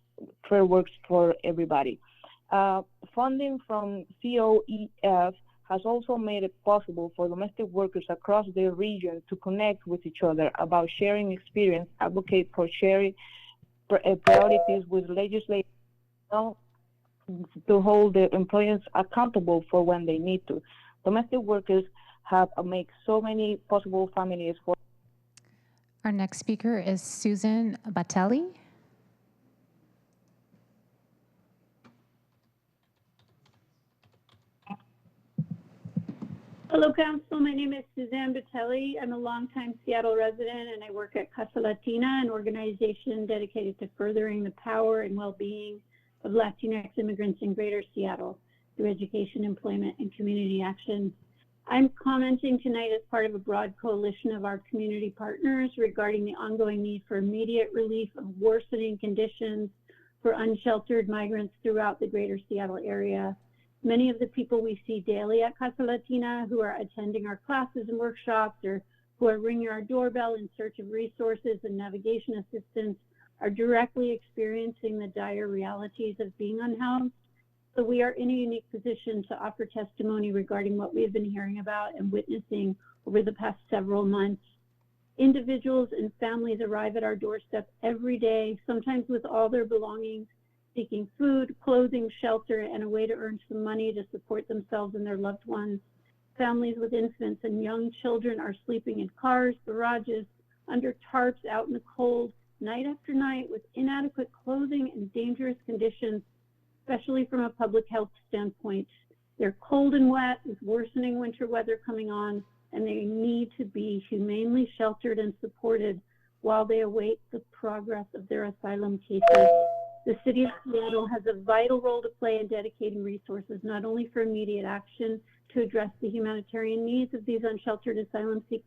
frameworks for everybody. Funding from COEF has also made it possible for domestic workers across the region to connect with each other about sharing experience, advocate for sharing priorities with legislators, to hold the employers accountable for when they need to. Domestic workers have made so many possible families for. Our next speaker is Susan Batelli. Hello, Council. My name is Suzanne Batelli. I'm a longtime Seattle resident, and I work at Casa Latina, an organization dedicated to furthering the power and well-being of Latinx immigrants in Greater Seattle through education, employment, and community action. I'm commenting tonight as part of a broad coalition of our community partners regarding the ongoing need for immediate relief of worsening conditions for unsheltered migrants throughout the Greater Seattle area. Many of the people we see daily at Casa Latina who are attending our classes and workshops or who are ringing our doorbell in search of resources and navigation assistance are directly experiencing the dire realities of being unhoused. So we are in a unique position to offer testimony regarding what we have been hearing about and witnessing over the past several months. Individuals and families arrive at our doorstep every day, sometimes with all their belongings, seeking food, clothing, shelter, and a way to earn some money to support themselves and their loved ones. Families with infants and young children are sleeping in cars, garages, under tarps, out in the cold, night after night, with inadequate clothing and dangerous conditions, especially from a public health standpoint. They're cold and wet with worsening winter weather coming on, and they need to be humanely sheltered and supported while they await the progress of their asylum cases. The City of Seattle has a vital role to play in dedicating resources, not only for immediate action to address the humanitarian needs of these unsheltered asylum seekers.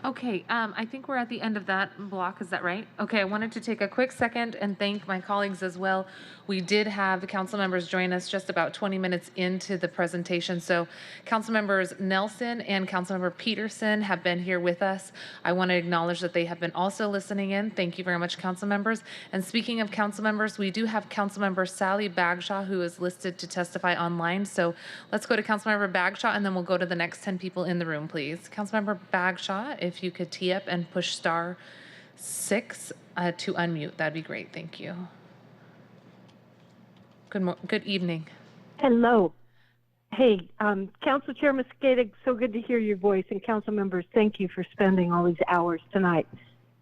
Okay, I think we're at the end of that block, is that right? Okay, I wanted to take a quick second and thank my colleagues as well. We did have the council members join us just about 20 minutes into the presentation. So council members Nelson and council member Peterson have been here with us. I want to acknowledge that they have been also listening in. Thank you very much, council members. And speaking of council members, we do have council member Sally Bagshaw, who is listed to testify online. So let's go to council member Bagshaw and then we'll go to the next 10 people in the room, please. Council member Bagshaw, if you could tee up and push *6 to unmute, that'd be great. Thank you. Good evening. Hello. Hey, Council Chair Mosqueda, so good to hear your voice. And council members, thank you for spending all these hours tonight.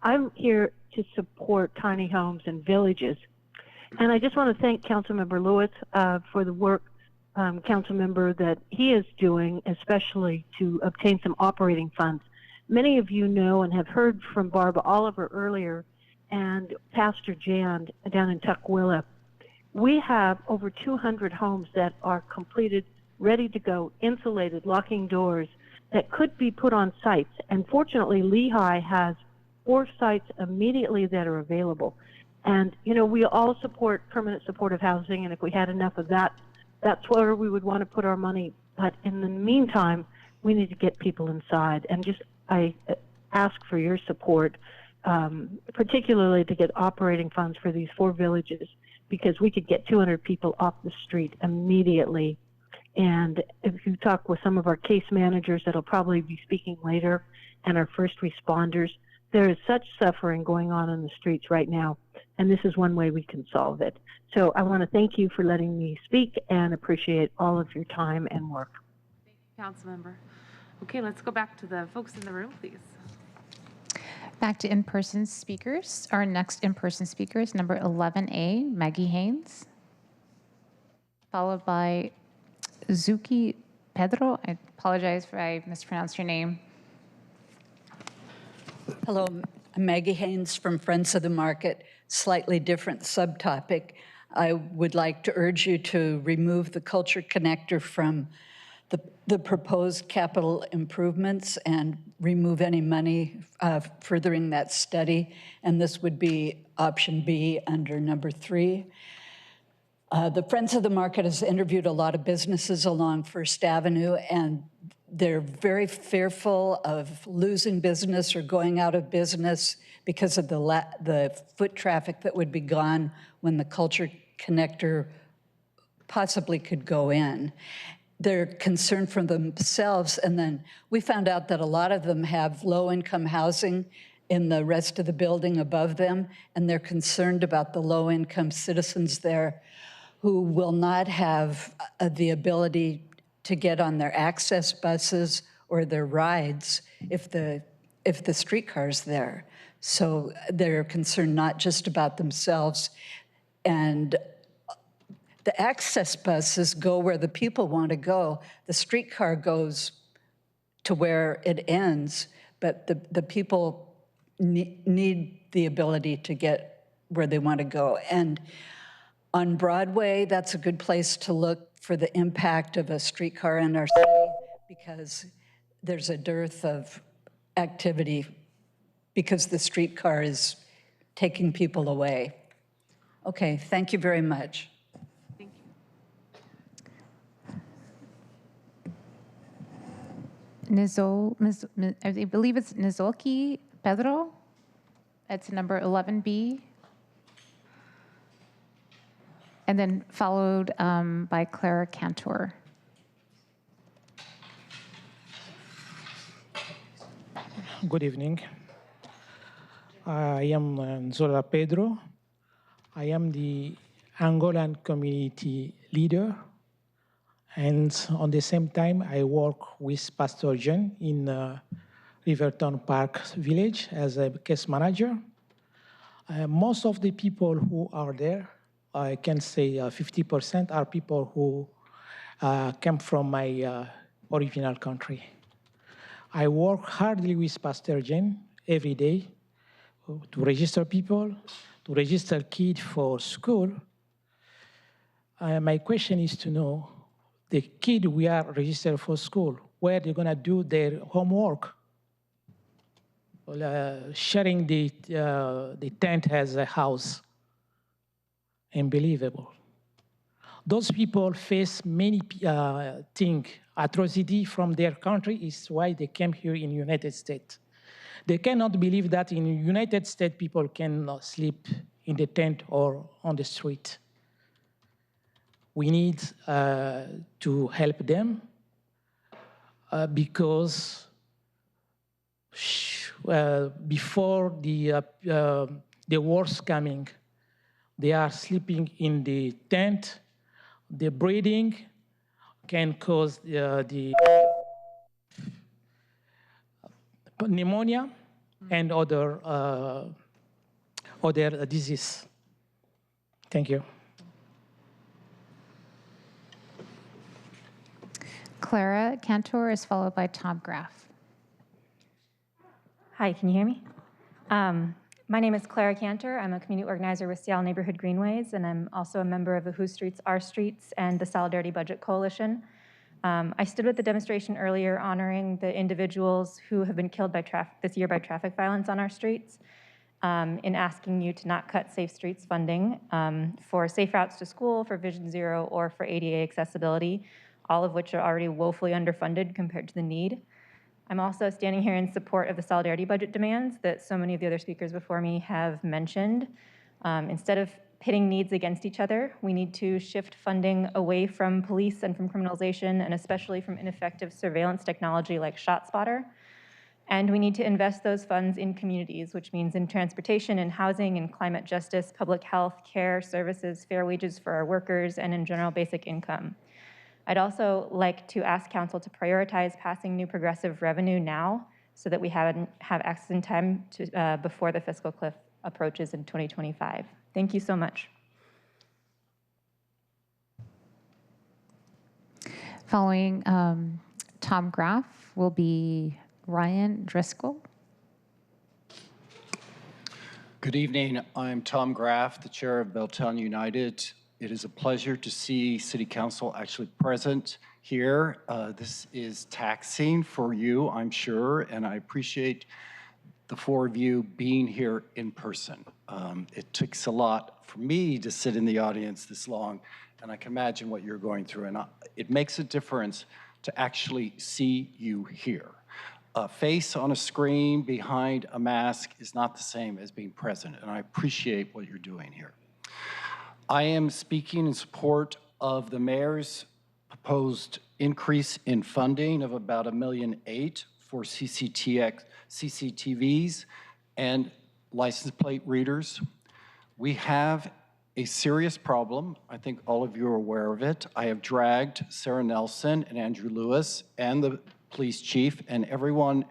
I'm here to support tiny homes and villages. And I just want to thank Councilmember Lewis for the work, Councilmember, that he is doing, especially to obtain some operating funds. Many of you know and have heard from Barbara Oliver earlier and Pastor Jan down in Tukwila. We have over 200 homes that are completed, ready to go, insulated, locking doors, that could be put on sites. And fortunately, Lehigh has 4 sites immediately that are available. And, you know, we all support permanent supportive housing, and if we had enough of that, that's where we would want to put our money. But in the meantime, we need to get people inside. And just, I ask for your support, particularly to get operating funds for these 4 villages, because we could get 200 people off the street immediately. And if you talk with some of our case managers that'll probably be speaking later, and our first responders, there is such suffering going on in the streets right now, and this is one way we can solve it. So I want to thank you for letting me speak and appreciate all of your time and work. Thank you, Councilmember. Okay, let's go back to the folks in the room, please. Back to in-person speakers. Our next in-person speaker is number 11A, Maggie Haynes, followed by Zuki Pedro. I apologize if I mispronounced your name. Hello, I'm Maggie Haynes from Friends of the Market. Slightly different subtopic. I would like to urge you to remove the culture connector from the proposed capital improvements and remove any money furthering that study. And this would be option B under number 3. The Friends of the Market has interviewed a lot of businesses along First Avenue, and they're very fearful of losing business or going out of business because of the foot traffic that would be gone when the culture connector possibly could go in. They're concerned for themselves, and then we found out that a lot of them have low-income housing in the rest of the building above them, and they're concerned about the low-income citizens there who will not have the ability to get on their access buses or their rides if the streetcar's there. So they're concerned not just about themselves, and the access buses go where the people want to go. The streetcar goes to where it ends, but the people need the ability to get where they want to go. And on Broadway, that's a good place to look for the impact of a streetcar in our city, because there's a dearth of activity because the streetcar is taking people away. Okay, thank you very much. I believe it's Nizolki Pedro. It's number 11B. And then followed by Clara Cantor. Good evening. I am Zola Pedro. I am the Angolan community leader. And on the same time, I work with Pastor John in Riverton Park Village as a case manager. Most of the people who are there, I can say 50% are people who came from my original country. I work hardly with Pastor Jen every day to register people, to register kids for school. My question is to know, the kids we are registered for school, where they're gonna do their homework. Sharing the tent as a house. Unbelievable. Those people face many things, atrocity from their country is why they came here in the United States. They cannot believe that in the United States people can sleep in the tent or on the street. We need to help them because before the war's coming, they are sleeping in the tent. The breathing can cause the pneumonia and other disease. Thank you. Clara Cantor is followed by Tom Graff. Hi, can you hear me? My name is Clara Cantor. I'm a community organizer with Seattle Neighborhood Greenways, and I'm also a member of the Who Streets Our Streets and the Solidarity Budget Coalition. I stood with the demonstration earlier honoring the individuals who have been killed this year by traffic violence on our streets, in asking you to not cut Safe Streets funding for safe routes to school, for Vision Zero, or for ADA accessibility, all of which are already woefully underfunded compared to the need. I'm also standing here in support of the solidarity budget demands that so many of the other speakers before me have mentioned. Instead of pitting needs against each other, we need to shift funding away from police and from criminalization, and especially from ineffective surveillance technology like ShotSpotter. And we need to invest those funds in communities, which means in transportation and housing and climate justice, public health, care, services, fair wages for our workers, and in general basic income. I'd also like to ask Council to prioritize passing new progressive revenue now so that we have access in time to, before the fiscal cliff approaches in 2025. Thank you so much. Following Tom Graff will be Ryan Driscoll. Good evening. I'm Tom Graff, the chair of Belltown United. It is a pleasure to see City Council actually present here. This is taxing for you, I'm sure, and I appreciate the four of you being here in person. It takes a lot for me to sit in the audience this long, and I can imagine what you're going through, and it makes a difference to actually see you here. A face on a screen behind a mask is not the same as being present, and I appreciate what you're doing here. I am speaking in support of the mayor's proposed increase in funding of about $1.8 million for CCTVs and license plate readers. We have a serious problem. I think all of you are aware of it. I have dragged Sarah Nelson and Andrew Lewis and the police chief and everyone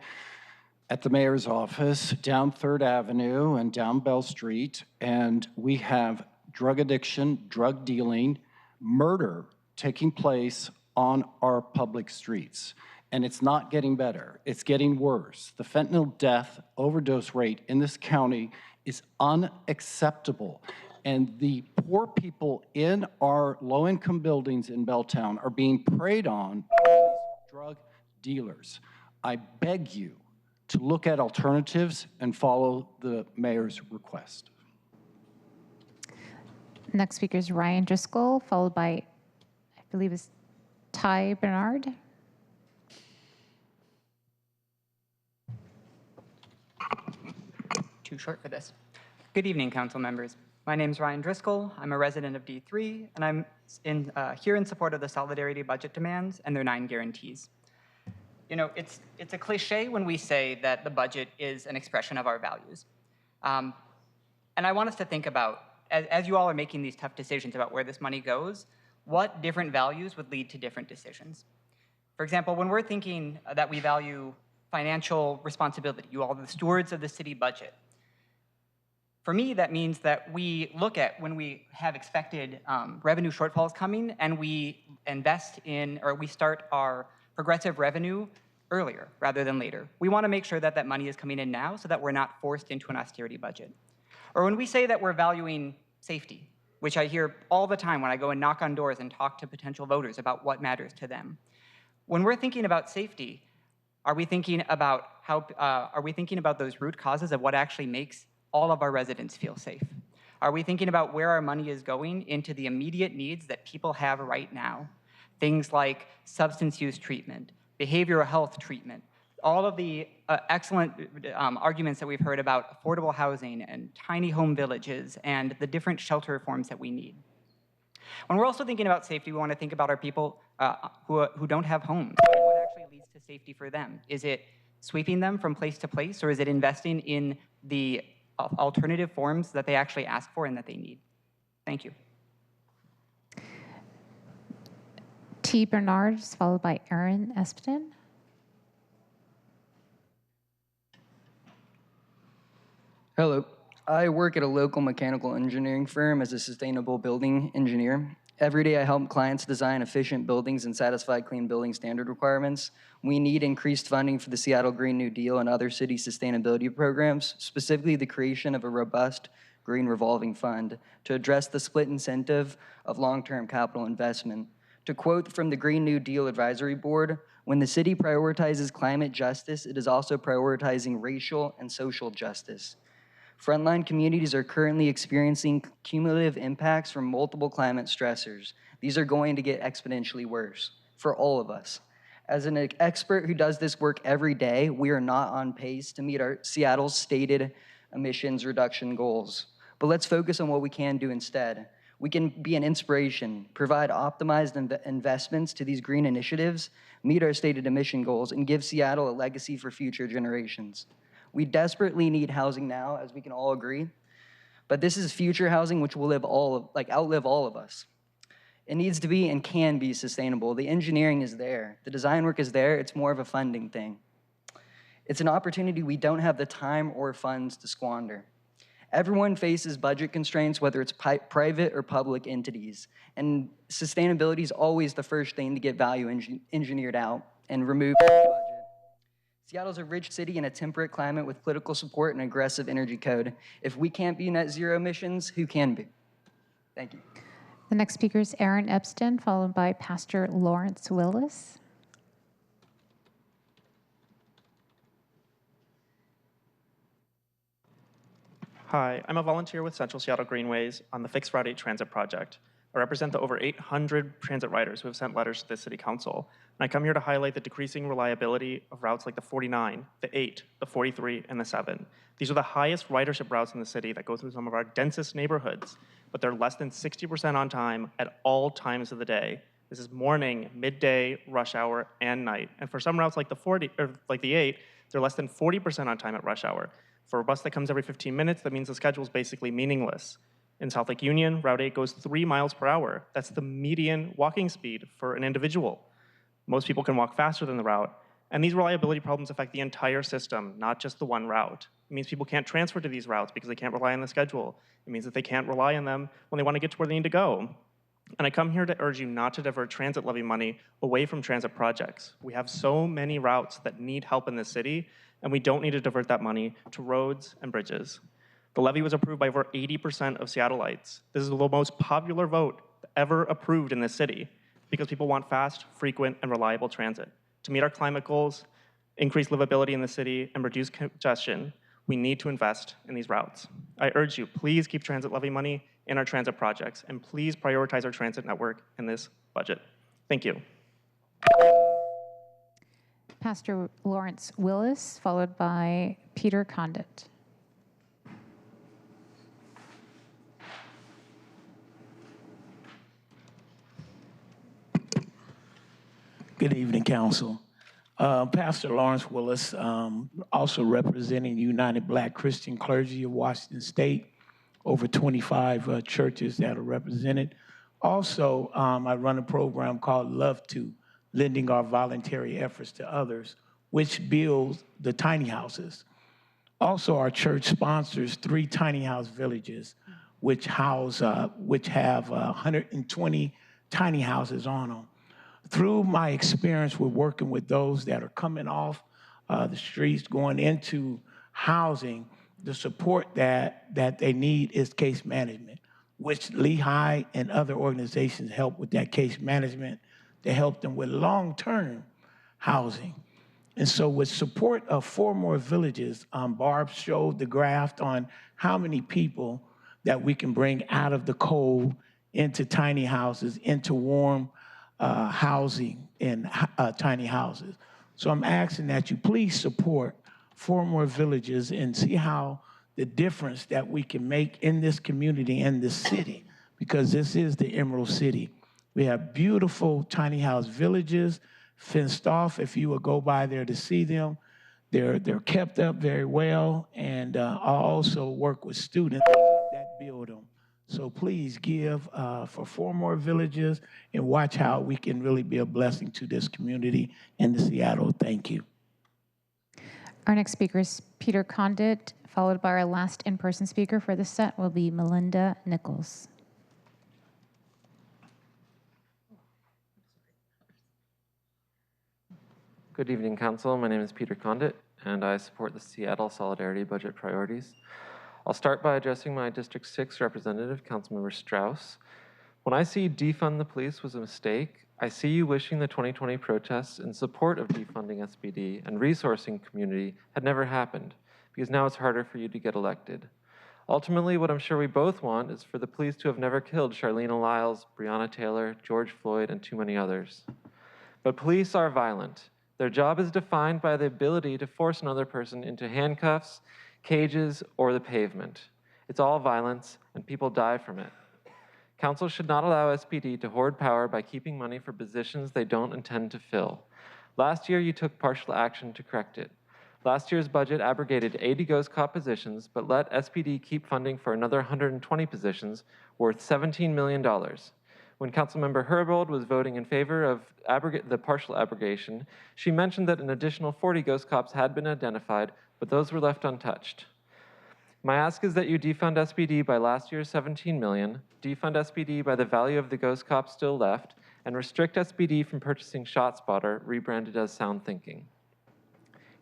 at the mayor's office down 3rd Avenue and down Bell Street, and we have drug addiction, drug dealing, murder taking place on our public streets. And it's not getting better, it's getting worse. The fentanyl death overdose rate in this county is unacceptable. And the poor people in our low-income buildings in Belltown are being preyed on by these drug dealers. I beg you to look at alternatives and follow the mayor's request. Next speaker is Ryan Driscoll, followed by, I believe it's Ty Bernard. too short for this. Good evening, council members. My name is Ryan Driscoll. I'm a resident of D3, and I'm here in support of the solidarity budget demands and their 9 guarantees. You know, it's a cliche when we say that the budget is an expression of our values. And I want us to think about, as you all are making these tough decisions about where this money goes, what different values would lead to different decisions. For example, when we're thinking that we value financial responsibility, you all are the stewards of the city budget. For me, that means that we look at when we have expected revenue shortfalls coming and we invest in, or we start our progressive revenue earlier rather than later. We want to make sure that that money is coming in now so that we're not forced into an austerity budget. Or when we say that we're valuing safety, which I hear all the time when I go and knock on doors and talk to potential voters about what matters to them. When we're thinking about safety, are we thinking about those root causes of what actually makes all of our residents feel safe? Are we thinking about where our money is going into the immediate needs that people have right now? Things like substance use treatment, behavioral health treatment, all of the excellent arguments that we've heard about affordable housing and tiny home villages and the different shelter forms that we need. When we're also thinking about safety, we want to think about our people who don't have homes. What actually leads to safety for them? Is it sweeping them from place to place, or is it investing in the alternative forms that they actually ask for and that they need? Thank you. T. Bernards, followed by Aaron Espton. Hello. I work at a local mechanical engineering firm as a sustainable building engineer. Every day I help clients design efficient buildings and satisfy clean building standard requirements. We need increased funding for the Seattle Green New Deal and other city sustainability programs, specifically the creation of a robust green revolving fund to address the split incentive of long-term capital investment. To quote from the Green New Deal Advisory Board, when the city prioritizes climate justice, it is also prioritizing racial and social justice. Frontline communities are currently experiencing cumulative impacts from multiple climate stressors. These are going to get exponentially worse for all of us. As an expert who does this work every day, we are not on pace to meet our Seattle's stated emissions reduction goals. But let's focus on what we can do instead. We can be an inspiration, provide optimized investments to these green initiatives, meet our stated emission goals, and give Seattle a legacy for future generations. We desperately need housing now, as we can all agree, but this is future housing which will outlive all of us. It needs to be and can be sustainable. The engineering is there. The design work is there. It's more of a funding thing. It's an opportunity we don't have the time or funds to squander. Everyone faces budget constraints, whether it's private or public entities, and sustainability is always the first thing to get value engineered out and removed from the budget. Seattle's a rich city in a temperate climate with political support and aggressive energy code. If we can't be net zero emissions, who can be? Thank you. The next speaker is Aaron Epstein, followed by Pastor Lawrence Willis. Hi, I'm a volunteer with Central Seattle Greenways on the Fixed Route 8 Transit Project. I represent the over 800 transit riders who have sent letters to the City Council. And I come here to highlight the decreasing reliability of routes like the 49, the 8, the 43, and the 7. These are the highest ridership routes in the city that go through some of our densest neighborhoods, but they're less than 60% on time at all times of the day. This is morning, midday, rush hour, and night. And for some routes like the 8, they're less than 40% on time at rush hour. For a bus that comes every 15 minutes, that means the schedule is basically meaningless. In South Lake Union, Route 8 goes 3 miles per hour. That's the median walking speed for an individual. Most people can walk faster than the route. And these reliability problems affect the entire system, not just the one route. It means people can't transfer to these routes because they can't rely on the schedule. It means that they can't rely on them when they want to get to where they need to go. And I come here to urge you not to divert transit levy money away from transit projects. We have so many routes that need help in this city, and we don't need to divert that money to roads and bridges. The levy was approved by over 80% of Seattleites. This is the most popular vote ever approved in this city because people want fast, frequent, and reliable transit. To meet our climate goals, increase livability in the city, and reduce congestion, we need to invest in these routes. I urge you, please keep transit levy money in our transit projects, and please prioritize our transit network in this budget. Thank you. Pastor Lawrence Willis, followed by Peter Condit. Good evening, Council. Pastor Lawrence Willis, also representing United Black Christian Clergy of Washington State, over 25 churches that are represented. Also, I run a program called Love To, lending our voluntary efforts to others, which builds the tiny houses. Also, our church sponsors 3 tiny house villages, which have 120 tiny houses on them. Through my experience with working with those that are coming off the streets, going into housing, the support that they need is case management, which Lehigh and other organizations help with that case management to help them with long-term housing. And so with support of 4 more villages, Barb showed the graph on how many people that we can bring out of the cold into tiny houses, into warm housing in tiny houses. So I'm asking that you please support 4 more villages and see how the difference that we can make in this community and this city, because this is the Emerald City. We have beautiful tiny house villages, fenced off. If you would go by there to see them, they're kept up very well, and I also work with students that build them. So please give for 4 more villages and watch how we can really be a blessing to this community and to Seattle. Thank you. Our next speaker is Peter Condit, followed by our last in-person speaker for this set will be Melinda Nichols. Good evening, Council. My name is Peter Condit, and I support the Seattle Solidarity Budget Priorities. I'll start by addressing my District 6 representative, Councilmember Strauss. When I see defund the police was a mistake, I see you wishing the 2020 protests in support of defunding SPD and resourcing community had never happened, because now it's harder for you to get elected. Ultimately, what I'm sure we both want is for the police to have never killed Charlene Lyles, Breonna Taylor, George Floyd, and too many others. But police are violent. Their job is defined by the ability to force another person into handcuffs, cages, or the pavement. It's all violence, and people die from it. Council should not allow SPD to hoard power by keeping money for positions they don't intend to fill. Last year, you took partial action to correct it. Last year's budget abrogated 80 Ghost Cop positions, but let SPD keep funding for another 120 positions worth $17 million. When Councilmember Herbold was voting in favor of the partial abrogation, she mentioned that an additional 40 Ghost Cops had been identified, but those were left untouched. My ask is that you defund SPD by last year's $17 million, defund SPD by the value of the Ghost Cops still left, and restrict SPD from purchasing ShotSpotter, rebranded as Sound Thinking.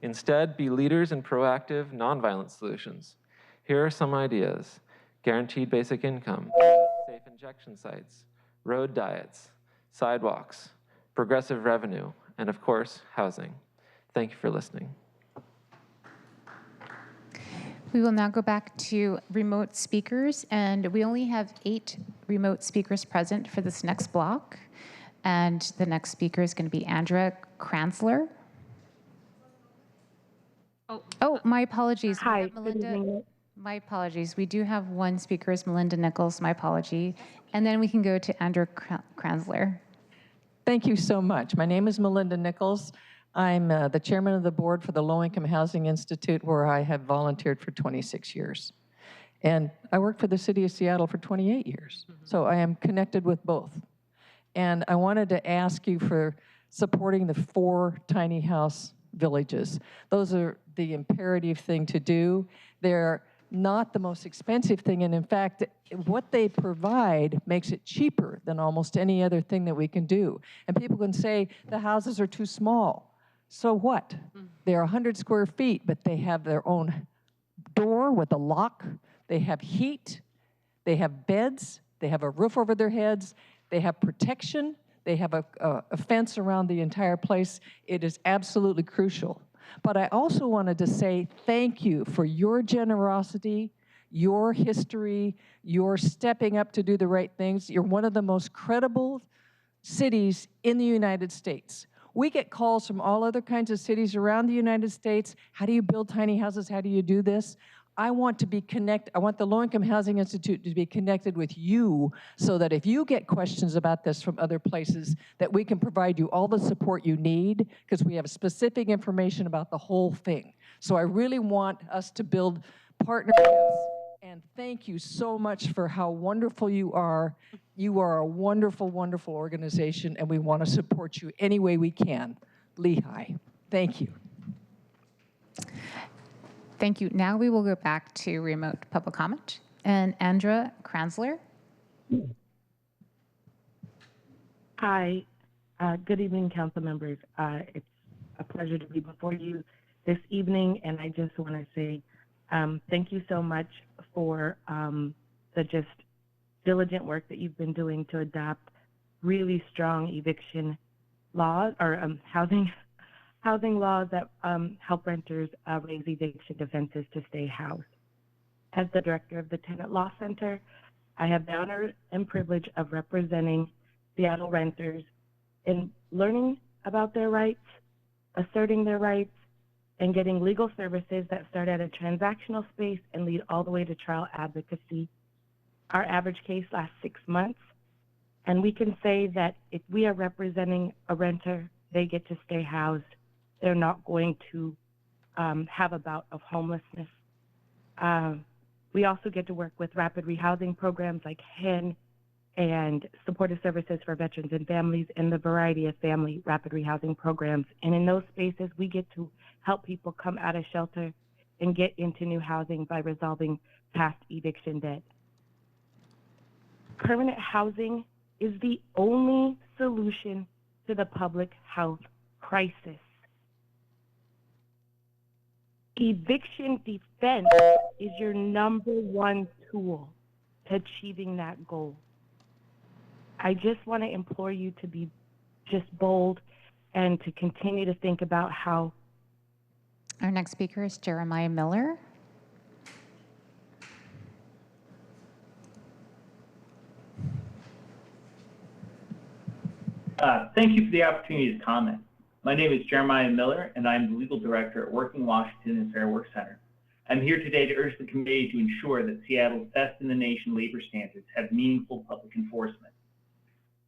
Instead, be leaders in proactive, nonviolent solutions. Here are some ideas: guaranteed basic income, safe injection sites, road diets, sidewalks, progressive revenue, and of course, housing. Thank you for listening. We will now go back to remote speakers, and we only have 8 remote speakers present for this next block. And the next speaker is going to be Andrea Kranzler. Oh, my apologies. Hi, Melinda. My apologies. We do have one speaker, is Melinda Nichols. My apology. And then we can go to Andrea Kranzler. Thank you so much. My name is Melinda Nichols. I'm the chairman of the board for the Low Income Housing Institute, where I have volunteered for 26 years. And I worked for the city of Seattle for 28 years. So I am connected with both. And I wanted to ask you for supporting the 4 tiny house villages. Those are the imperative thing to do. They're not the most expensive thing, and in fact, what they provide makes it cheaper than almost any other thing that we can do. And people can say the houses are too small. So what? They're 100 square feet, but they have their own door with a lock. They have heat. They have beds. They have a roof over their heads. They have protection. They have a fence around the entire place. It is absolutely crucial. But I also wanted to say thank you for your generosity, your history, your stepping up to do the right things. You're one of the most credible cities in the United States. We get calls from all other kinds of cities around the United States. How do you build tiny houses? How do you do this? I want to be connected. I want the Low Income Housing Institute to be connected with you so that if you get questions about this from other places, that we can provide you all the support you need because we have specific information about the whole thing. So I really want us to build partnerships, and thank you so much for how wonderful you are. You are a wonderful, wonderful organization, and we want to support you any way we can. Lehigh, thank you. Thank you. Now we will go back to remote public comment. And Andra Kranzler. Hi. Good evening, council members. It's a pleasure to be before you this evening, and I just want to say thank you so much for the just diligent work that you've been doing to adopt really strong eviction laws or housing laws that help renters raise eviction defenses to stay housed. As the director of the Tenant Law Center, I have the honor and privilege of representing Seattle renters in learning about their rights, asserting their rights, and getting legal services that start at a transactional space and lead all the way to trial advocacy. Our average case lasts 6 months, and we can say that if we are representing a renter, they get to stay housed. They're not going to have a bout of homelessness. We also get to work with rapid rehousing programs like HEN and supportive services for veterans and families and the variety of family rapid rehousing programs. And in those spaces, we get to help people come out of shelter and get into new housing by resolving past eviction debt. Permanent housing is the only solution to the public health crisis. Eviction defense is your #1 tool to achieving that goal. I just want to implore you to be just bold and to continue to think about how. Our next speaker is Jeremiah Miller. Thank you for the opportunity to comment. My name is Jeremiah Miller, and I'm the legal director at Working Washington and Fair Work Center. I'm here today to urge the committee to ensure that Seattle's best-in-the-nation labor standards have meaningful public enforcement.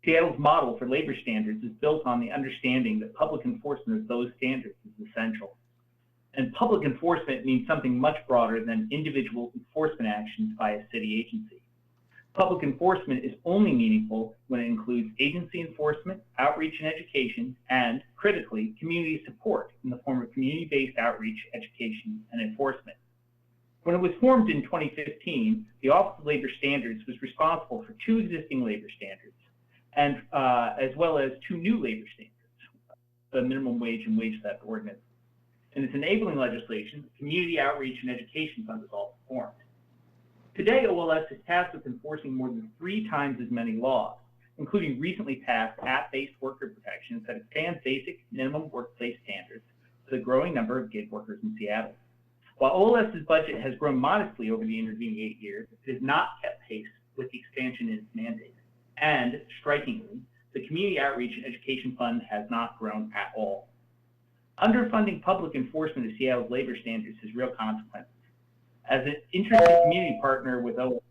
Seattle's model for labor standards is built on the understanding that public enforcement of those standards is essential. And public enforcement means something much broader than individual enforcement actions by a city agency. Public enforcement is only meaningful when it includes agency enforcement, outreach and education, and, critically, community support in the form of community-based outreach, education, and enforcement. When it was formed in 2015, the Office of Labor Standards was responsible for 2 existing labor standards, and as well as 2 new labor standards, the minimum wage and wage theft ordinance. In its enabling legislation, the Community Outreach and Education Fund was also formed. Today, OLS is tasked with enforcing more than 3 times as many laws, including recently passed app-based worker protections that expand basic minimum workplace standards to the growing number of gig workers in Seattle. While OLS's budget has grown modestly over the intervening 8 years, it has not kept pace with the expansion in its mandate. And, strikingly, the Community Outreach and Education Fund has not grown at all. Underfunding public enforcement of Seattle's labor standards has real consequences. As an interested community partner with OLS,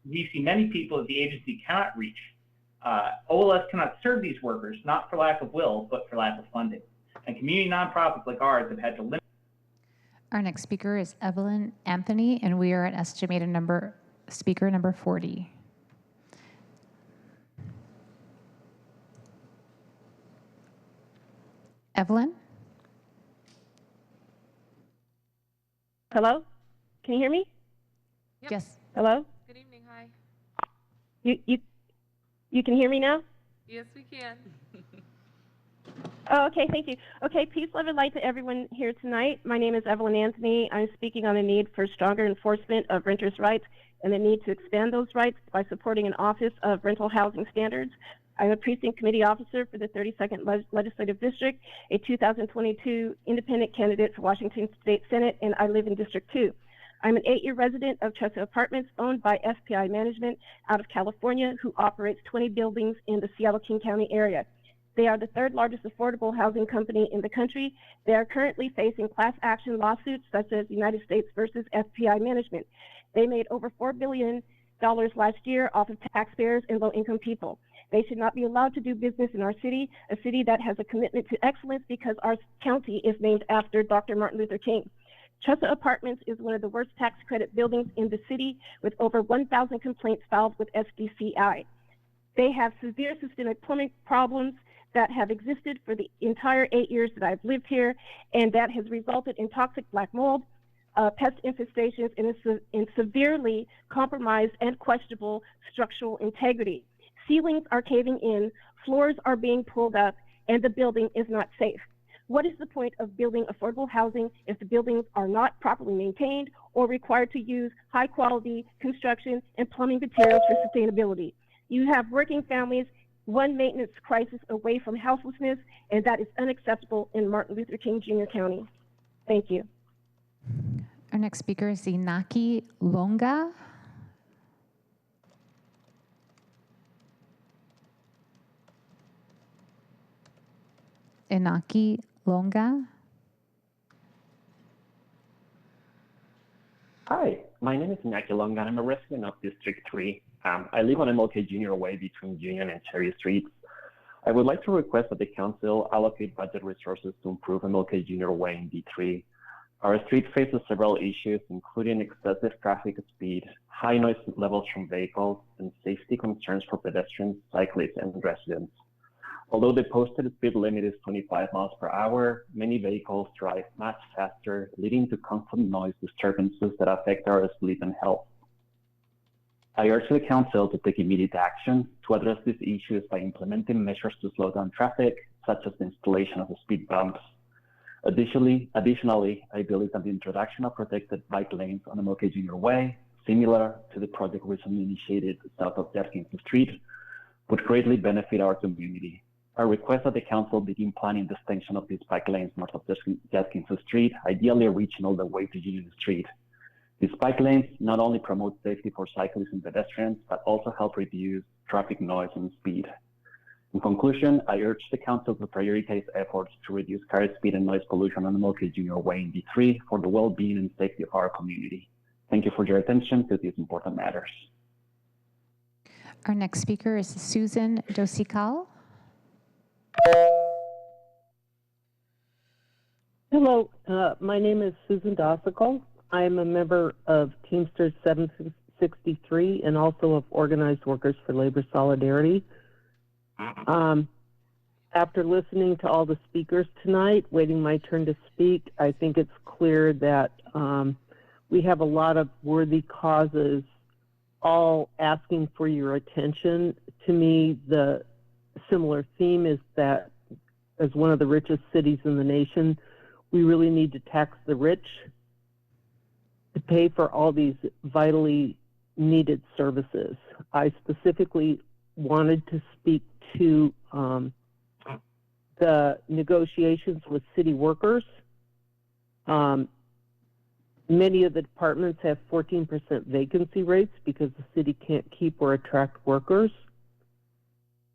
we see many people that the agency cannot reach. OLS cannot serve these workers, not for lack of will, but for lack of funding. And community nonprofits like ours have had to limit. Our next speaker is Evelyn Anthony, and we are at estimated speaker number 40. Evelyn? Hello? Can you hear me? Yep. Yes. Hello? Good evening, hi. You can hear me now? Yes, we can. Oh, okay, thank you. Okay, peace, love, and light to everyone here tonight. My name is Evelyn Anthony. I'm speaking on the need for stronger enforcement of renters' rights and the need to expand those rights by supporting an Office of Rental Housing Standards. I'm a precinct committee officer for the 32nd Legislative District, a 2022 independent candidate for Washington State Senate, and I live in District 2. I'm an 8-year resident of Chester Apartments owned by SPI Management out of California, who operates 20 buildings in the Seattle-King County area. They are the third largest affordable housing company in the country. They are currently facing class action lawsuits such as United States versus FPI Management. They made over $4 billion last year off of taxpayers and low-income people. They should not be allowed to do business in our city, a city that has a commitment to excellence because our county is named after Dr. Martin Luther King. Chessa Apartments is one of the worst tax credit buildings in the city with over 1,000 complaints filed with SDCI. They have severe systemic plumbing problems that have existed for the entire 8 years that I've lived here, and that has resulted in toxic black mold, pest infestations, and in severely compromised and questionable structural integrity. Ceilings are caving in, floors are being pulled up, and the building is not safe. What is the point of building affordable housing if the buildings are not properly maintained or required to use high quality construction and plumbing materials for sustainability? You have working families, one maintenance crisis away from houselessness, and that is unacceptable in Martin Luther King Jr. County. Thank you. Our next speaker is Inaki Longa. Inaki Longa. Hi, my name is Inaki Longa, and I'm a resident of District 3. I live on MLK Junior Way between Union and Cherry Streets. I would like to request that the council allocate budget resources to improve MLK Junior Way in D3. Our street faces several issues, including excessive traffic speed, high noise levels from vehicles, and safety concerns for pedestrians, cyclists, and residents. Although the posted speed limit is 25 miles per hour, many vehicles drive much faster, leading to constant noise disturbances that affect our sleep and health. I urge the council to take immediate action to address these issues by implementing measures to slow down traffic, such as the installation of speed bumps. Additionally, I believe that the introduction of protected bike lanes on MLK Junior Way, similar to the project recently initiated south of Jefferson Street, would greatly benefit our community. I request that the council begin planning the extension of these bike lanes north of Jefferson Street, ideally reaching all the way to Union Street. These bike lanes not only promote safety for cyclists and pedestrians, but also help reduce traffic noise and speed. In conclusion, I urge the council to prioritize efforts to reduce car speed and noise pollution on MLK Junior Way in D3 for the well-being and safety of our community. Thank you for your attention to these important matters. Our next speaker is Susan Dosikal. Hello, my name is Susan Dosikal. I am a member of Teamsters 763 and also of Organized Workers for Labor Solidarity. After listening to all the speakers tonight, waiting my turn to speak, I think it's clear that we have a lot of worthy causes all asking for your attention. To me, the similar theme is that as one of the richest cities in the nation, we really need to tax the rich to pay for all these vitally needed services. I specifically wanted to speak to the negotiations with city workers. Many of the departments have 14% vacancy rates because the city can't keep or attract workers.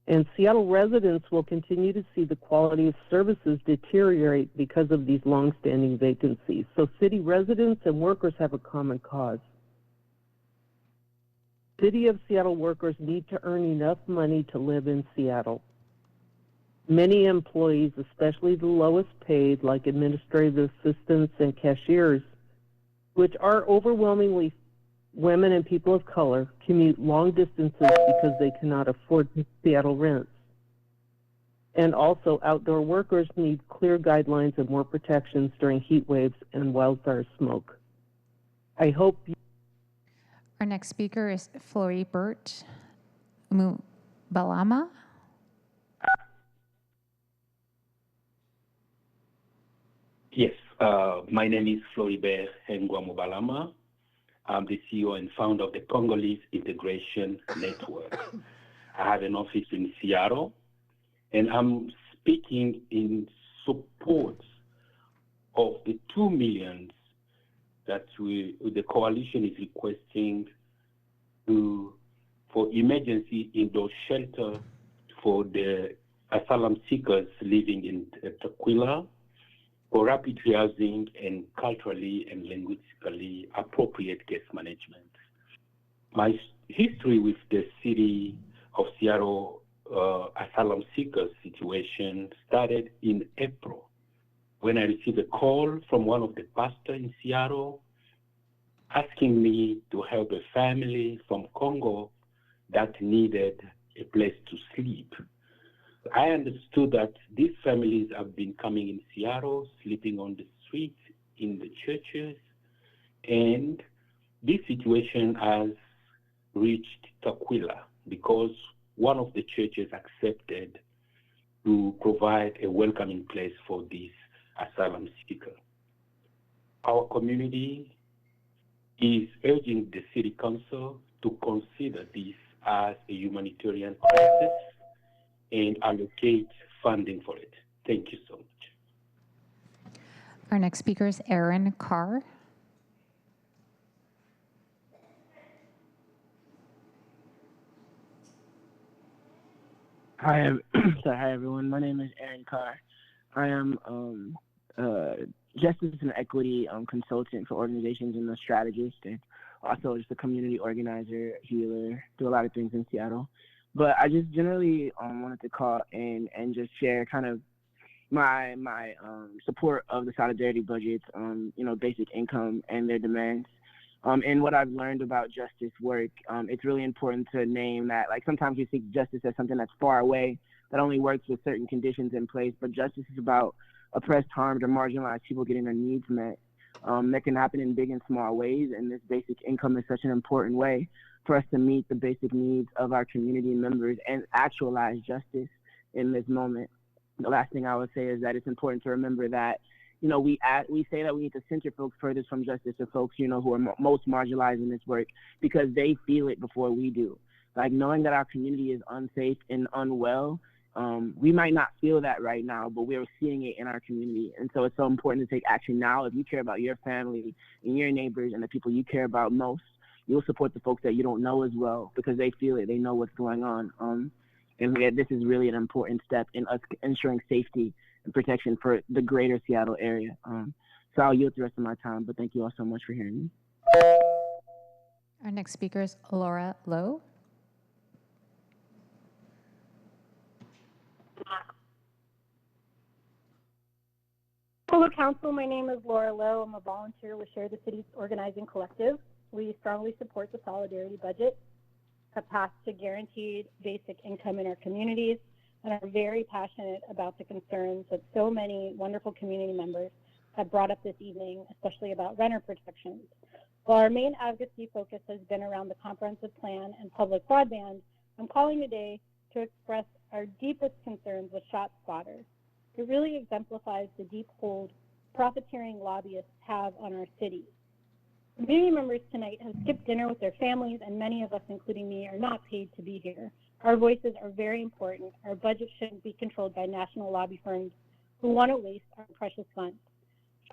And Seattle residents will continue to see the quality of services deteriorate because of these longstanding vacancies. So city residents and workers have a common cause. City of Seattle workers need to earn enough money to live in Seattle. Many employees, especially the lowest paid, like administrative assistants and cashiers, which are overwhelmingly women and people of color, commute long distances because they cannot afford Seattle rents. And also, outdoor workers need clear guidelines and more protections during heat waves and wildfire smoke. I hope Our next speaker is Floribert Balama. Yes, my name is Floribert Nguamubalama. I'm the CEO and founder of the Congolese Integration Network. I have an office in Seattle, and I'm speaking in support of the $2 million that the coalition is requesting for emergency indoor shelter for the asylum seekers living in Tukwila for rapid housing and culturally and linguistically appropriate guest management. My history with the city of Seattle asylum seekers situation started in April when I received a call from one of the pastors in Seattle asking me to help a family from Congo that needed a place to sleep. I understood that these families have been coming in Seattle, sleeping on the streets, in the churches, and this situation has reached Tukwila because one of the churches accepted to provide a welcoming place for these asylum seekers. Our community is urging the City Council to consider this as a humanitarian crisis and allocate funding for it. Thank you so much. Our next speaker is Aaron Carr. Hi, hi everyone. My name is Aaron Carr. I am justice and equity consultant for organizations and a strategist, and also just a community organizer, healer, do a lot of things in Seattle. But I just generally wanted to call in and just share kind of my support of the solidarity budgets, basic income and their demands. And what I've learned about justice work, it's really important to name that, like, sometimes we see justice as something that's far away, that only works with certain conditions in place, but justice is about oppressed, harmed, or marginalized people getting their needs met. That can happen in big and small ways, and this basic income is such an important way for us to meet the basic needs of our community members and actualize justice in this moment. The last thing I would say is that it's important to remember that, we say that we need to center folks furthest from justice to folks, who are most marginalized in this work because they feel it before we do. Like, knowing that our community is unsafe and unwell, we might not feel that right now, but we're seeing it in our community. And so it's so important to take action now. If you care about your family and your neighbors and the people you care about most, you'll support the folks that you don't know as well because they feel it, they know what's going on. And this is really an important step in us ensuring safety and protection for the greater Seattle area. So I'll yield the rest of my time, but thank you all so much for hearing me. Our next speaker is Laura Lowe. Hello, Council. My name is Laura Lowe. I'm a volunteer with Share the City's Organizing Collective. We strongly support the solidarity budget, a path to guaranteed basic income in our communities, and are very passionate about the concerns that so many wonderful community members have brought up this evening, especially about renter protections. While our main advocacy focus has been around the comprehensive plan and public broadband, I'm calling today to express our deepest concerns with shot spotters. It really exemplifies the deep hold profiteering lobbyists have on our city. Community members tonight have skipped dinner with their families, and many of us, including me, are not paid to be here. Our voices are very important. Our budget shouldn't be controlled by national lobby firms who want to waste our precious funds.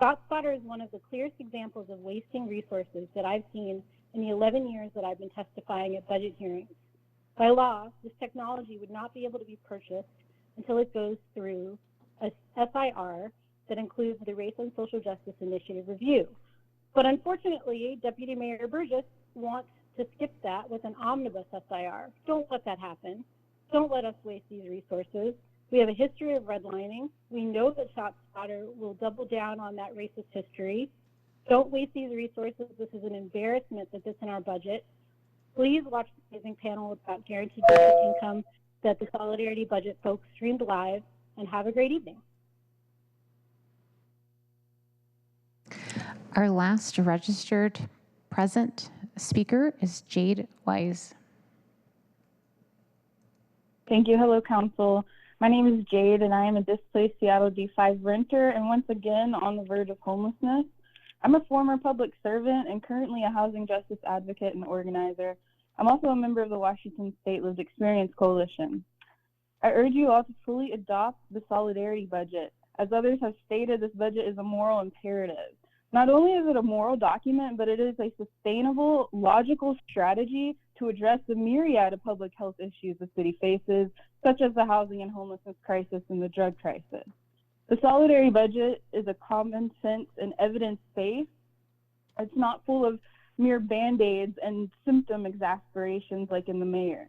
ShotSpotter is one of the clearest examples of wasting resources that I've seen in the 11 years that I've been testifying at budget hearings. By law, this technology would not be able to be purchased until it goes through a SIR that includes the Race and Social Justice Initiative review. But unfortunately, Deputy Mayor Burgess wants to skip that with an omnibus SIR. Don't let that happen. Don't let us waste these resources. We have a history of redlining. We know that ShotSpotter will double down on that racist history. Don't waste these resources. This is an embarrassment that this in our budget. Please watch the amazing panel about guaranteed basic income that the Solidarity Budget folks streamed live, and have a great evening. Our last registered present speaker is Jade Wise. Thank you. Hello, Council. My name is Jade, and I am a displaced Seattle D5 renter, and once again on the verge of homelessness. I'm a former public servant and currently a housing justice advocate and organizer. I'm also a member of the Washington State Lived Experience Coalition. I urge you all to fully adopt the solidarity budget. As others have stated, this budget is a moral imperative. Not only is it a moral document, but it is a sustainable, logical strategy to address the myriad of public health issues the city faces, such as the housing and homelessness crisis and the drug crisis. The solidarity budget is a common sense and evidence-based. It's not full of mere band-aids and symptom exasperations like in the mayor.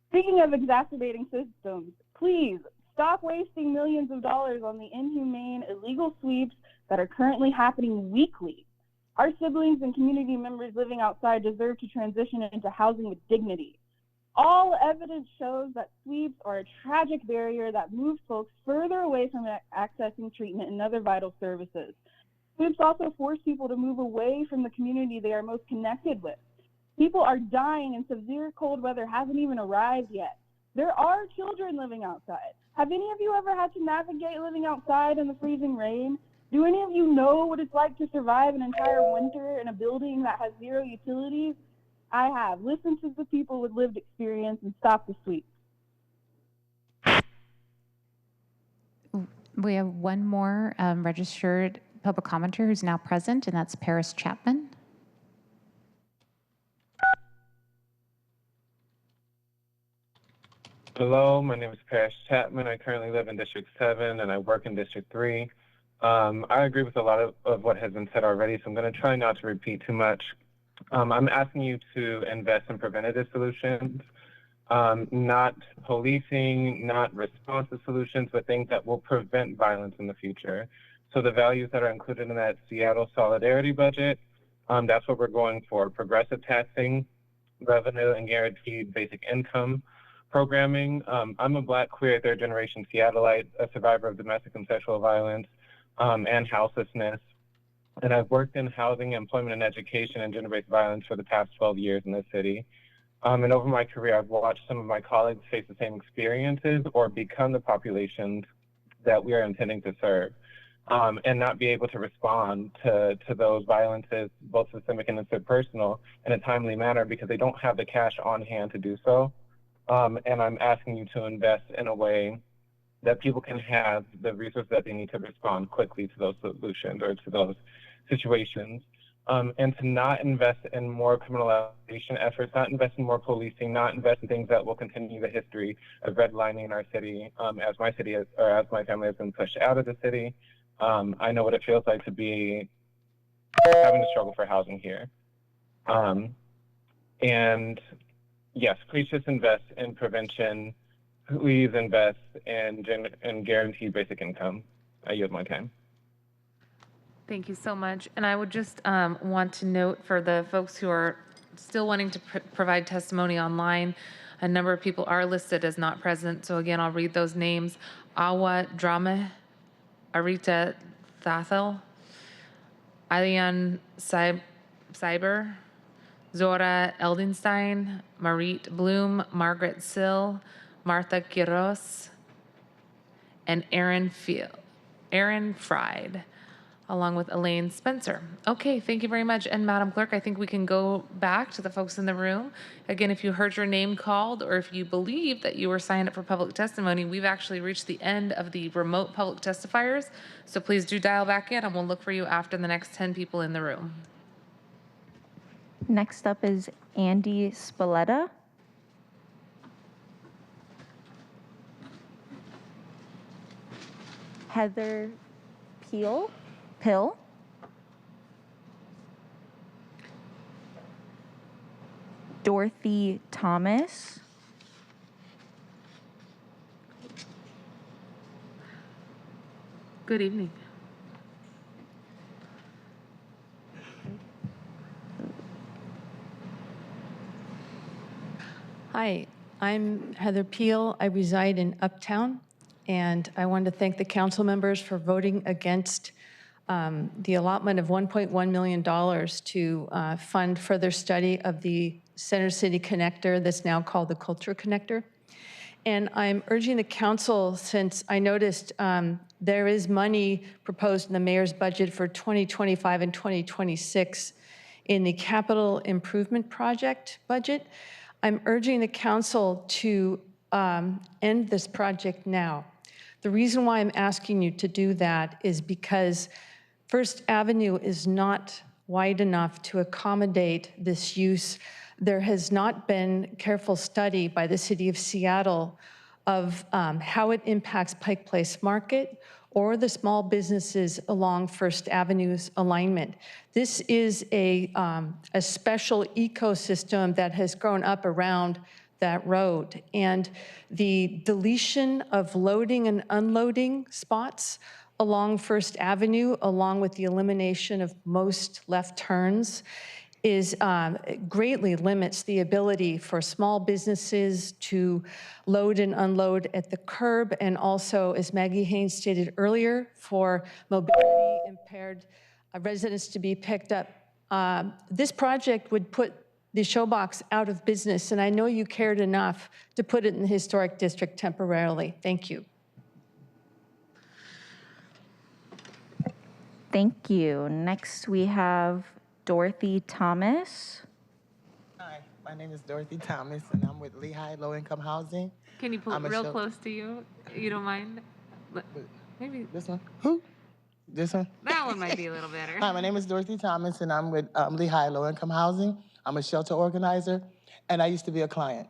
Speaking of exacerbating systems, please stop wasting millions of dollars on the inhumane, illegal sweeps that are currently happening weekly. Our siblings and community members living outside deserve to transition into housing with dignity. All evidence shows that sweeps are a tragic barrier that moves folks further away from accessing treatment and other vital services. Sweeps also force people to move away from the community they are most connected with. People are dying and severe cold weather hasn't even arrived yet. There are children living outside. Have any of you ever had to navigate living outside in the freezing rain? Do any of you know what it's like to survive an entire winter in a building that has zero utilities? I have. Listen to the people with lived experience and stop the sweep. We have one more registered public commenter who's now present, and that's Paris Chapman. Hello, my name is Paris Chapman. I currently live in District 7 and I work in District 3. I agree with a lot of what has been said already, so I'm going to try not to repeat too much. I'm asking you to invest in preventative solutions, not policing, not responsive solutions, but things that will prevent violence in the future. So the values that are included in that Seattle Solidarity budget, that's what we're going for: progressive taxing, revenue, and guaranteed basic income programming. I'm a Black, queer, third-generation Seattleite, a survivor of domestic and sexual violence and houselessness. And I've worked in housing, employment, and education and gender-based violence for the past 12 years in this city. And over my career, I've watched some of my colleagues face the same experiences or become the populations that we are intending to serve, and not be able to respond to those violences, both systemic and interpersonal, in a timely manner because they don't have the cash on hand to do so. And I'm asking you to invest in a way that people can have the resources that they need to respond quickly to those solutions or to those situations, and to not invest in more criminalization efforts, not invest in more policing, not invest in things that will continue the history of redlining in our city. As my city has, or as my family has been pushed out of the city, I know what it feels like to be having to struggle for housing here. And yes, please just invest in prevention. Please invest in guaranteed basic income. I yield my time. Thank you so much. And I would just want to note for the folks who are still wanting to provide testimony online, a number of people are listed as not present. So again, I'll read those names: Awa Drame, Arita Thathel, Alian Cyber, Zora Eldenstein, Marit Bloom, Margaret Sill, Martha Quiros, and Aaron Fried, along with Elaine Spencer. Okay, thank you very much. And Madam Clerk, I think we can go back to the folks in the room. Again, if you heard your name called or if you believe that you were signed up for public testimony, we've actually reached the end of the remote public testifiers. So please do dial back in and we'll look for you after the next 10 people in the room. Next up is Andy Spalletta. Heather Pill. Dorothy Thomas. Good evening. Hi, I'm Heather Peel. I reside in Uptown, and I want to thank the council members for voting against the allotment of $1.1 million to fund further study of the Center City Connector that's now called the Culture Connector. And I'm urging the council, since I noticed there is money proposed in the mayor's budget for 2025 and 2026 in the capital improvement project budget, I'm urging the council to end this project now. The reason why I'm asking you to do that is because First Avenue is not wide enough to accommodate this use there has not been careful study by the city of Seattle of how it impacts Pike Place Market or the small businesses along First Avenue's alignment. This is a special ecosystem that has grown up around that road. And the deletion of loading and unloading spots along First Avenue, along with the elimination of most left turns, is greatly limits the ability for small businesses to load and unload at the curb, and also, as Maggie Haynes stated earlier, for mobility impaired residents to be picked up. This project would put the Showbox out of business, and I know you cared enough to put it in the historic district temporarily. Thank you. Thank you. Next, we have Dorothy Thomas. Hi, my name is Dorothy Thomas, and I'm with Lehigh Low Income Housing. Can you pull it real close to you? You don't mind? Maybe this one. Who? This one? That one might be a little better. Hi, my name is Dorothy Thomas, and I'm with Lehigh Low Income Housing. I'm a shelter organizer, and I used to be a client.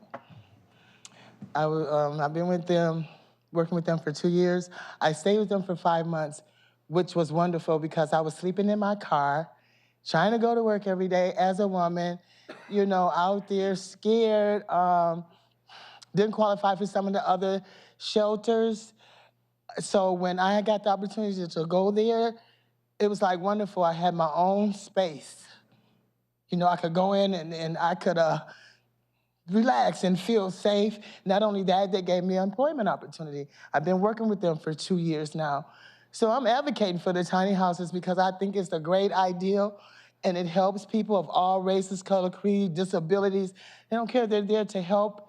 I've been with them, working with them for 2 years. I stayed with them for 5 months, which was wonderful because I was sleeping in my car, trying to go to work every day as a woman, you know, out there scared, didn't qualify for some of the other shelters. So when I got the opportunity to go there, it was like wonderful. I had my own space. You know, I could go in and I could relax and feel safe. Not only that, they gave me an employment opportunity. I've been working with them for 2 years now. So I'm advocating for the tiny houses because I think it's a great idea, and it helps people of all races, color, creed, disabilities. They don't care, they're there to help,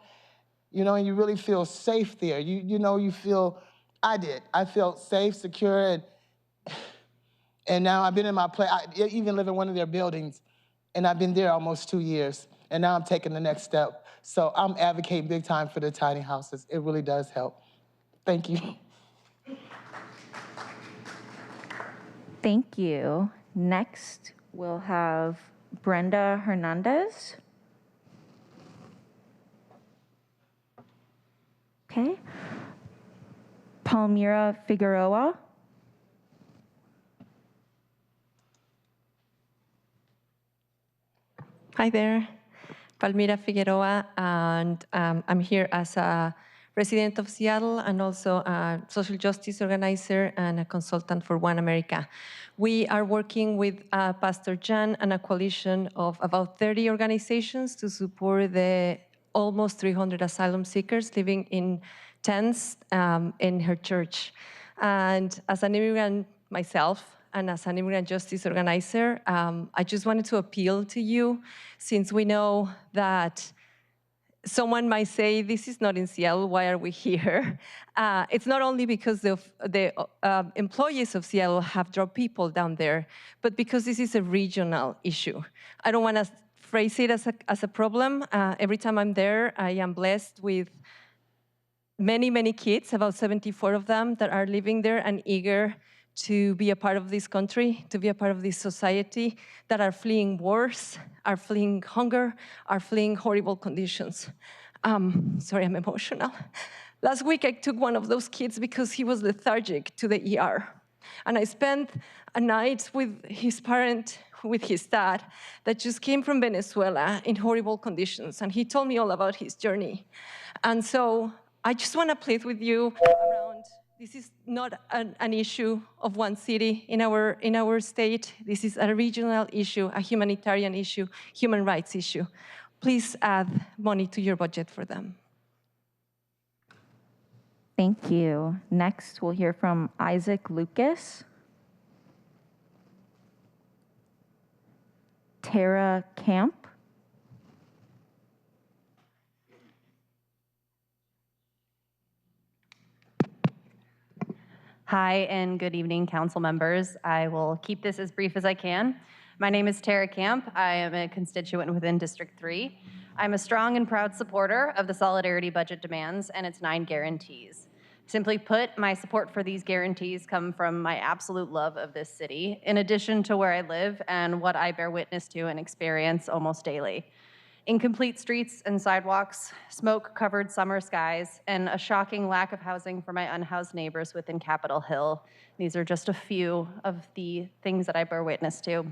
you know, and you really feel safe there. You know, you feel, I did. I felt safe, secure, and now I've been in my place. I even live in one of their buildings, and I've been there almost 2 years, and now I'm taking the next step. So I'm advocating big time for the tiny houses. It really does help. Thank you. Thank you. Next, we'll have Brenda Hernandez. Okay. Palmira Figueroa. Hi there, Palmira Figueroa, and I'm here as a resident of Seattle and also a social justice organizer and a consultant for One America. We are working with Pastor Jan and a coalition of about 30 organizations to support the almost 300 asylum seekers living in tents in her church. And as an immigrant myself, and as an immigrant justice organizer, I just wanted to appeal to you, since we know that someone might say, this is not in Seattle, why are we here? It's not only because the employees of Seattle have dropped people down there, but because this is a regional issue. I don't want to phrase it as a problem. Every time I'm there, I am blessed with many, many kids, about 74 of them, that are living there and eager to be a part of this country, to be a part of this society, that are fleeing wars, are fleeing hunger, are fleeing horrible conditions. Sorry, I'm emotional. Last week, I took one of those kids because he was lethargic to the ER. And I spent a night with his parent, with his dad, that just came from Venezuela in horrible conditions. And he told me all about his journey. And so I just want to plead with you around, this is not an issue of one city in our state. This is a regional issue, a humanitarian issue, human rights issue. Please add money to your budget for them. Thank you. Next, we'll hear from Isaac Lucas. Tara Camp. Hi, and good evening, council members. I will keep this as brief as I can. My name is Tara Camp. I am a constituent within District 3. I'm a strong and proud supporter of the Solidarity Budget demands and its 9 guarantees. Simply put, my support for these guarantees come from my absolute love of this city, in addition to where I live and what I bear witness to and experience almost daily. Incomplete streets and sidewalks, smoke-covered summer skies, and a shocking lack of housing for my unhoused neighbors within Capitol Hill. These are just a few of the things that I bear witness to.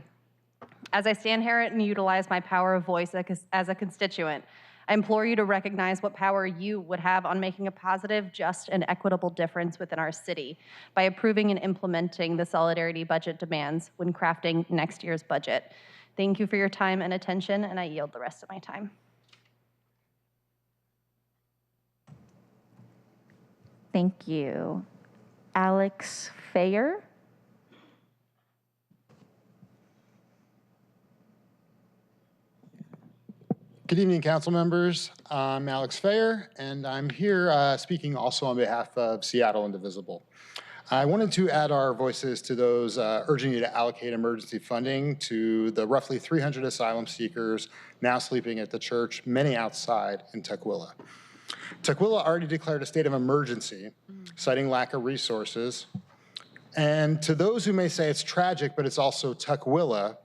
As I stand here and utilize my power of voice as a constituent, I implore you to recognize what power you would have on making a positive, just, and equitable difference within our city by approving and implementing the solidarity budget demands when crafting next year's budget. Thank you for your time and attention, and I yield the rest of my time. Thank you. Alex Fayer. Good evening, council members. I'm Alex Fayer, and I'm here speaking also on behalf of Seattle Indivisible. I wanted to add our voices to those urging you to allocate emergency funding to the roughly 300 asylum seekers now sleeping at the church, many outside in Tukwila. Tukwila already declared a state of emergency, citing lack of resources. And to those who may say it's tragic, but it's also Tukwila,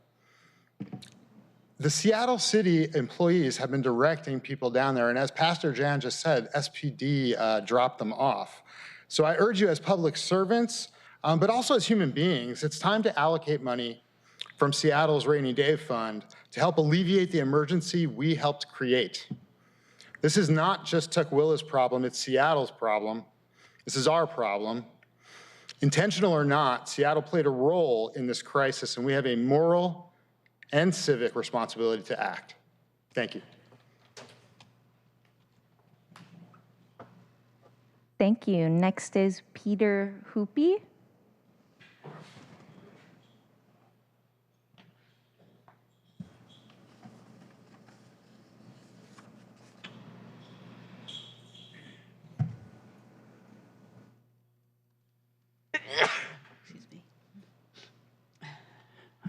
the Seattle City employees have been directing people down there, and as Pastor Jan just said, SPD dropped them off. So I urge you as public servants, but also as human beings, it's time to allocate money from Seattle's Rainy Day Fund to help alleviate the emergency we helped create. This is not just Tukwila's problem, it's Seattle's problem. This is our problem. Intentional or not, Seattle played a role in this crisis, and we have a moral and civic responsibility to act. Thank you. Thank you. Next is Peter Hoopy.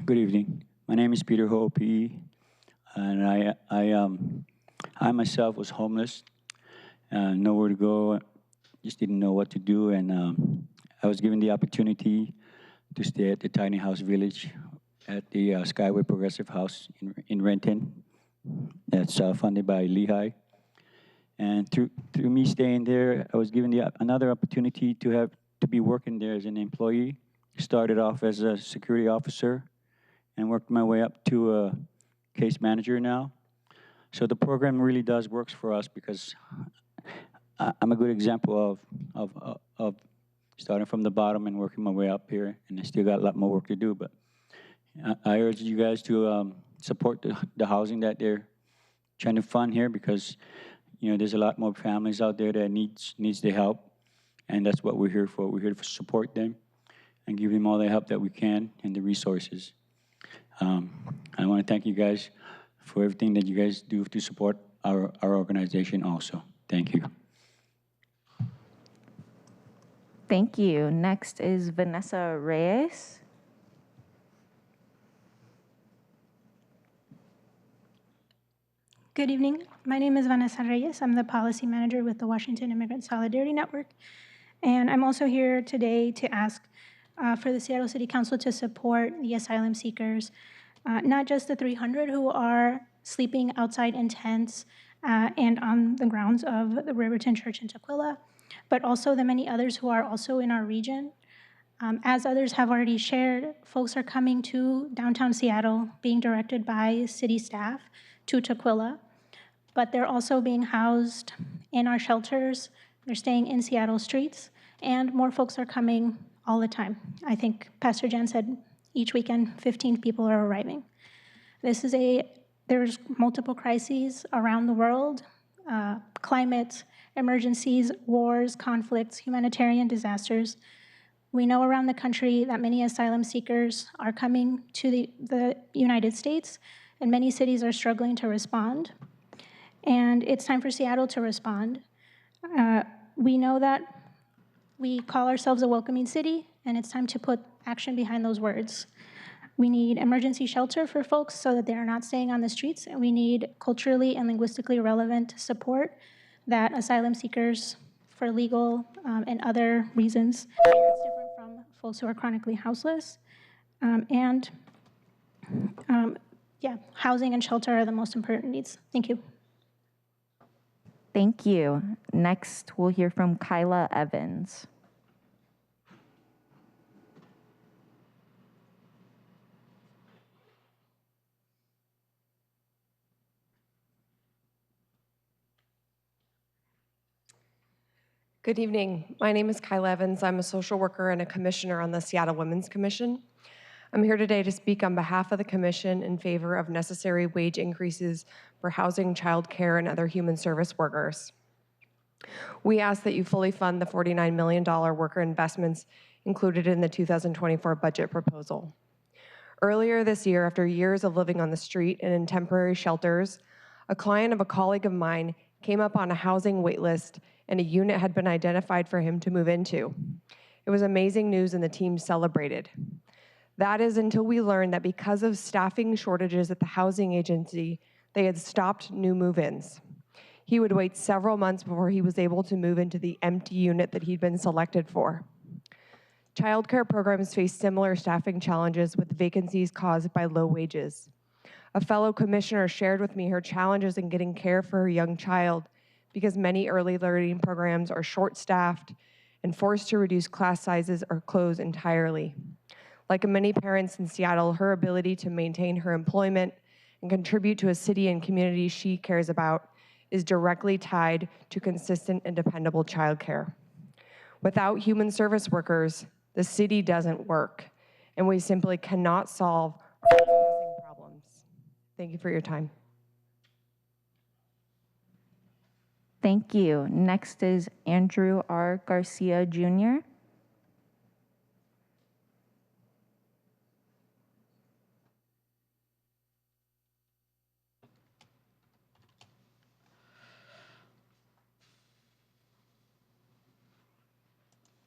Good evening. My name is Peter Hoopy, and I myself was homeless, nowhere to go, just didn't know what to do, and I was given the opportunity to stay at the Tiny House Village at the Skyway Progressive House in Renton. That's funded by Lehigh. And through me staying there, I was given another opportunity to be working there as an employee. Started off as a security officer and worked my way up to a case manager now. So the program really does works for us because I'm a good example of starting from the bottom and working my way up here, and I still got a lot more work to do, but I urge you guys to support the housing that they're trying to fund here, because there's a lot more families out there that needs the help, and that's what we're here for. We're here to support them and give them all the help that we can and the resources. I want to thank you guys for everything that you guys do to support our organization also. Thank you. Thank you. Next is Vanessa Reyes. Good evening. My name is Vanessa Reyes. I'm the policy manager with the Washington Immigrant Solidarity Network. And I'm also here today to ask for the Seattle City Council to support the asylum seekers, not just the 300 who are sleeping outside in tents and on the grounds of the Riverton Church in Tukwila, but also the many others who are also in our region. As others have already shared, folks are coming to downtown Seattle, being directed by city staff to Tukwila, but they're also being housed in our shelters. They're staying in Seattle streets, and more folks are coming all the time. I think Pastor Jen said each weekend 15 people are arriving. There's multiple crises around the world, climate emergencies, wars, conflicts, humanitarian disasters. We know around the country that many asylum seekers are coming to the United States, and many cities are struggling to respond. And it's time for Seattle to respond. We know that we call ourselves a welcoming city, and it's time to put action behind those words. We need emergency shelter for folks so that they are not staying on the streets, and we need culturally and linguistically relevant support that asylum seekers, for legal and other reasons, that's different from folks who are chronically houseless. yeah, housing and shelter are the most important needs. Thank you. Thank you. Next, we'll hear from Kyla Evans. Good evening. My name is Kyla Evans. I'm a social worker and a commissioner on the Seattle Women's Commission. I'm here today to speak on behalf of the Commission in favor of necessary wage increases for housing, childcare, and other human service workers. We ask that you fully fund the $49 million worker investments included in the 2024 budget proposal. Earlier this year, after years of living on the street and in temporary shelters, a client of a colleague of mine came up on a housing wait list and a unit had been identified for him to move into. It was amazing news and the team celebrated. That is until we learned that because of staffing shortages at the housing agency, they had stopped new move-ins. He would wait several months before he was able to move into the empty unit that he'd been selected for. Childcare programs face similar staffing challenges with vacancies caused by low wages. A fellow commissioner shared with me her challenges in getting care for her young child because many early learning programs are short-staffed and forced to reduce class sizes or close entirely. Like many parents in Seattle, her ability to maintain her employment and contribute to a city and community she cares about is directly tied to consistent and dependable childcare. Without human service workers, the city doesn't work, and we simply cannot solve our pressing problems. Thank you for your time. Thank you. Next is Andrew R. Garcia Jr.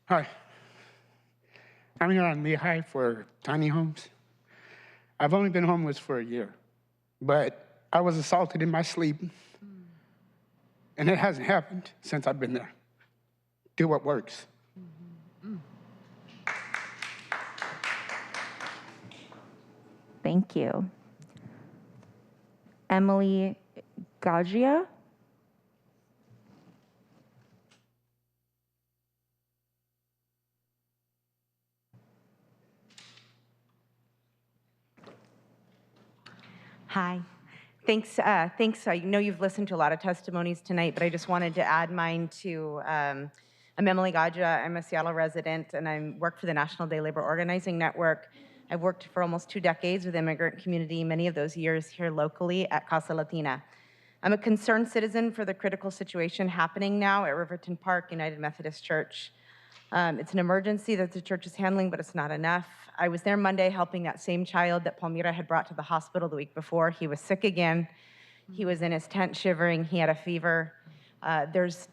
Hi, I'm here on Lehigh for tiny homes. I've only been homeless for a year, but I was assaulted in my sleep, and it hasn't happened since I've been there. Do what works. Thank you. Emily Gaggia. Hi. Thanks. I know you've listened to a lot of testimonies tonight, but I just wanted to add mine to. I'm Emily Gaggia. I'm a Seattle resident, and I work for the National Day Labor Organizing Network. I've worked for almost 2 decades with the immigrant community, many of those years here locally at Casa Latina. I'm a concerned citizen for the critical situation happening now at Riverton Park United Methodist Church. It's an emergency that the church is handling, but it's not enough. I was there Monday helping that same child that Palmyra had brought to the hospital the week before. He was sick again. He was in his tent shivering. He had a fever. There's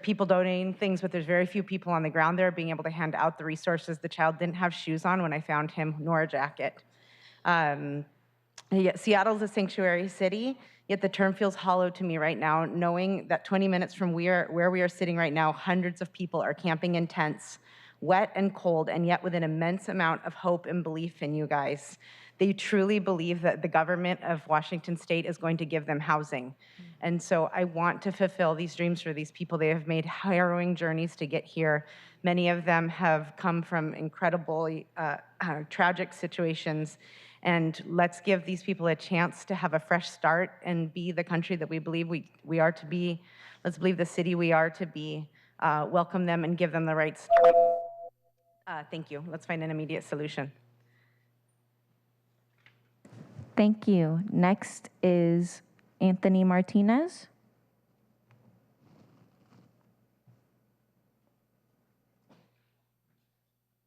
people donating things, but there's very few people on the ground there being able to hand out the resources. The child didn't have shoes on when I found him, nor a jacket. Seattle's a sanctuary city, yet the term feels hollow to me right now, knowing that 20 minutes from where we are sitting right now, hundreds of people are camping in tents, wet and cold, and yet with an immense amount of hope and belief in you guys. They truly believe that the government of Washington State is going to give them housing. And so I want to fulfill these dreams for these people. They have made harrowing journeys to get here. Many of them have come from incredibly tragic situations. And let's give these people a chance to have a fresh start and be the country that we believe we are to be. Let's believe the city we are to be. Welcome them and give them the right start. Thank you. Let's find an immediate solution. Thank you. Next is Anthony Martinez.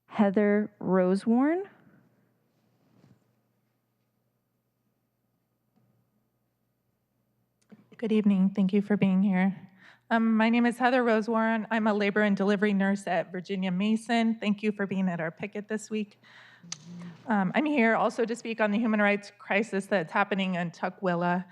Heather Rosewarn. Good evening. Thank you for being here. My name is Heather Rosewarn. I'm a labor and delivery nurse at Virginia Mason. Thank you for being at our picket this week. I'm here also to speak on the human rights crisis that's happening in Tukwila.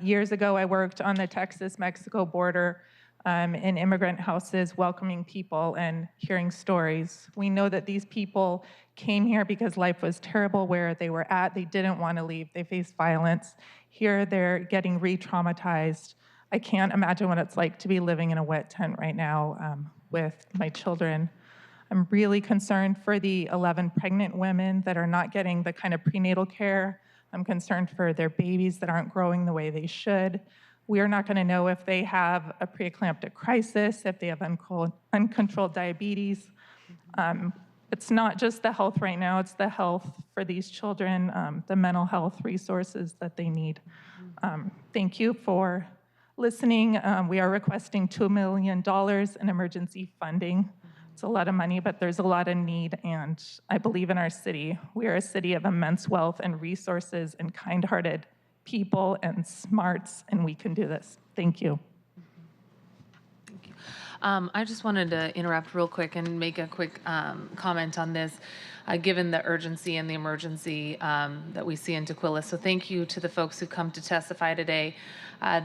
Years ago, I worked on the Texas-Mexico border in immigrant houses, welcoming people and hearing stories. We know that these people came here because life was terrible where they were at. They didn't want to leave. They faced violence. Here they're getting re-traumatized. I can't imagine what it's like to be living in a wet tent right now with my children. I'm really concerned for the 11 pregnant women that are not getting the kind of prenatal care. I'm concerned for their babies that aren't growing the way they should. We are not going to know if they have a preeclamptic crisis, if they have uncontrolled diabetes. It's not just the health right now, it's the health for these children, the mental health resources that they need. Thank you for listening. We are requesting $2 million in emergency funding. It's a lot of money, but there's a lot of need, and I believe in our city. We are a city of immense wealth and resources and kind-hearted people and smarts, and we can do this. Thank you. I just wanted to interrupt real quick and make a quick comment on this, given the urgency and the emergency that we see in Tukwila. So thank you to the folks who come to testify today.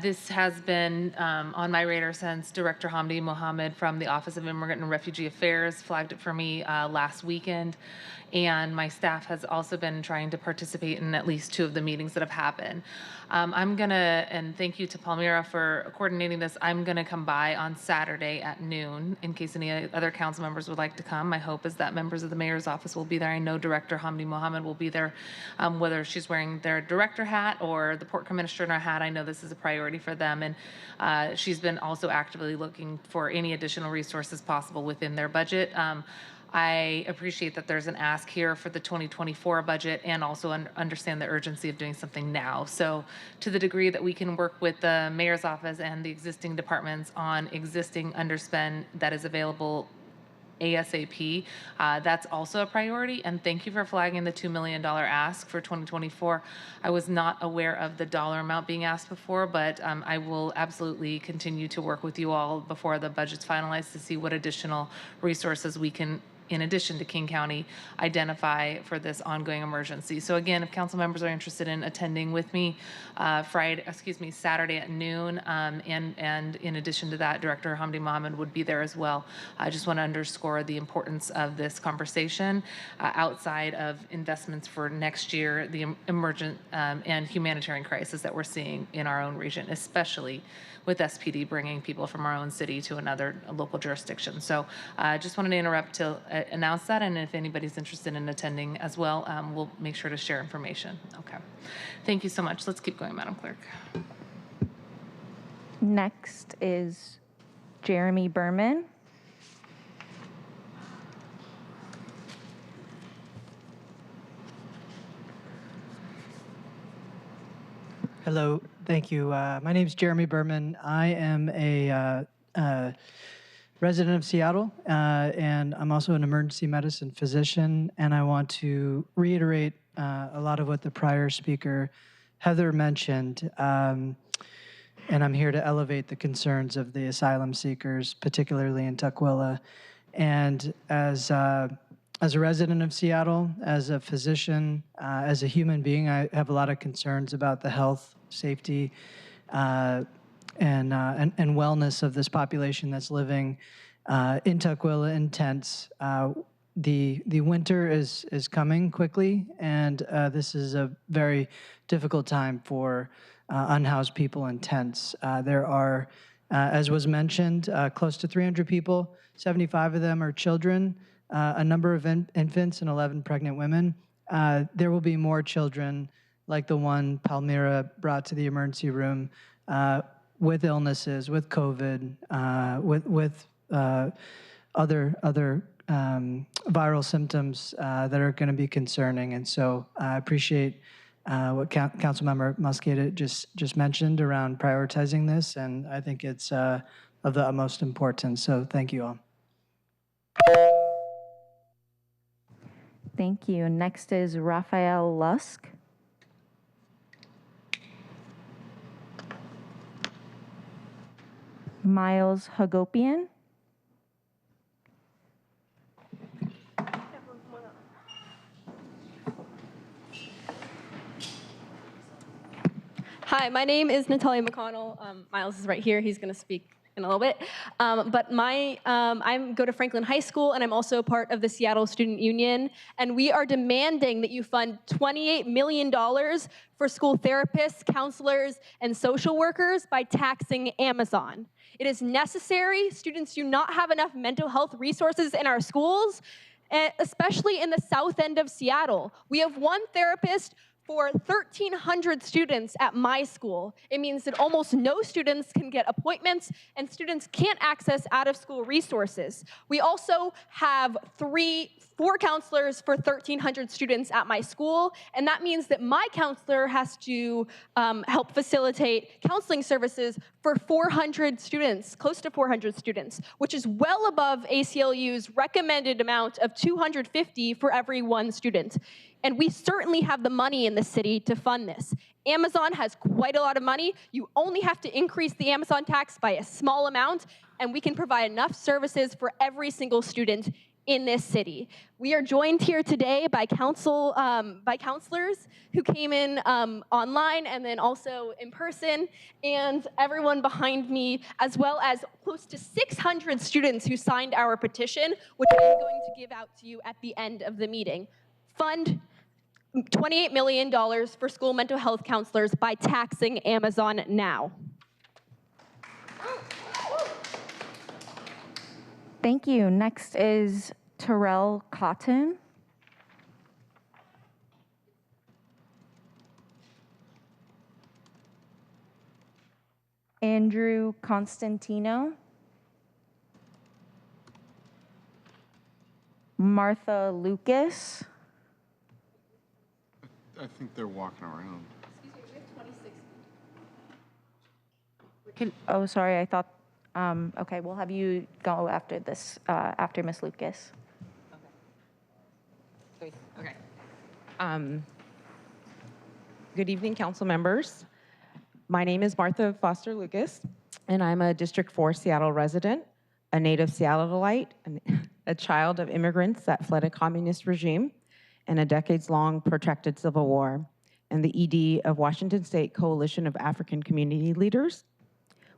This has been on my radar since Director Hamdi Mohammed from the Office of Immigrant and Refugee Affairs flagged it for me last weekend. And my staff has also been trying to participate in at least 2 of the meetings that have happened. I'm gonna, and thank you to Palmyra for coordinating this, I'm gonna come by on Saturday at noon in case any other council members would like to come. My hope is that members of the mayor's office will be there. I know Director Hamdi Mohammed will be there, whether she's wearing their director hat or the port commissioner hat. I know this is a priority for them, and she's been also actively looking for any additional resources possible within their budget. I appreciate that there's an ask here for the 2024 budget and also understand the urgency of doing something now. So to the degree that we can work with the mayor's office and the existing departments on existing underspend that is available ASAP, that's also a priority. And thank you for flagging the $2 million ask for 2024. I was not aware of the dollar amount being asked before, but I will absolutely continue to work with you all before the budget's finalized to see what additional resources we can, in addition to King County, identify for this ongoing emergency. So again, if council members are interested in attending with me Saturday at noon, and in addition to that, Director Hamdi Mohammed would be there as well. I just want to underscore the importance of this conversation outside of investments for next year, the emergent and humanitarian crisis that we're seeing in our own region, especially with SPD bringing people from our own city to another local jurisdiction. So I just wanted to interrupt to announce that, and if anybody's interested in attending as well, we'll make sure to share information. Okay. Thank you so much. Let's keep going, Madam Clerk. Next is Jeremy Berman. Hello, thank you. My name is Jeremy Berman. I am a resident of Seattle, and I'm also an emergency medicine physician, and I want to reiterate a lot of what the prior speaker, Heather, mentioned, and I'm here to elevate the concerns of the asylum seekers, particularly in Tukwila. And as a resident of Seattle, as a physician, as a human being, I have a lot of concerns about the health, safety, and wellness of this population that's living in Tukwila in tents. The winter is coming quickly, and this is a very difficult time for unhoused people in tents. There are, as was mentioned, close to 300 people. 75 of them are children. A number of infants and 11 pregnant women. There will be more children like the one Palmyra brought to the emergency room with illnesses, with COVID, with other viral symptoms that are going to be concerning. And so I appreciate what Councilmember Mosqueda just mentioned around prioritizing this, and I think it's of the utmost importance. So thank you all. Thank you. Next is Raphael Lusk. Miles Hagopian. Hi, my name is Natalia McConnell. Miles is right here. He's going to speak in a little bit. But I go to Franklin High School, and I'm also part of the Seattle Student Union. And we are demanding that you fund $28 million for school therapists, counselors, and social workers by taxing Amazon. It is necessary. Students do not have enough mental health resources in our schools, especially in the south end of Seattle. We have one therapist for 1,300 students at my school. It means that almost no students can get appointments, and students can't access out-of-school resources. We also have 4 counselors for 1,300 students at my school, and that means that my counselor has to help facilitate counseling services for 400 students, close to 400 students, which is well above ACLU's recommended amount of 250 for every 1 student. And we certainly have the money in the city to fund this. Amazon has quite a lot of money. You only have to increase the Amazon tax by a small amount, and we can provide enough services for every single student in this city. We are joined here today by counselors who came in online and then also in person, and everyone behind me, as well as close to 600 students who signed our petition, which I am going to give out to you at the end of the meeting. Fund $28 million for school mental health counselors by taxing Amazon now. Thank you. Next is Terrell Cotton. Andrew Constantino. Martha Lucas. I think they're walking around. Oh, sorry, I thought, okay, we'll have you go after this, after Ms. Lucas. Okay. Good evening, council members. My name is Martha Foster Lucas, and I'm a District 4 Seattle resident, a native Seattleite, a child of immigrants that fled a communist regime and a decades-long protracted civil war, and the ED of Washington State Coalition of African Community Leaders.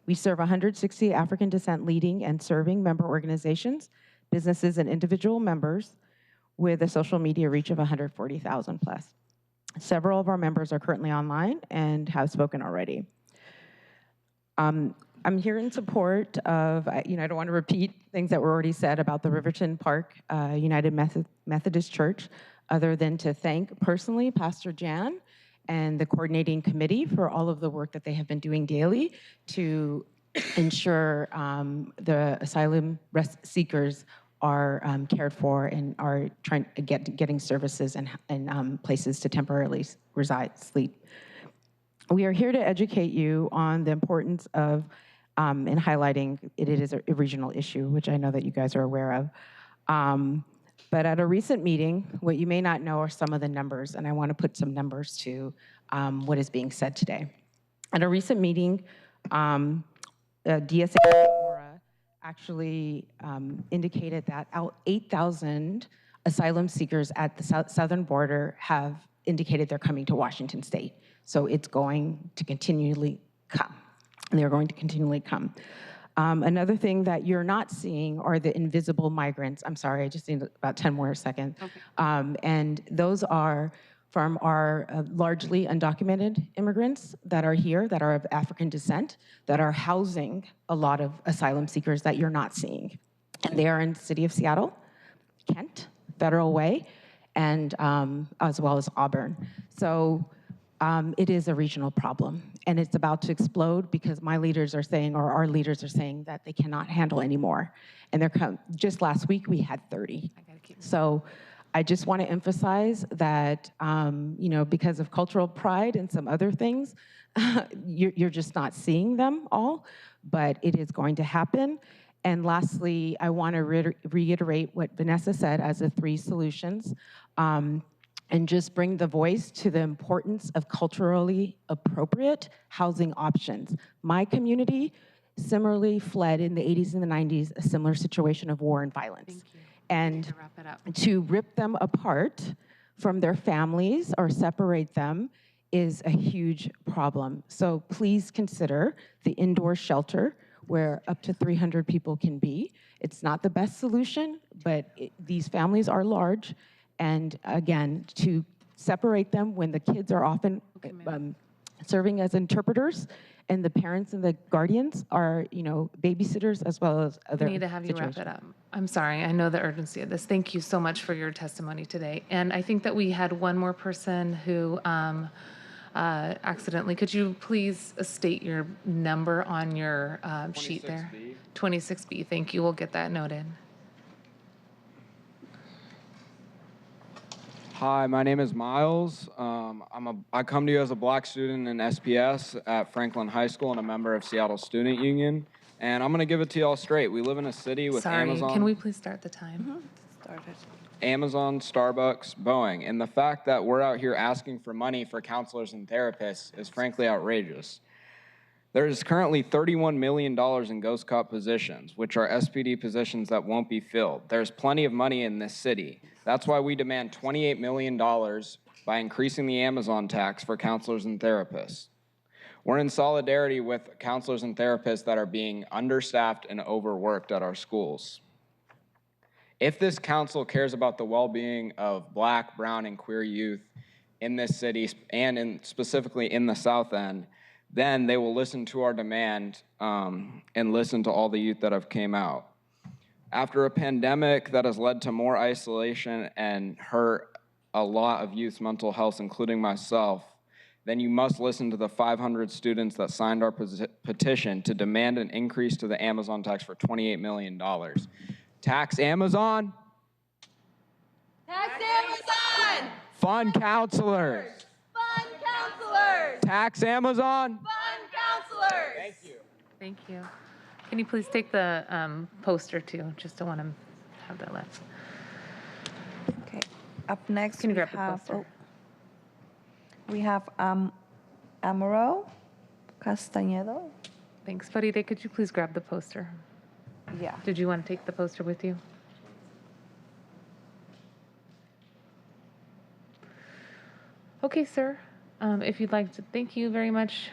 We serve 160 African descent leading and serving member organizations, businesses, and individual members with a social media reach of 140,000 plus. Several of our members are currently online and have spoken already. I'm here in support of, I don't want to repeat things that were already said about the Riverton Park United Methodist Church, other than to thank personally Pastor Jan and the coordinating committee for all of the work that they have been doing daily to ensure the asylum seekers are cared for and are getting services and places to temporarily sleep. We are here to educate you on the importance of and highlighting it is a regional issue, which I know that you guys are aware of. But at a recent meeting, what you may not know are some of the numbers, and I want to put some numbers to what is being said today. At a recent meeting, DSA actually indicated that 8,000 asylum seekers at the southern border have indicated they're coming to Washington State. So it's going to continually come. They're going to continually come. Another thing that you're not seeing are the invisible migrants. I'm sorry, I just need about 10 more seconds. Okay. And those are from our largely undocumented immigrants that are here, that are of African descent, that are housing a lot of asylum seekers that you're not seeing. And they are in the city of Seattle, Kent, Federal Way, and as well as Auburn. So it is a regional problem, and it's about to explode because my leaders are saying, or our leaders are saying, that they cannot handle anymore. And just last week we had 30. So I just want to emphasize that, because of cultural pride and some other things, you're just not seeing them all, but it is going to happen. And lastly, I want to reiterate what Vanessa said as the 3 solutions. And just bring the voice to the importance of culturally appropriate housing options. My community similarly fled in the 80s and the 90s, a similar situation of war and violence. And to rip them apart from their families or separate them is a huge problem. So please consider the indoor shelter, where up to 300 people can be. It's not the best solution, but these families are large. And again, to separate them when the kids are often serving as interpreters, and the parents and the guardians are, babysitters as well as other I need to have you wrap it up. I'm sorry. I know the urgency of this. Thank you so much for your testimony today. And I think that we had one more person who accidentally. Could you please state your number on your sheet there? 26B. Thank you. We'll get that noted. Hi, my name is Miles. I come to you as a black student in SPS at Franklin High School and a member of Seattle Student Union. And I'm going to give it to y'all straight. We live in a city with Amazon. Can we please start the time? Amazon, Starbucks, Boeing. And the fact that we're out here asking for money for counselors and therapists is frankly outrageous. There is currently $31 million in Ghost Cop positions, which are SPD positions that won't be filled. There's plenty of money in this city. That's why we demand $28 million by increasing the Amazon tax for counselors and therapists. We're in solidarity with counselors and therapists that are being understaffed and overworked at our schools. If this council cares about the well-being of Black, brown, and queer youth in this city and specifically in the South End, then they will listen to our demand and listen to all the youth that have came out. After a pandemic that has led to more isolation and hurt a lot of youth's mental health, including myself, then you must listen to the 500 students that signed our petition to demand an increase to the Amazon tax for $28 million. Tax Amazon. Tax Amazon! Fund counselors. Fund counselors! Tax Amazon. Fund counselors! Thank you. Thank you. Can you please take the poster too? Just don't want to have that left. Okay. Up next, Can you we grab the have poster? we have Amaro Castañedo. Thanks, Faride. Could you please grab the poster? Yeah. Did you want to take the poster with you? Okay, sir. If you'd like to, thank you very much.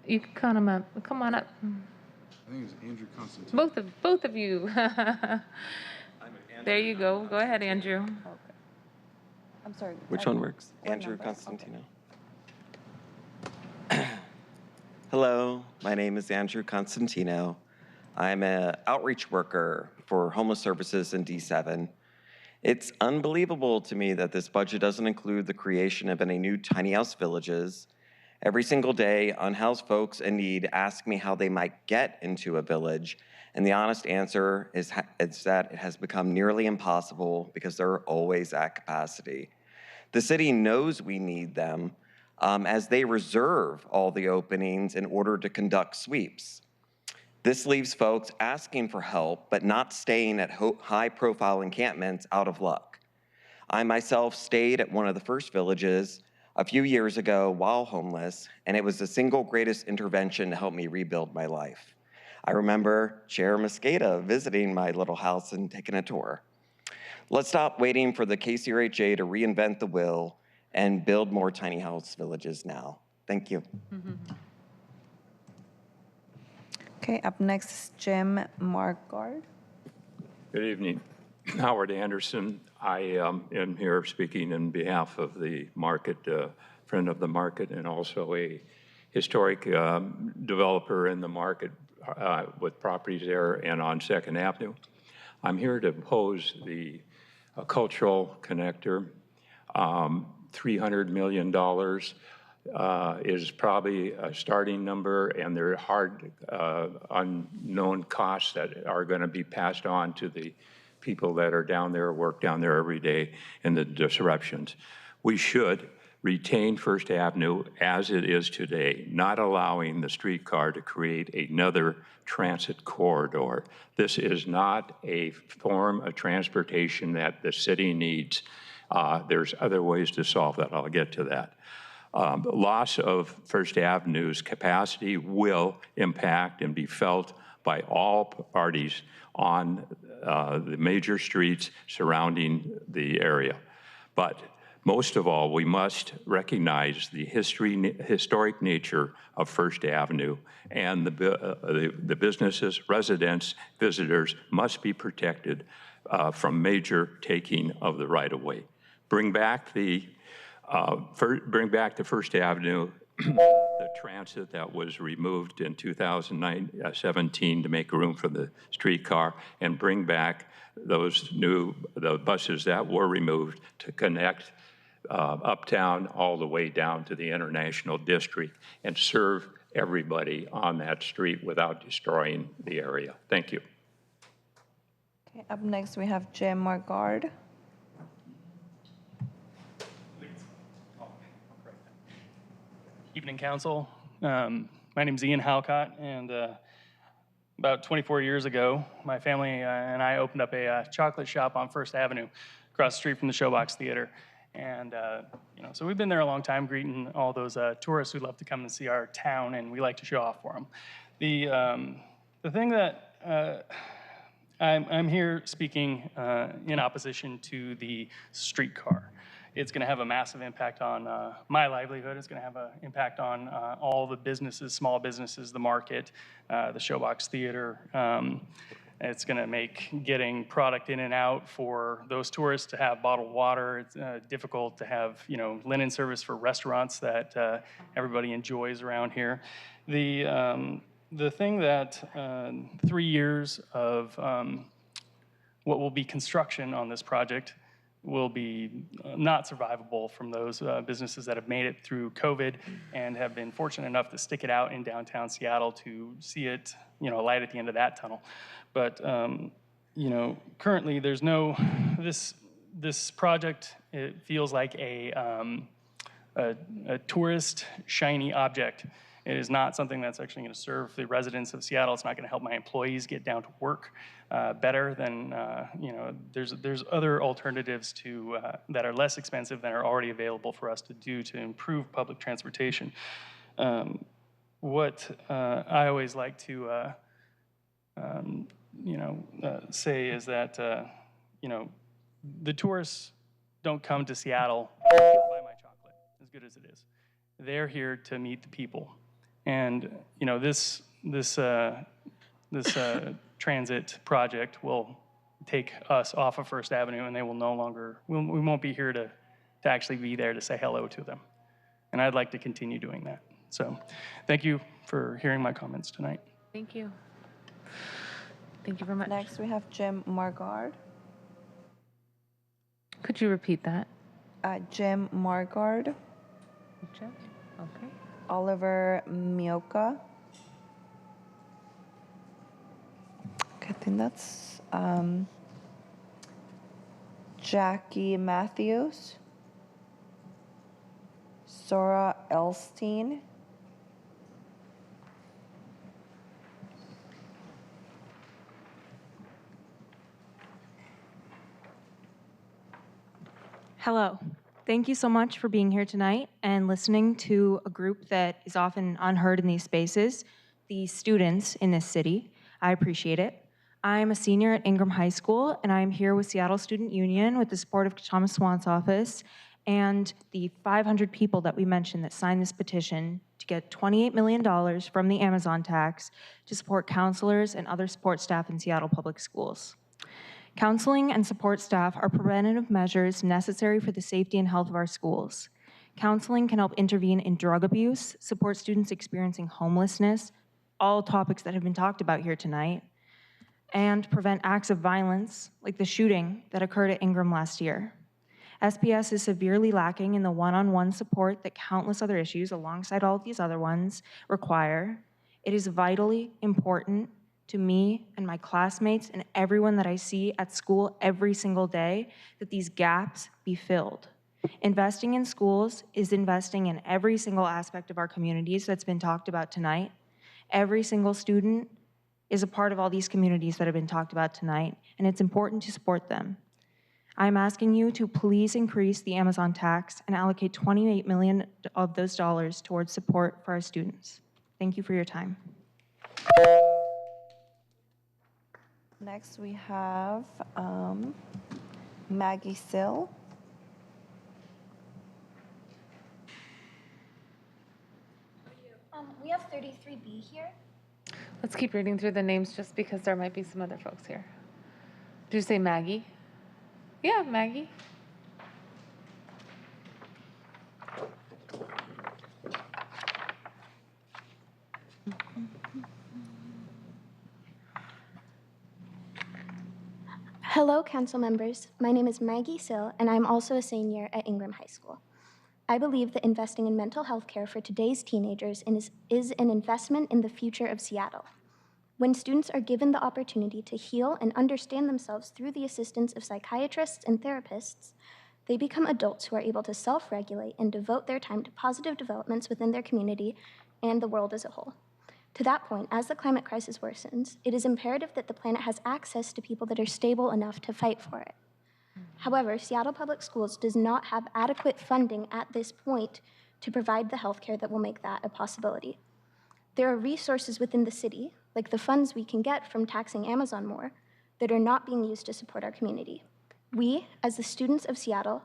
You can come on up. I think it's Andrew Constantine. Both of you. There you go. Go ahead, Andrew. I'm sorry. Which one works? Andrew Constantino. Hello, my name is Andrew Constantino. I'm an outreach worker for homeless services in D7. It's unbelievable to me that this budget doesn't include the creation of any new tiny house villages. Every single day, unhoused folks in need ask me how they might get into a village, and the honest answer is that it has become nearly impossible because they're always at capacity. The city knows we need them as they reserve all the openings in order to conduct sweeps. This leaves folks asking for help but not staying at high-profile encampments out of luck. I myself stayed at one of the first villages a few years ago while homeless, and it was the single greatest intervention to help me rebuild my life. I remember Chair Mosqueda visiting my little house and taking a tour. Let's stop waiting for the KCRHA to reinvent the wheel and build more tiny house villages now. Thank you. Okay, up next is Jim Margard. Good evening. Howard Anderson. I am here speaking in behalf of the market, friend of the market, and also a historic developer in the market with properties there and on 2nd Avenue. I'm here to oppose the cultural connector. $300 million is probably a starting number, and there are hard unknown costs that are going to be passed on to the people that are down there, work down there every day, and the disruptions. We should retain First Avenue as it is today, not allowing the streetcar to create another transit corridor. This is not a form of transportation that the city needs. There's other ways to solve that. I'll get to that. The loss of First Avenue's capacity will impact and be felt by all parties on the major streets surrounding the area. But Most of all, we must recognize the historic nature of First Avenue, and the businesses, residents, visitors must be protected from major taking of the right-of-way. Bring back the First Avenue, the transit that was removed in 2017 to make room for the streetcar, and bring back the buses that were removed to connect uptown all the way down to the International District and serve everybody on that street without destroying the area. Thank you. Okay, up next we have Jim Margard. Evening, Council. My name is Ian Halcott, and about 24 years ago, my family and I opened up a chocolate shop on First Avenue, across the street from the Showbox Theater. And so we've been there a long time, greeting all those tourists who love to come and see our town, and we like to show off for them. The thing that I'm here speaking in opposition to the streetcar. It's going to have a massive impact on my livelihood. It's going to have an impact on all the businesses, small businesses, the market, the Showbox Theater. It's going to make getting product in and out for those tourists to have bottled water. It's difficult to have, linen service for restaurants that everybody enjoys around here. The thing that 3 years of what will be construction on this project will be not survivable from those businesses that have made it through COVID and have been fortunate enough to stick it out in downtown Seattle to see it, light at the end of that tunnel. But, currently there's no, this project, it feels like a tourist shiny object. It is not something that's actually going to serve the residents of Seattle. It's not going to help my employees get down to work better than, there's other alternatives to that are less expensive than are already available for us to do to improve public transportation. What I always like to, say is that, the tourists don't come to Seattle to buy my chocolate, as good as it is. They're here to meet the people. And this transit project will take us off of First Avenue, and they will no longer, we won't be here to actually be there to say hello to them. And I'd like to continue doing that. So thank you for hearing my comments tonight. Thank you. Thank you very much. Next we have Jim Margard. Could you repeat that? Jim Margard. Jim? Okay. Oliver Mioka. Okay, I think that's Jackie Matthews. Sora Elstein. Hello. Thank you so much for being here tonight and listening to a group that is often unheard in these spaces, the students in this city. I appreciate it. I'm a senior at Ingram High School, and I'm here with Seattle Student Union with the support of Thomas Swant's office and the 500 people that we mentioned that signed this petition to get $28 million from the Amazon tax to support counselors and other support staff in Seattle Public Schools. Counseling and support staff are preventative measures necessary for the safety and health of our schools. Counseling can help intervene in drug abuse, support students experiencing homelessness, all topics that have been talked about here tonight, and prevent acts of violence like the shooting that occurred at Ingram last year. SPS is severely lacking in the one-on-one support that countless other issues, alongside all of these other ones, require. It is vitally important to me and my classmates and everyone that I see at school every single day that these gaps be filled. Investing in schools is investing in every single aspect of our communities that's been talked about tonight. Every single student is a part of all these communities that have been talked about tonight, and it's important to support them. I'm asking you to please increase the Amazon tax and allocate $28 million of those dollars towards support for our students. Thank you for your time. Next we have Maggie Sill. We have 33B here. Let's keep reading through the names just because there might be some other folks here. Did you say Maggie? Yeah, Maggie. Hello, council members. My name is Maggie Sill, and I'm also a senior at Ingram High School. I believe that investing in mental health care for today's teenagers is an investment in the future of Seattle. When students are given the opportunity to heal and understand themselves through the assistance of psychiatrists and therapists, they become adults who are able to self-regulate and devote their time to positive developments within their community and the world as a whole. To that point, as the climate crisis worsens, it is imperative that the planet has access to people that are stable enough to fight for it. However, Seattle Public Schools does not have adequate funding at this point to provide the healthcare that will make that a possibility. There are resources within the city, like the funds we can get from taxing Amazon more, that are not being used to support our community. We, as the students of Seattle,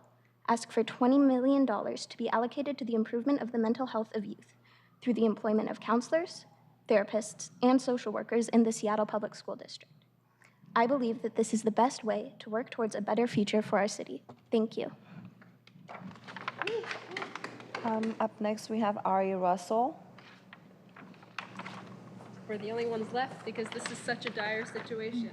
ask for $20 million to be allocated to the improvement of the mental health of youth through the employment of counselors, therapists, and social workers in the Seattle Public School District. I believe that this is the best way to work towards a better future for our city. Thank you. Up next, we have Ari Russell. We're the only ones left because this is such a dire situation.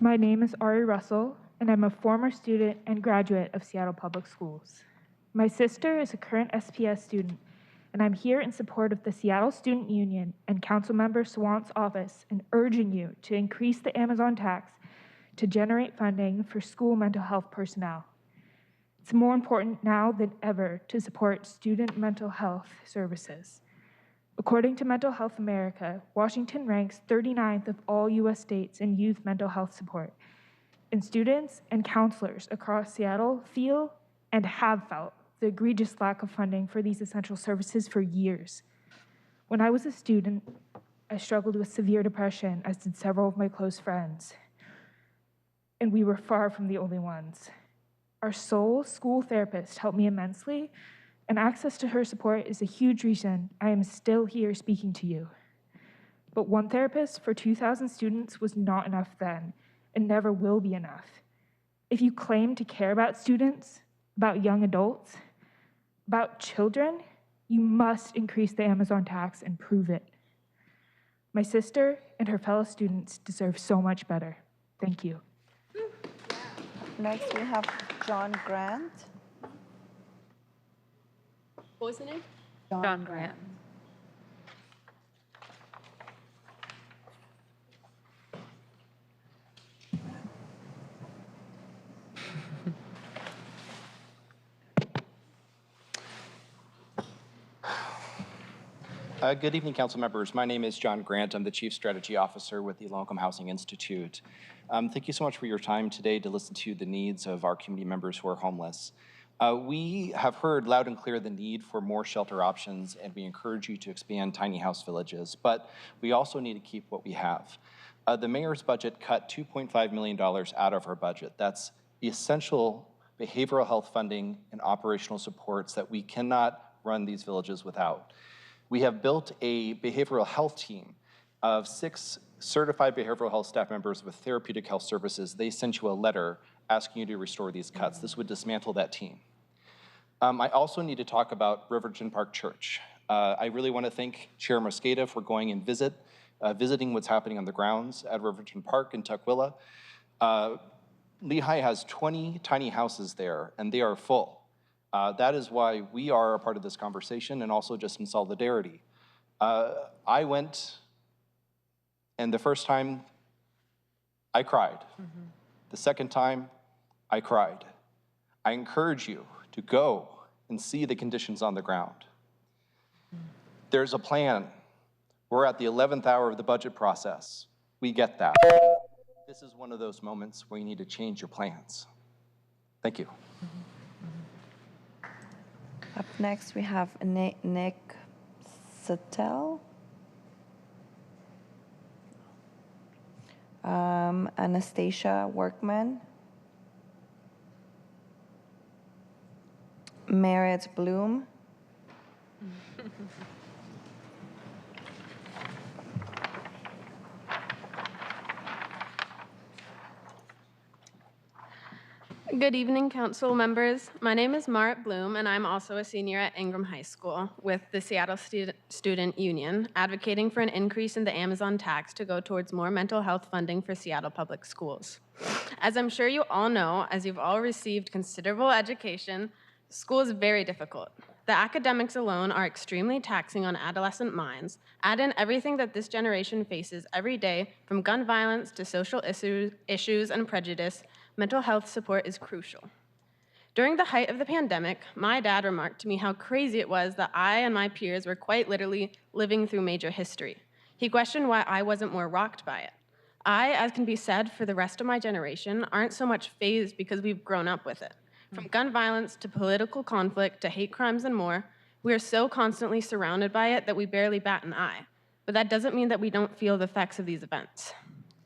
My name is Ari Russell, and I'm a former student and graduate of Seattle Public Schools. My sister is a current SPS student, and I'm here in support of the Seattle Student Union and Councilmember Swant's office in urging you to increase the Amazon tax to generate funding for school mental health personnel. It's more important now than ever to support student mental health services. According to Mental Health America, Washington ranks 39th of all U.S. states in youth mental health support, and students and counselors across Seattle feel and have felt the egregious lack of funding for these essential services for years. When I was a student, I struggled with severe depression, as did several of my close friends, and we were far from the only ones. Our sole school therapist helped me immensely, and access to her support is a huge reason I am still here speaking to you. But one therapist for 2,000 students was not enough then, and never will be enough. If you claim to care about students, about young adults, about children, you must increase the Amazon tax and prove it. My sister and her fellow students deserve so much better. Thank you. Next, we have John Grant. What was the name? John Grant. Good evening, council members. My name is John Grant. I'm the Chief Strategy Officer with the Low-Income Housing Institute. Thank you so much for your time today to listen to the needs of our community members who are homeless. We have heard loud and clear the need for more shelter options, and we encourage you to expand tiny house villages, but we also need to keep what we have. The mayor's budget cut $2.5 million out of our budget. That's essential behavioral health funding and operational supports that we cannot run these villages without. We have built a behavioral health team of 6 certified behavioral health staff members with therapeutic health services. They sent you a letter asking you to restore these cuts. This would dismantle that team. I also need to talk about Riverton Park Church. I really want to thank Chair Mosqueda for going and visiting what's happening on the grounds at Riverton Park in Tukwila. Lehigh has 20 tiny houses there, and they are full. That is why we are a part of this conversation, and also just in solidarity. I went, and the first time, I cried. The second time, I cried. I encourage you to go and see the conditions on the ground. There's a plan. We're at the 11th hour of the budget process. We get that. This is one of those moments where you need to change your plans. Thank you. Up next, we have Nick Sattel. Anastasia Workman. Merritt Bloom. Good evening, council members. My name is Marit Bloom, and I'm also a senior at Ingram High School with the Seattle Student Union, advocating for an increase in the Amazon tax to go towards more mental health funding for Seattle Public Schools. As I'm sure you all know, as you've all received considerable education, school is very difficult. The academics alone are extremely taxing on adolescent minds. Add in everything that this generation faces every day, from gun violence to social issues and prejudice. Mental health support is crucial. During the height of the pandemic, my dad remarked to me how crazy it was that I and my peers were quite literally living through major history. He questioned why I wasn't more rocked by it. I, as can be said for the rest of my generation, aren't so much fazed because we've grown up with it. From gun violence to political conflict to hate crimes and more, we are so constantly surrounded by it that we barely bat an eye. But that doesn't mean that we don't feel the effects of these events.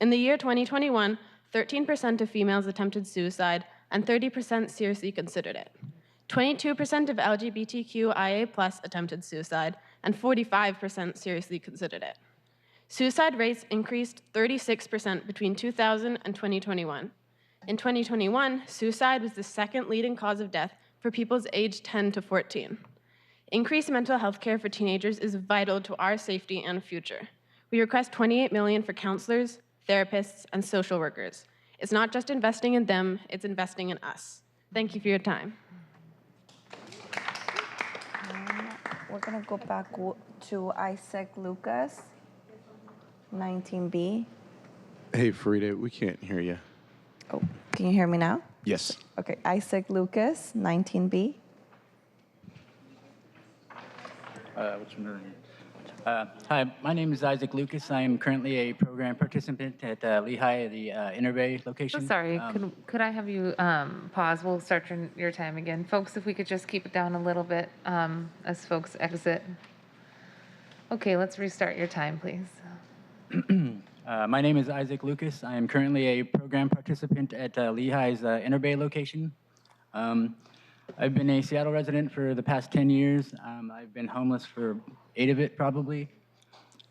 In the year 2021, 13% of females attempted suicide, and 30% seriously considered it. 22% of LGBTQIA+ attempted suicide, and 45% seriously considered it. Suicide rates increased 36% between 2000 and 2021. In 2021, suicide was the second leading cause of death for people's aged 10 to 14. Increased mental health care for teenagers is vital to our safety and future. We request $28 million for counselors, therapists, and social workers. It's not just investing in them, it's investing in us. Thank you for your time. We're going to go back to Isaac Lucas, 19B. Hey, Farida, we can't hear you. Oh, can you hear me now? Yes. Okay, Isaac Lucas, 19B. Hi, my name is Isaac Lucas. I am currently a program participant at Lehigh, the Inner Bay location. So sorry, could I have you pause? We'll start your time again. Folks, if we could just keep it down a little bit as folks exit. Okay, let's restart your time, please. My name is Isaac Lucas. I am currently a program participant at Lehigh's Inner Bay location. I've been a Seattle resident for the past 10 years. I've been homeless for 8 of it, probably.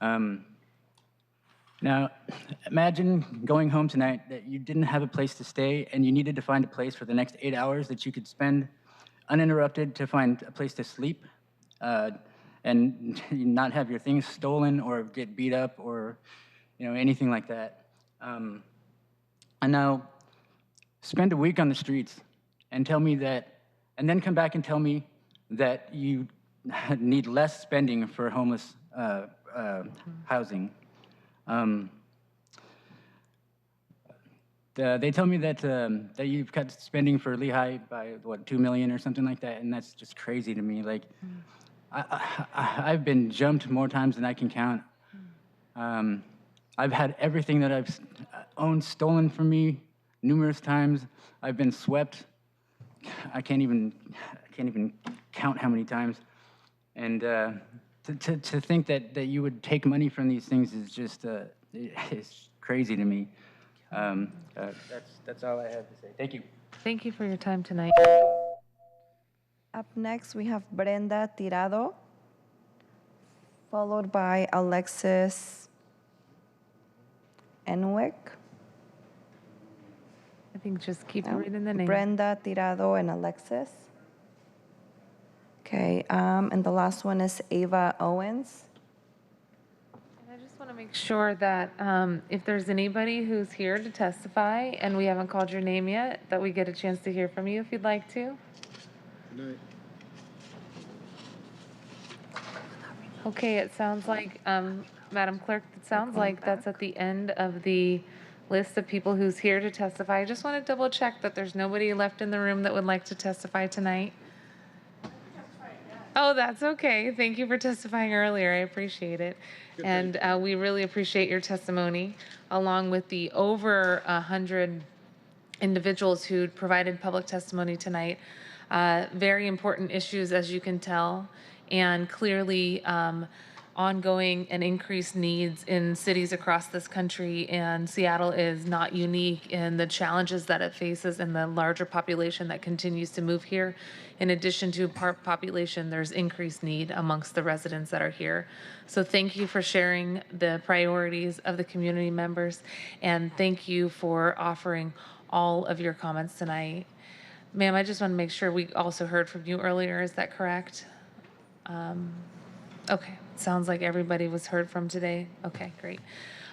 Now, imagine going home tonight that you didn't have a place to stay and you needed to find a place for the next 8 hours that you could spend uninterrupted to find a place to sleep and not have your things stolen or get beat up or anything like that. And now, spend a week on the streets and tell me that, and then come back and tell me that you need less spending for homeless housing. They tell me that that you've cut spending for Lehigh by what, $2 million or something like that, and that's just crazy to me. Like, I've been jumped more times than I can count. I've had everything that I've owned stolen from me numerous times. I've been swept. I can't even count how many times. And to think that you would take money from these things is just it's crazy to me. That's all I have to say. Thank you. Thank you for your time tonight. Up next, we have Brenda Tirado, followed by Alexis Enwick. I think just keep reading the name. Brenda Tirado and Alexis. Okay, and the last one is Ava Owens. And I just want to make sure that if there's anybody who's here to testify and we haven't called your name yet, that we get a chance to hear from you if you'd like to. Good night. Okay, it sounds like, Madam Clerk, it sounds like that's at the end of the list of people who's here to testify. I just want to double check that there's nobody left in the room that would like to testify tonight. Oh, that's okay. Thank you for testifying earlier. I appreciate it. And we really appreciate your testimony, along with the over 100 individuals who provided public testimony tonight. Very important issues, as you can tell, and clearly ongoing and increased needs in cities across this country, and Seattle is not unique in the challenges that it faces and the larger population that continues to move here. In addition to population, there's increased need amongst the residents that are here. So thank you for sharing the priorities of the community members, and thank you for offering all of your comments tonight. Ma'am, I just want to make sure we also heard from you earlier. Is that correct? Okay, sounds like everybody was heard from today. Okay, great.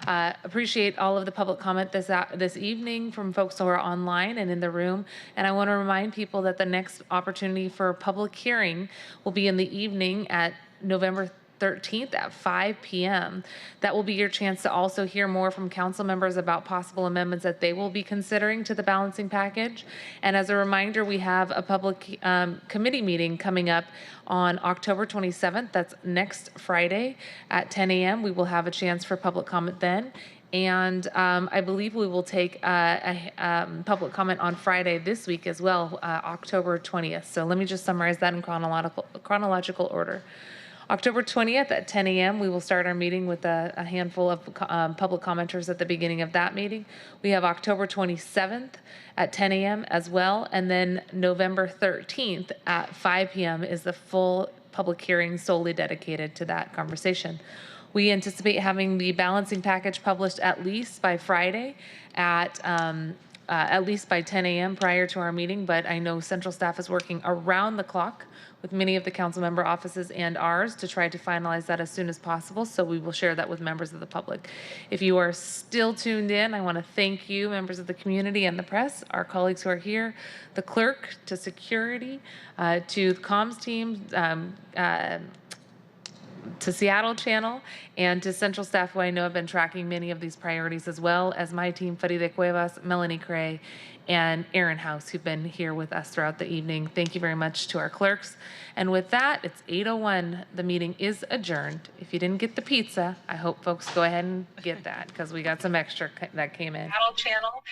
Appreciate all of the public comment this evening from folks who are online and in the room. And I want to remind people that the next opportunity for public hearing will be in the evening at November 13th at 5 p.m. That will be your chance to also hear more from council members about possible amendments that they will be considering to the balancing package. And as a reminder, we have a public committee meeting coming up on October 27th. That's next Friday at 10 a.m. We will have a chance for public comment then. And I believe we will take a public comment on Friday this week as well, October 20th. So let me just summarize that in chronological order. October 20th at 10 a.m., we will start our meeting with a handful of public commenters at the beginning of that meeting. We have October 27th at 10 a.m. as well. And then November 13th at 5 p.m. is the full public hearing solely dedicated to that conversation. We anticipate having the balancing package published at least by Friday at least by 10 a.m. prior to our meeting, but I know central staff is working around the clock with many of the council member offices and ours to try to finalize that as soon as possible, so we will share that with members of the public. If you are still tuned in, I want to thank you, members of the community and the press, our colleagues who are here, the clerk, to security, to the comms team, to Seattle Channel, and to central staff who I know have been tracking many of these priorities, as well as my team, Faride Cuevas, Melanie Cray, and Aaron House, who've been here with us throughout the evening. Thank you very much to our clerks. And with that, it's 8:01. The meeting is adjourned. If you didn't get the pizza, I hope folks go ahead and get that, because we got some extra that came in. Seattle Channel